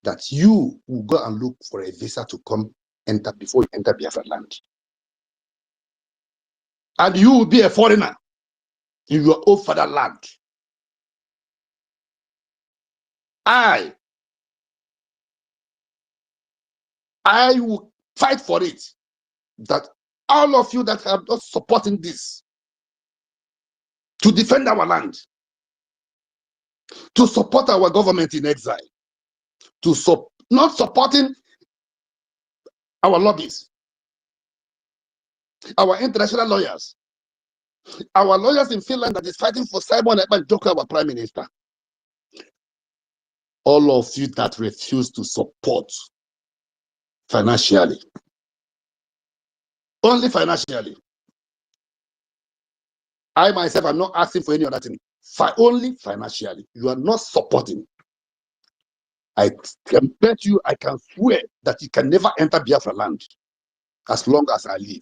S14: that you will go and look for a visa to come enter before you enter Biafra land. And you will be a foreigner in your own fatherland. I will fight for it, that all of you that are not supporting this, to defend our land, to support our government in exile, to not supporting our lobbies, our international lawyers, our lawyers in Finland that is fighting for Simon Ekman, our prime minister. All of you that refuse to support financially, only financially. I myself am not asking for any other thing. Only financially. You are not supporting. I can bet you, I can swear that you can never enter Biafra land as long as I live.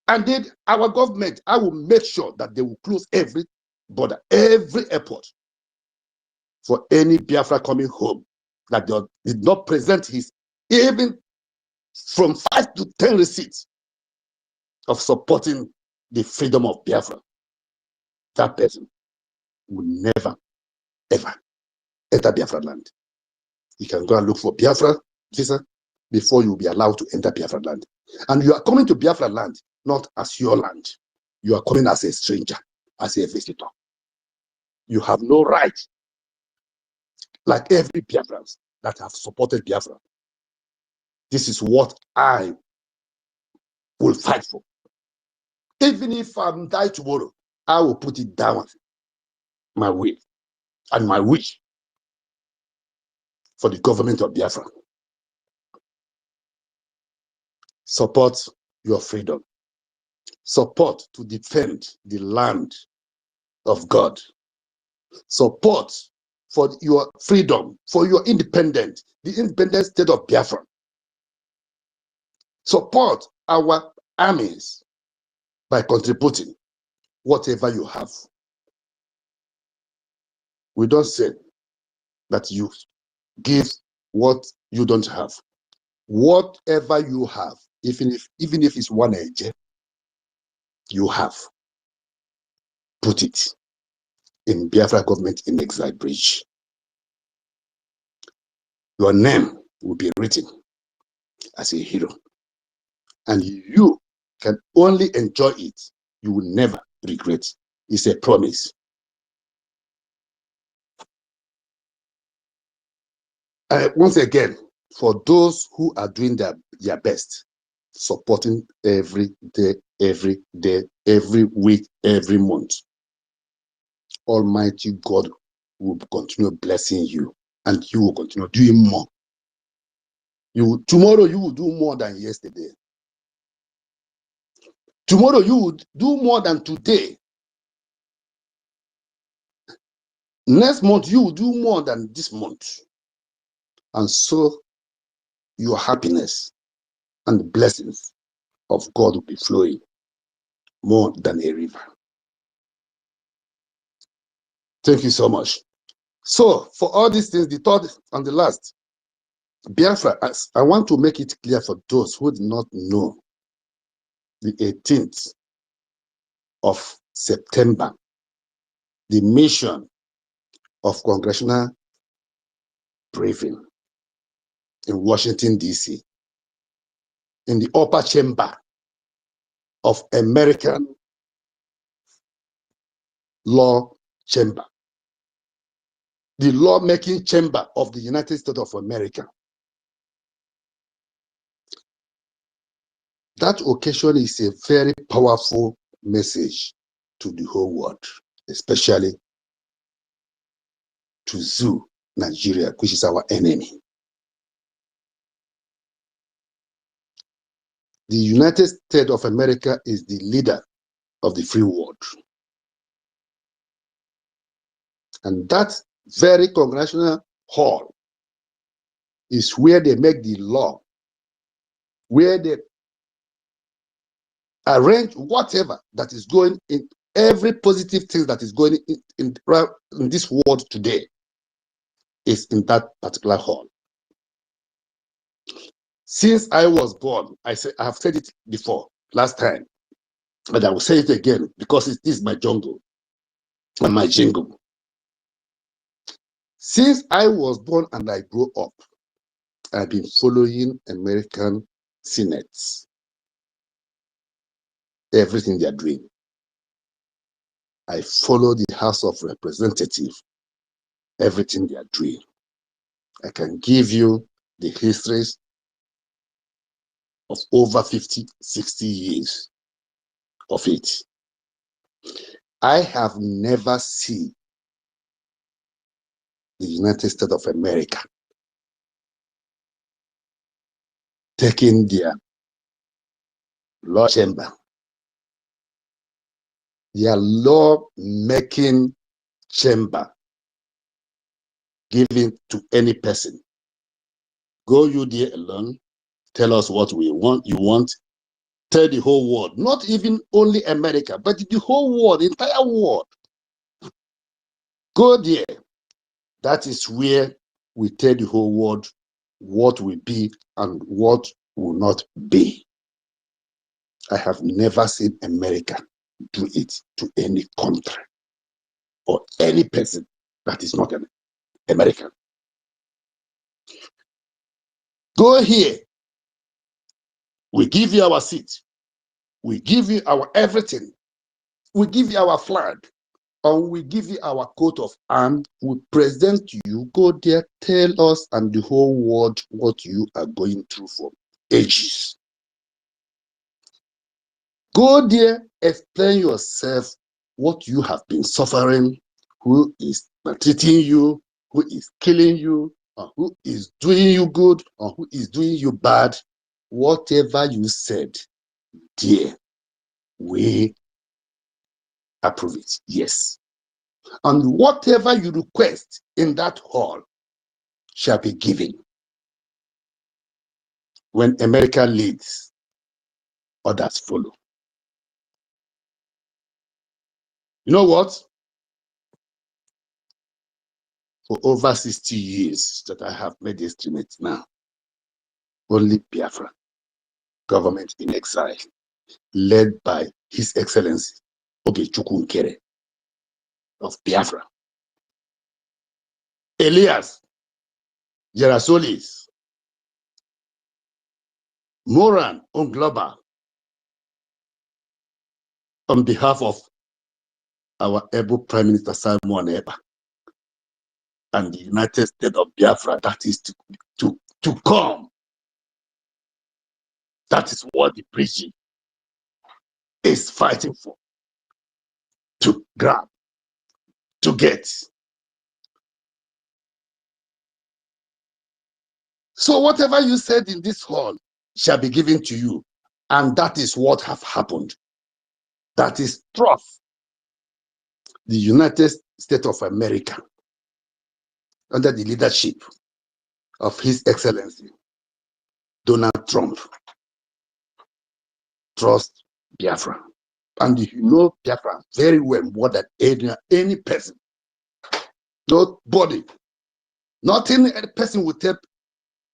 S14: And then our government, I will make sure that they will close every border, every airport for any Biafra coming home that they did not present his even from 5 to 10 receipts of supporting the freedom of Biafra. That person will never, ever enter Biafra land. You can go and look for Biafra visa before you will be allowed to enter Biafra land. And you are coming to Biafra land not as your land. You are coming as a stranger, as a visitor. You have no right, like every Biafrans that have supported Biafra. This is what I will fight for. Even if I die tomorrow, I will put it down my will and my wish for the government of Biafra. Support your freedom. Support to defend the land of God. Support for your freedom, for your independence, the independent state of Biafra. Support our armies by contributing whatever you have. We don't say that you give what you don't have. Whatever you have, even if it's 1 AJ, you have, put it in Biafra government in exile bridge. Your name will be written as a hero. And you can only enjoy it. You will never regret. It's a promise. Once again, for those who are doing their best, supporting every day, every week, every month, Almighty God will continue blessing you, and you will continue doing more. Tomorrow you will do more than yesterday. Tomorrow you will do more than today. Next month you will do more than this month. And so your happiness and the blessings of God will be flowing more than a river. Thank you so much. So for all these things, the third and the last, Biafra, I want to make it clear for those who do not know, the 18th of September, the mission of Congressional briefing in Washington, D.C., in the upper chamber of American law chamber, the lawmaking chamber of the United States of America. That occasion is a very powerful message to the whole world, especially to ZOO, Nigeria, which is our enemy. The United States of America is the leader of the free world. And that very congressional hall is where they make the law, where they arrange whatever that is going in, every positive thing that is going in this world today is in that particular hall. Since I was born, I have said it before last time, but I will say it again because it is my jungle and my jingle. Since I was born and I grew up, I've been following American senates, everything they're doing. I follow the House of Representatives, everything they are doing. I can give you the histories of over 50, 60 years of it. I have never seen the United States of America taking their law chamber, their law-making chamber, giving to any person. Go you there alone, tell us what we want, you want, tell the whole world, not even only America, but the whole world, the entire world. Go there. That is where we tell the whole world what will be and what will not be. I have never seen America do it to any country or any person that is not an American. Go here. We give you our seat. We give you our everything. We give you our flag. And we give you our coat of arms. We present you. Go there, tell us and the whole world what you are going through for ages. Go there, explain yourself what you have been suffering, who is maltreating you, who is killing you, or who is doing you good, or who is doing you bad. Whatever you said, dear, we approve it, yes. And whatever you request in that hall shall be given. When America leads, others follow. You know what? For over 60 years that I have made this estimate now, only Biafra, government in exile, led by His Excellency Ogechukwu Nkere of Biafra, Elias Gerasolis, Moran Ongloba, on behalf of our able Prime Minister Simon Eba and the United States of Biafra, that is to come. That is what the BRGIE is fighting for, to grab, to get. So whatever you said in this hall shall be given to you. And that is what have happened. That is trust. The United States of America, under the leadership of His Excellency Donald Trump, trust Biafra. And you know Biafra very well, more than any person. Nobody, not any person will tell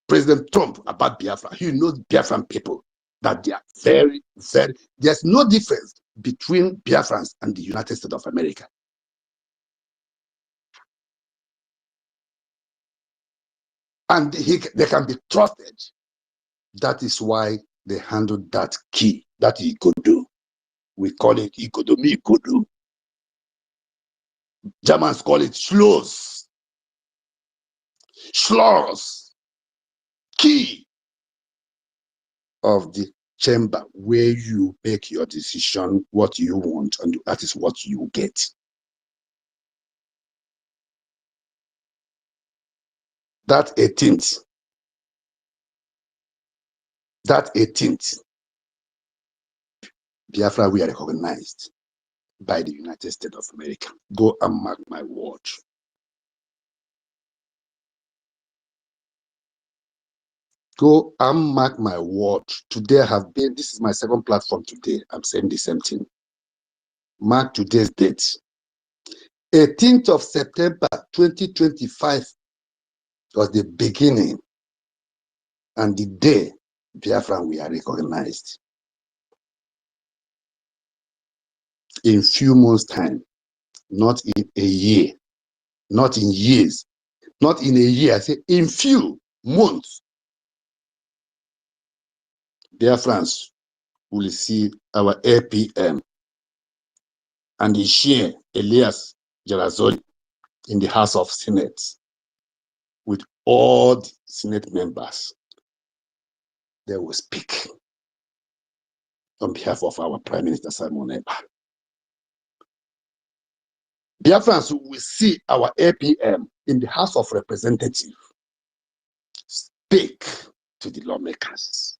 S14: President Trump about Biafra. He knows Biafran people, that they are very, very, there's no difference between Biafrans and the United States of America. And they can be trusted. That is why they handled that key, that EKID. We call it EKID. Germans call it Schloss. Schloss. Key of the chamber where you make your decision, what you want, and that is what you get. That 18th, Biafra, we are recognized by the United States of America. Go and mark my word. Go and mark my word. Today I have been, this is my second platform today. I'm saying the same thing. Mark today's date. 18th of September, 2025. was the beginning and the day Biafra we are recognized. In few months' time, not in a year, not in years, not in a year, I say in few months, Biafrans will see our APM and the share Elias Jarazoli in the House of Senate with all the Senate members. They will speak on behalf of our Prime Minister Simon Ekpa. Biafrans will see our APM in the House of Representatives speak to the lawmakers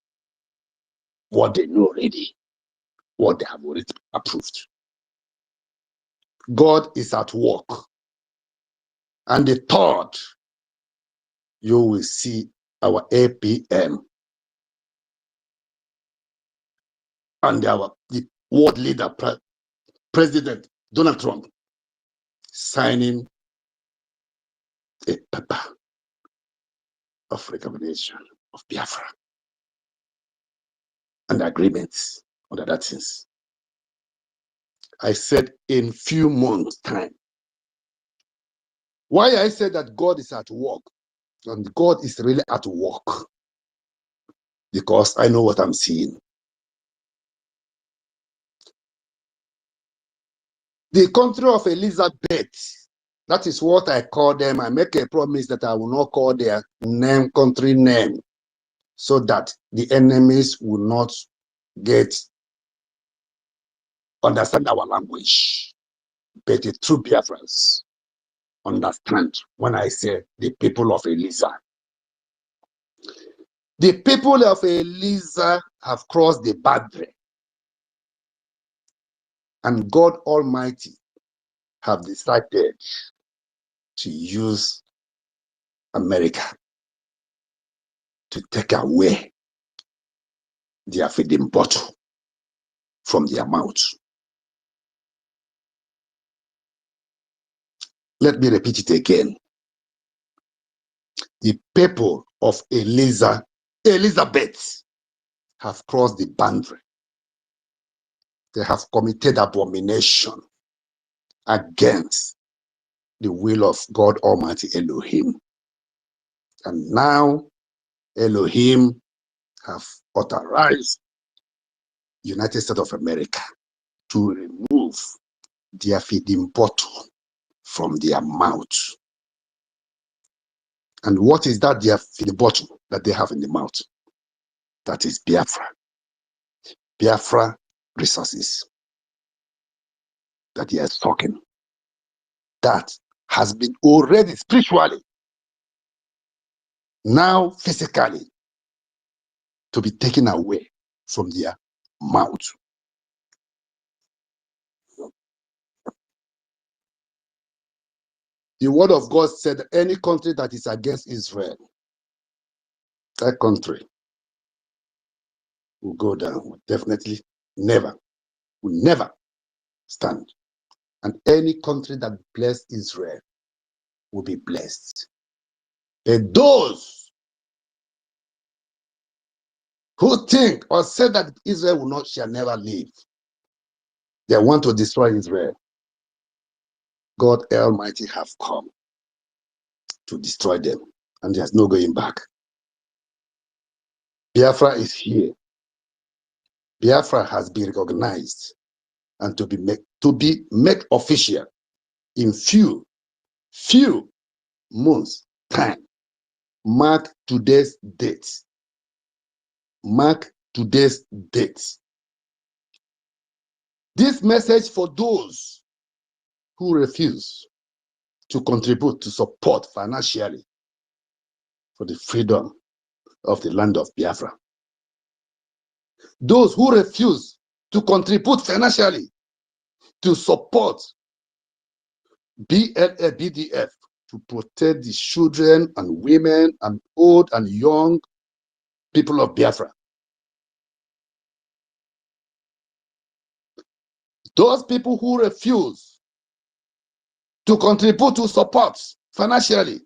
S14: what they know already, what they have already approved. God is at work. And the third, you will see our APM and the world leader, President Donald Trump, signing a paper of recommendation of Biafra and agreements on other things. I said in few months' time. Why I said that God is at work, and God is really at work, because I know what I'm seeing. The country of Elizabeth, that is what I call them. I make a promise that I will not call their name, country name, so that the enemies will not understand our language. But the true Biafrans understand when I say the people of Eliza. The people of Eliza have crossed the boundary, and God Almighty have decided to use America to take away their feeding bottle from their mouth. Let me repeat it again. The people of Elizabeth have crossed the boundary. They have committed abomination against the will of God Almighty Elohim. And now Elohim have authorized United States of America to remove their feeding bottle from their mouth. And what is that their feeding bottle that they have in the mouth? That is Biafra. Biafra resources that he is talking. That has been already spiritually, now physically, to be taken away from their mouth. The word of God said that any country that is against Israel, that country will go down, will definitely will never stand. And any country that bless Israel will be blessed. And those who think or say that Israel shall never live, they want to destroy Israel. God Almighty have come to destroy them, and there's no going back. Biafra is here. Biafra has been recognized and to be made official in few months' time. Mark today's date. Mark today's date. This message for those who refuse to contribute, to support financially for the freedom of the land of Biafra. Those who refuse to contribute financially to support BLA-BDF to protect the children and women and old and young people of Biafra. Those people who refuse to contribute to support financially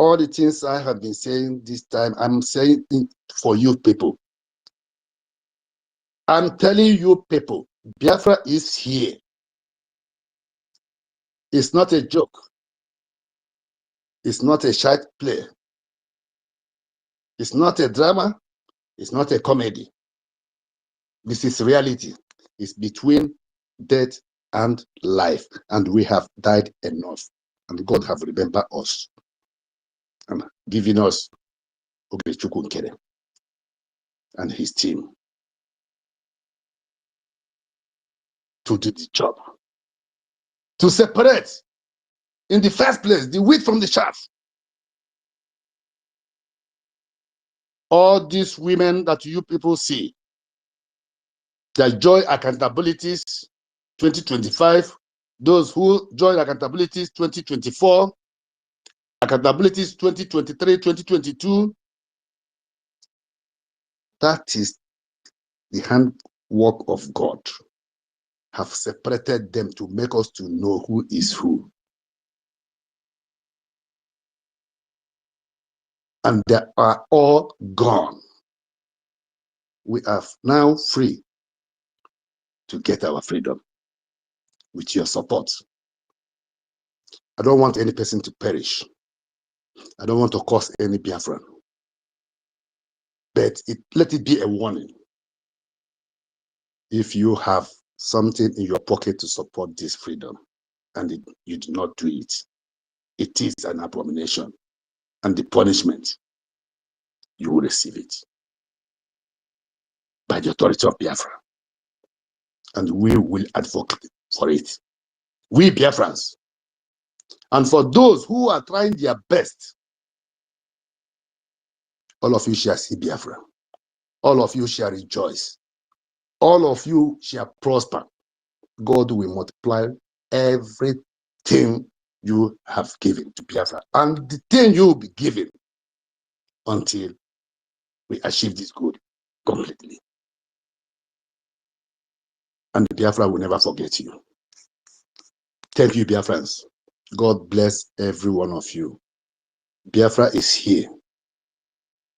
S14: all the things I have been saying this time, I'm saying it for you people. I'm telling you people, Biafra is here. It's not a joke. It's not a shite play. It's not a drama. It's not a comedy. This is reality. It's between death and life. And we have died enough. And God have remembered us and given us Ogechukwu Nkere and his team to do the job. To separate, in the first place, the wheat from the chaff. All these women that you people see, that join accountabilities 2025, those who join accountabilities 2024, accountabilities 2023, 2022, that is the handwork of God. Have separated them to make us to know who is who. And they are all gone. We are now free to get our freedom with your support. I don't want any person to perish. I don't want to cause any Biafran. But let it be a warning. If you have something in your pocket to support this freedom and you do not do it, it is an abomination. And the punishment, you will receive it by the authority of Biafra. And we will advocate for it. We Biafrans. And for those who are trying their best, all of you shall see Biafra. All of you shall rejoice. All of you shall prosper. God will multiply everything you have given to Biafra. And the thing you will be given until we achieve this good completely. And Biafra will never forget you. Thank you, Biafrans. God bless every one of you. Biafra is here.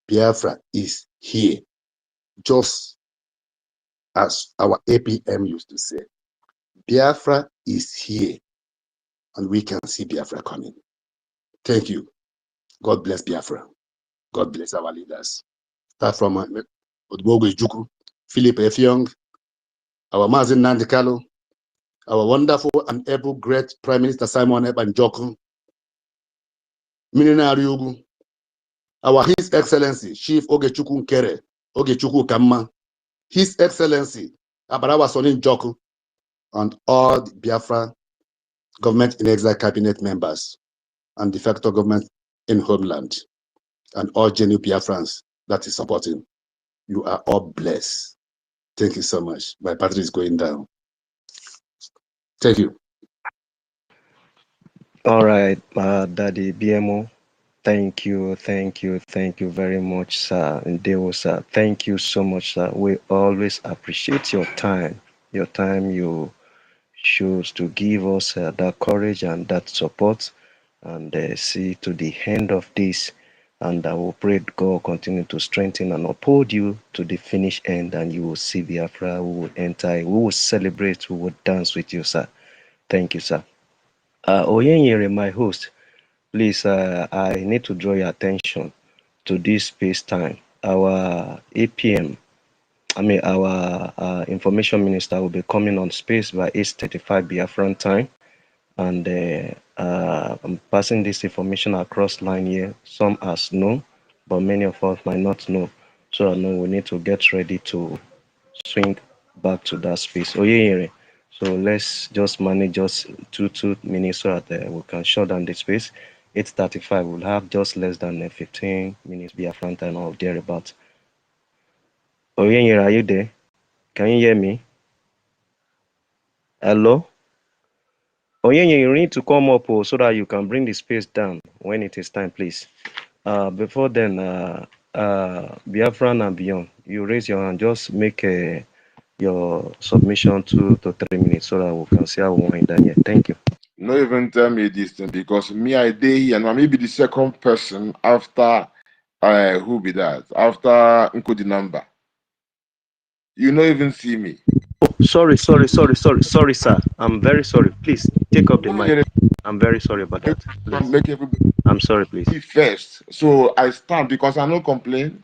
S14: Biafra is here. Just as our APM used to say, Biafra is here. And we can see Biafra coming. Thank you. God bless Biafra. God bless our leaders. Start from Odumogu Philip Effiong, our Mazin Nandikalo, our wonderful and able great Prime Minister Simon Ebanjoko, Minina Ryugu, our His Excellency Chief Ogechukwu Nkere, Ogechukwu Kamma, His Excellency Abarawa Sonin Joku, and all the Biafra government in exile cabinet members and de facto government in homeland, and all genuine Biafrans that is supporting. You are all blessed. Thank you so much. My battery is going down. Thank you.
S10: All right, Daddy BMO. Thank you very much, sir. Ndeo, sir. Thank you so much, sir. We always appreciate your time. Your time you choose to give us that courage and that support, and see to the end of this. And I will pray God continue to strengthen and uphold you to the finish end, and you will see Biafra. We will enter, we will celebrate, we will dance with you, sir. Thank you, sir. Oyenyere, my host, please, I need to draw your attention to this space time. Our APM, our information minister will be coming on space by 8:35 Biafran time. And I'm passing this information across line here. Some as know, but many of us might not know. So I know we need to get ready to swing back to that space. Oyenyere. So let's just manage just two minutes so that we can shut down the space. 8:35, we'll have just less than 15 minutes Biafran time or thereabouts. Oyenyere, are you there? Can you hear me? Hello? Oyenyere, you need to come up so that you can bring the space down when it is time, please. Before then, Biafran and beyond, you raise your hand, just make your submission 2 to 3 minutes so that we can see how we wind down here. Thank you.
S15: not even tell me this thing because me I day here and I may be the second person after who be that? After Nkodi number. You not even see me.
S10: Oh, sorry, sir. I'm very sorry. Please take up the mic. I'm very sorry about that. Please.
S15: Make everybody
S10: I'm sorry, please.
S15: first. So I stand because I no complain.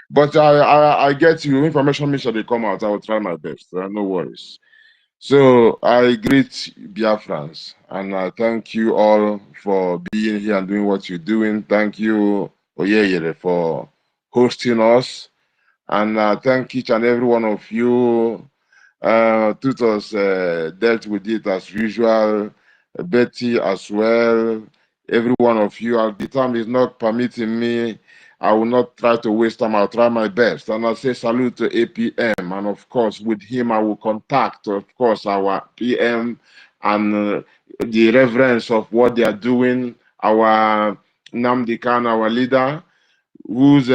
S15: But I get you. Information mission they come out. I will try my best. No worries. So I greet Biafrans and I thank you all for being here and doing what you're doing. Thank you, Oyeyere, for hosting us. And thank each and every one of you. Tutors dealt with it as usual. Betty as well. Every one of you. The time is not permitting me. I will not try to waste time. I'll try my best. And I say salute to APM. And of course, with him, I will contact, of course, our PM and the reverence of what they are doing. Our Nnamdi Kanu, our leader, whose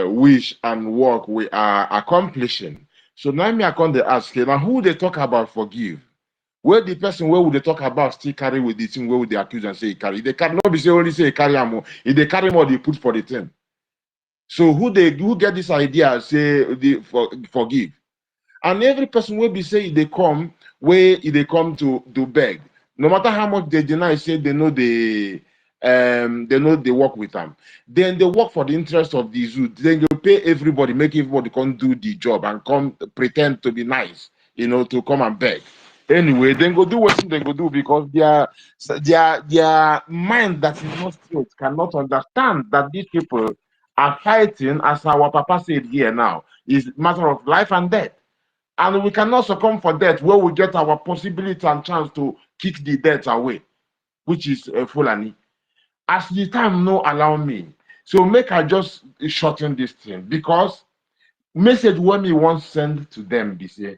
S15: wish and work we are accomplishing. So now me I come to ask you, now who they talk about forgive? Where the person where would they talk about still carry with the thing where would they accuse and say he carry? They can not be say only say he carry more. If they carry more, they put for the thing. So who get this idea say forgive? And every person will be saying they come where they come to beg. No matter how much they deny, say they know they work with them. Then they work for the interest of the zoo. Then you pay everybody, make everybody come do the job and come pretend to be nice, to come and beg. Anyway, then go do what they go do because their mind that is not straight cannot understand that these people are fighting, as our papa said here now, is matter of life and death. And we cannot succumb for death where we get our possibility and chance to kick the death away, which is Fulani. As the time no allow me. So make I just shorten this thing because message when me want send to them be say,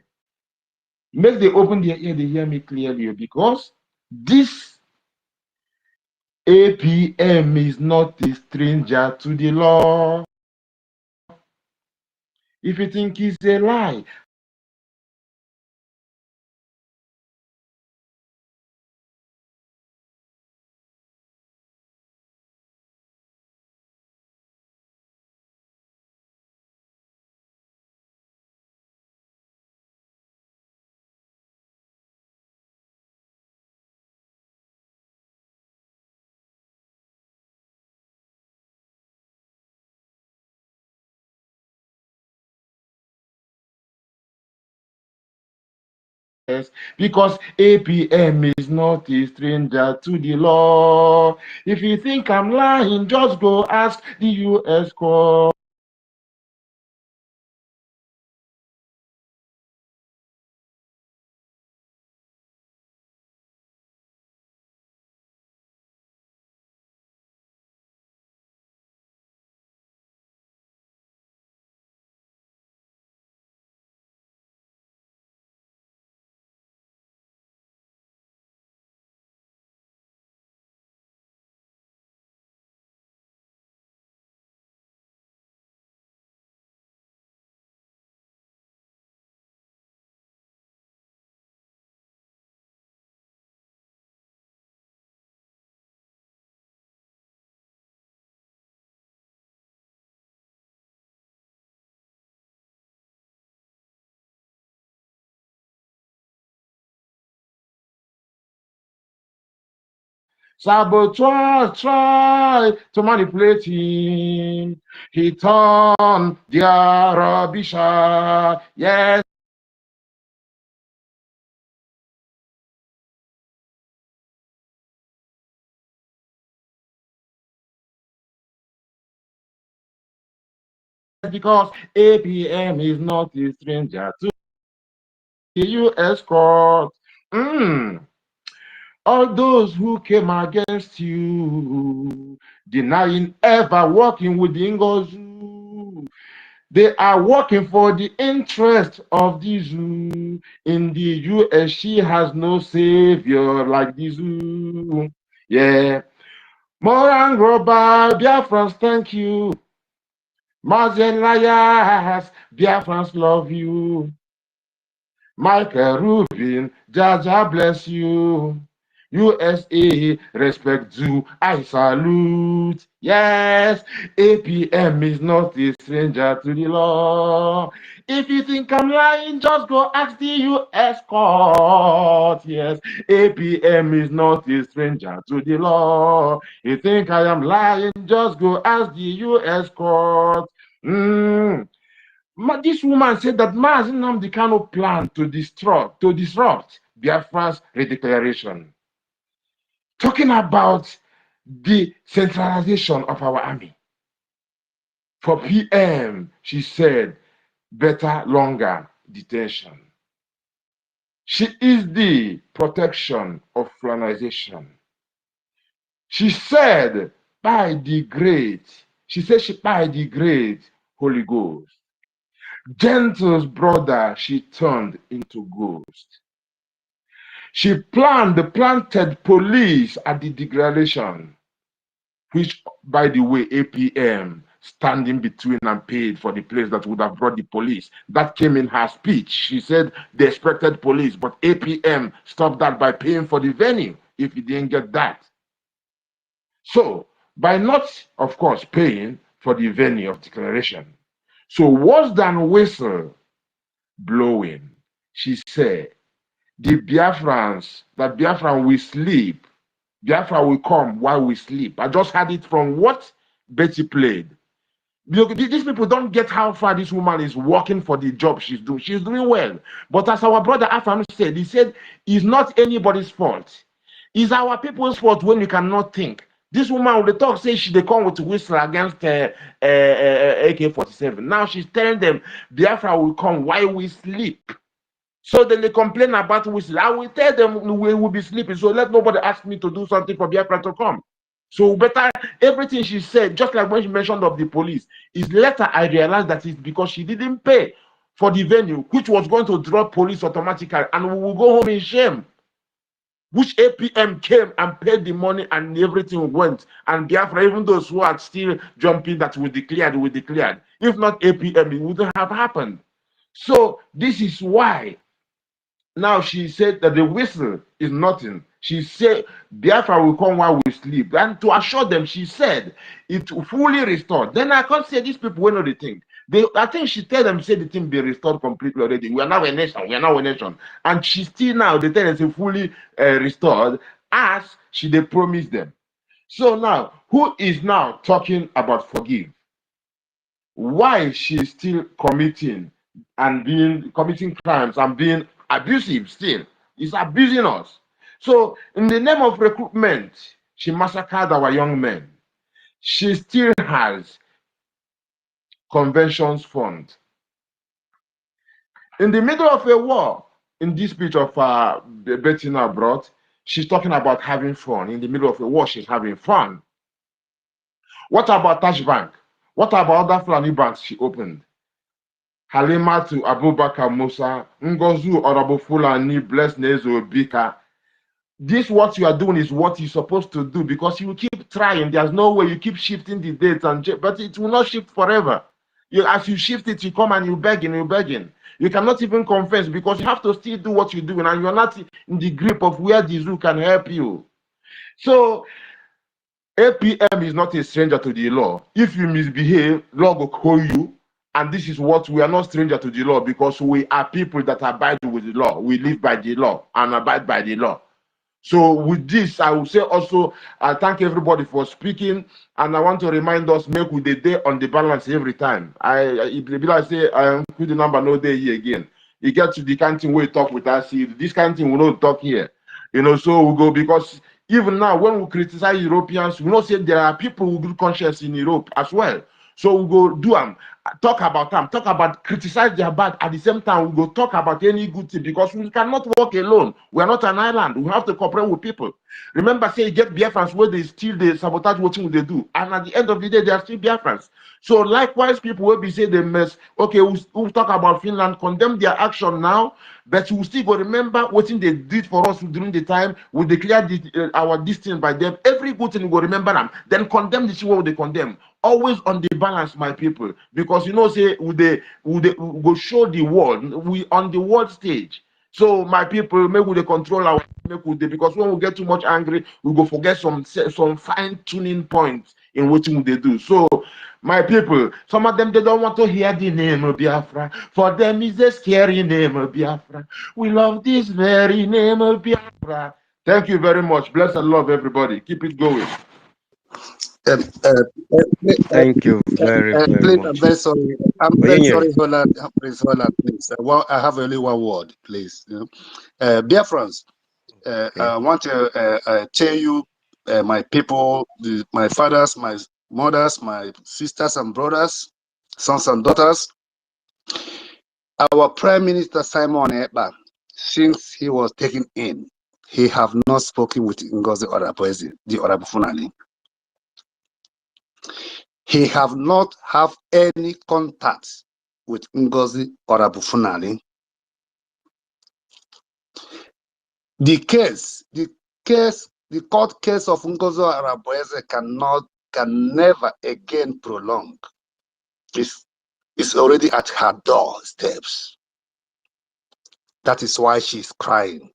S15: make they open their ear, they hear me clearly because this APM is not a stranger to the law. If you think it's a lie, because APM is not a stranger to the law. If you think I'm lying, just go ask the US court. Saboteur try to manipulate him. He turned their rubbish. Yes. Because APM is not a stranger to the US court. All those who came against you, denying ever working with the NGOZI, they are working for the interest of the zoo. In the US, she has no savior like the zoo. Yeah. Moran Global, Biafrans, thank you. Mazen Liars, Biafrans love you. Michael Rubin, Jaja bless you. USA, respect due, I salute. Yes, APM is not a stranger to the law. If you think I'm lying, just go ask the US court. Yes, APM is not a stranger to the law. You think I am lying, just go ask the US court. This woman said that Mazi Nnamdi Kanu planned to disrupt Biafra's redeclaration. Talking about the centralization of our army. For PM, she said, better, longer detention. She is the protection of flanization. She said, by the great Holy Ghost. Gentle's brother, she turned into ghost. She planted police at the degradation, which, by the way, APM standing between and paid for the place that would have brought the police. That came in her speech. She said they expected police, but APM stopped that by paying for the venue if you didn't get that. So, by not, of course, paying for the venue of declaration, so worse than whistle blowing, she said, the Biafrans, that Biafra will sleep. Biafra will come while we sleep. I just had it from what Betty played. These people don't get how far this woman is working for the job she's doing. She's doing well. But as our brother Afam said, he said, it's not anybody's fault. It's our people's fault when we cannot think. This woman with the talk says they come with whistle against AK-47. Now she's telling them Biafra will come while we sleep. So then they complain about whistle. I will tell them we will be sleeping. So let nobody ask me to do something for Biafra to come. So better, everything she said, just like when she mentioned of the police, is later I realized that it's because she didn't pay for the venue, which was going to draw police automatically, and we will go home in shame. Which APM came and paid the money and everything went. And Biafra, even those who are still jumping that we declared. If not APM, it wouldn't have happened. So this is why now she said that the whistle is nothing. She said Biafra will come while we sleep. And to assure them, she said it fully restored. Then I can't say these people will know the thing. I think she tell them, say the thing be restored completely already. We are now a nation. We are now a nation. And she still now, they tell us it's fully restored as they promised them. So now, who is now talking about forgive? Why she's still committing crimes and being abusive still? Is abusing us. So in the name of recruitment, she massacred our young men. She still has conventions fund. In the middle of a war, in this speech of Bettina brought, she's talking about having fun. In the middle of a war, she's having fun. What about Tash Bank? What about other Fulani banks she opened? Halima to Abubakar Musa, Ngozu Orabo Fulani, Bless Nezo Bika. This what you are doing is what you're supposed to do, because you keep trying. There's no way you keep shifting the dates, but it will not shift forever. As you shift it, you come and you're begging. You cannot even confess, because you have to still do what you're doing, and you're not in the grip of where the zoo can help you. So APM is not a stranger to the law. If you misbehave, law will call you. And this is what we are not stranger to the law, because we are people that abide with the law. We live by the law and abide by the law. So with this, I will say also, I thank everybody for speaking, and I want to remind us, make with the day on the balance every time. If I say, I put the number no day here again. You get to the canteen where you talk with us, this canteen will not talk here. So we go, because even now, when we criticize Europeans, we know say there are people with good conscience in Europe as well. So we go do them, talk about criticize their bad. At the same time, we go talk about any good thing, because we cannot work alone. We are not an island. We have to cooperate with people. Remember, say you get Biafrans where they still they sabotage what they do, and at the end of the day, they are still Biafrans. So likewise, people will be say they mess. Okay, we'll talk about Finland, condemn their action now, but we still go remember what they did for us during the time we declared our destiny by them. Every good thing we go remember them, then condemn the what they condemn. Always on the balance, my people, because say we go show the world, we on the world stage. So my people, maybe they control our because when we get too much angry, we go forget some fine tuning points in what they do. So my people, some of them they don't want to hear the name of Biafra. For them is a scary name of Biafra. We love this very name of Biafra. Thank you very much. Bless and love everybody. Keep it going.
S10: Thank you very, very
S14: Please,
S10: much.
S14: I'm very sorry. I'm very sorry, Holland. Please, Holland, please. I have only one word, please. Biafrans, I want to tell you, my people, my fathers, my mothers, my sisters and brothers, sons and daughters, our Prime Minister Simon Ekpa, since he was taken in, he have not spoken with NGOZI or the Honorable Funani. He have not have any contact with NGOZI or Funani. The court case of NGOZI or can never again prolong. It's already at her doorsteps. That is why she's crying.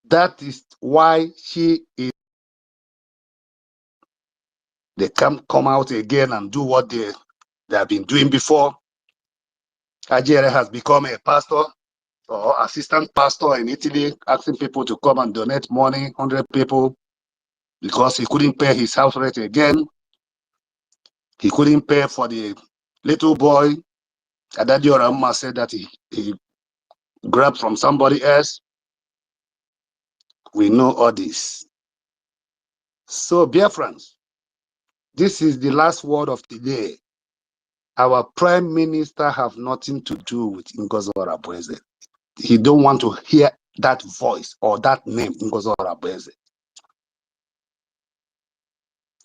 S14: That is why she is. They can't come out again and do what they have been doing before. Ajere has become a pastor or assistant pastor in Italy, asking people to come and donate money, 100 people, because he couldn't pay his house rent again. He couldn't pay for the little boy. Adadio Ramma said that he grabbed from somebody else. We know all this. So, dear friends, this is the last word of the day. Our Prime Minister have nothing to do with NGOZI Arabueze. He don't want to hear that voice or that name, NGOZI Arabueze.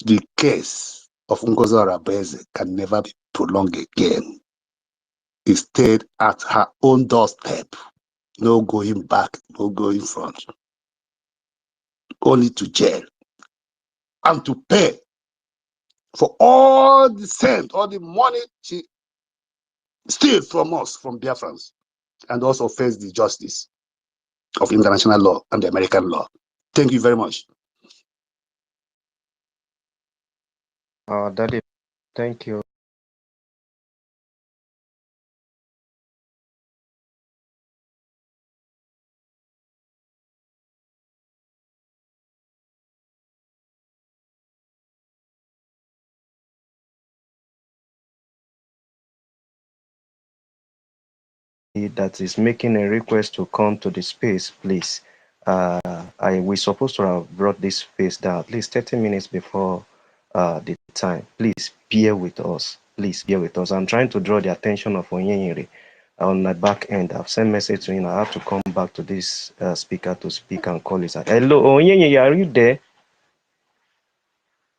S14: The case of NGOZI Arabueze can never be prolonged again. It stayed at her own doorstep. No going back, no going front. Only to jail. And to pay for all the cent, all the money she steal from us, from Biafrans, and also face the justice of international law and the American law. Thank you very much.
S10: Daddy, thank you. That is making a request to come to the space, please. We're supposed to have brought this space down at least 30 minutes before the time. Please bear with us. Please bear with us. I'm trying to draw the attention of Onyenyere on my back end. I've sent message to him. I have to come back to this speaker to speak and call his. Hello, Onyenyere, are you there?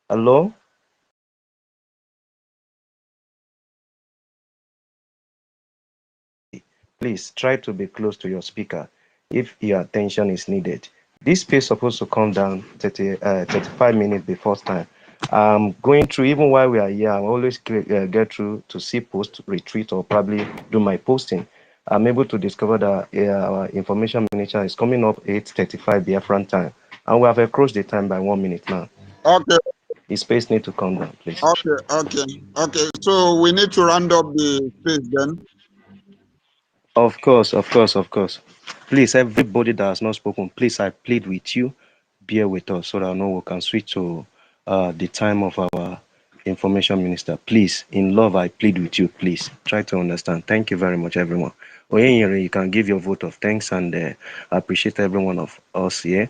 S10: Hello? Please try to be close to your speaker if your attention is needed. This space is supposed to come down 35 minutes before time. I'm going through, even while we are here, I always get through to see post, retreat, or probably do my posting. I'm able to discover that our information manager is coming up 8:35 Biafran time, and we have approached the time by 1 minute now.
S7: Okay.
S10: The space need to come down, please.
S7: Okay. So we need to round up the space then.
S10: Of course. Please, everybody that has not spoken, please, I plead with you, bear with us so that we can switch to the time of our information minister. Please, in love, I plead with you, please. Try to understand. Thank you very much, everyone. Oyenyere, you can give your vote of thanks, and I appreciate every one of us here.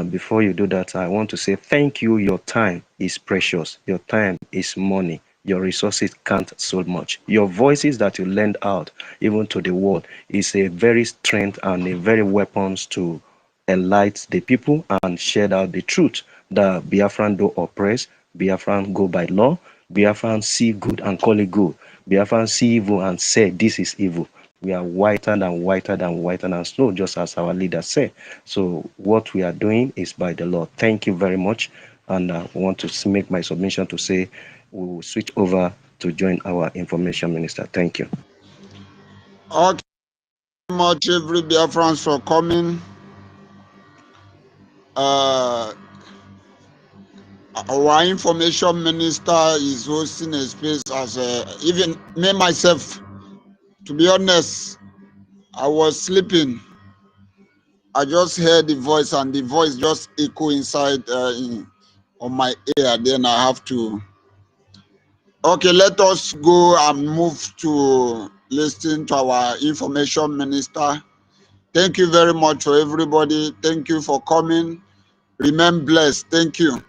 S10: Before you do that, I want to say thank you. Your time is precious. Your time is money. Your resources can't so much. Your voices that you lend out, even to the world, is a very strength and a very weapons to enlighten the people and share out the truth that Biafran do oppress, Biafran go by law, Biafran see good and call it good, Biafran see evil and say this is evil. We are whiter than whiter than whiter than snow, just as our leader said. So what we are doing is by the law. Thank you very much. And I want to make my submission to say we will switch over to join our information minister. Thank you.
S7: Okay, much every Biafrans for coming. Our information minister is hosting a space as even me myself, to be honest, I was sleeping. I just heard the voice and the voice just echo inside on my ear. Then I have to. Okay, let us go and move to listen to our information minister. Thank you very much for everybody. Thank you for coming. Remain blessed. Thank you.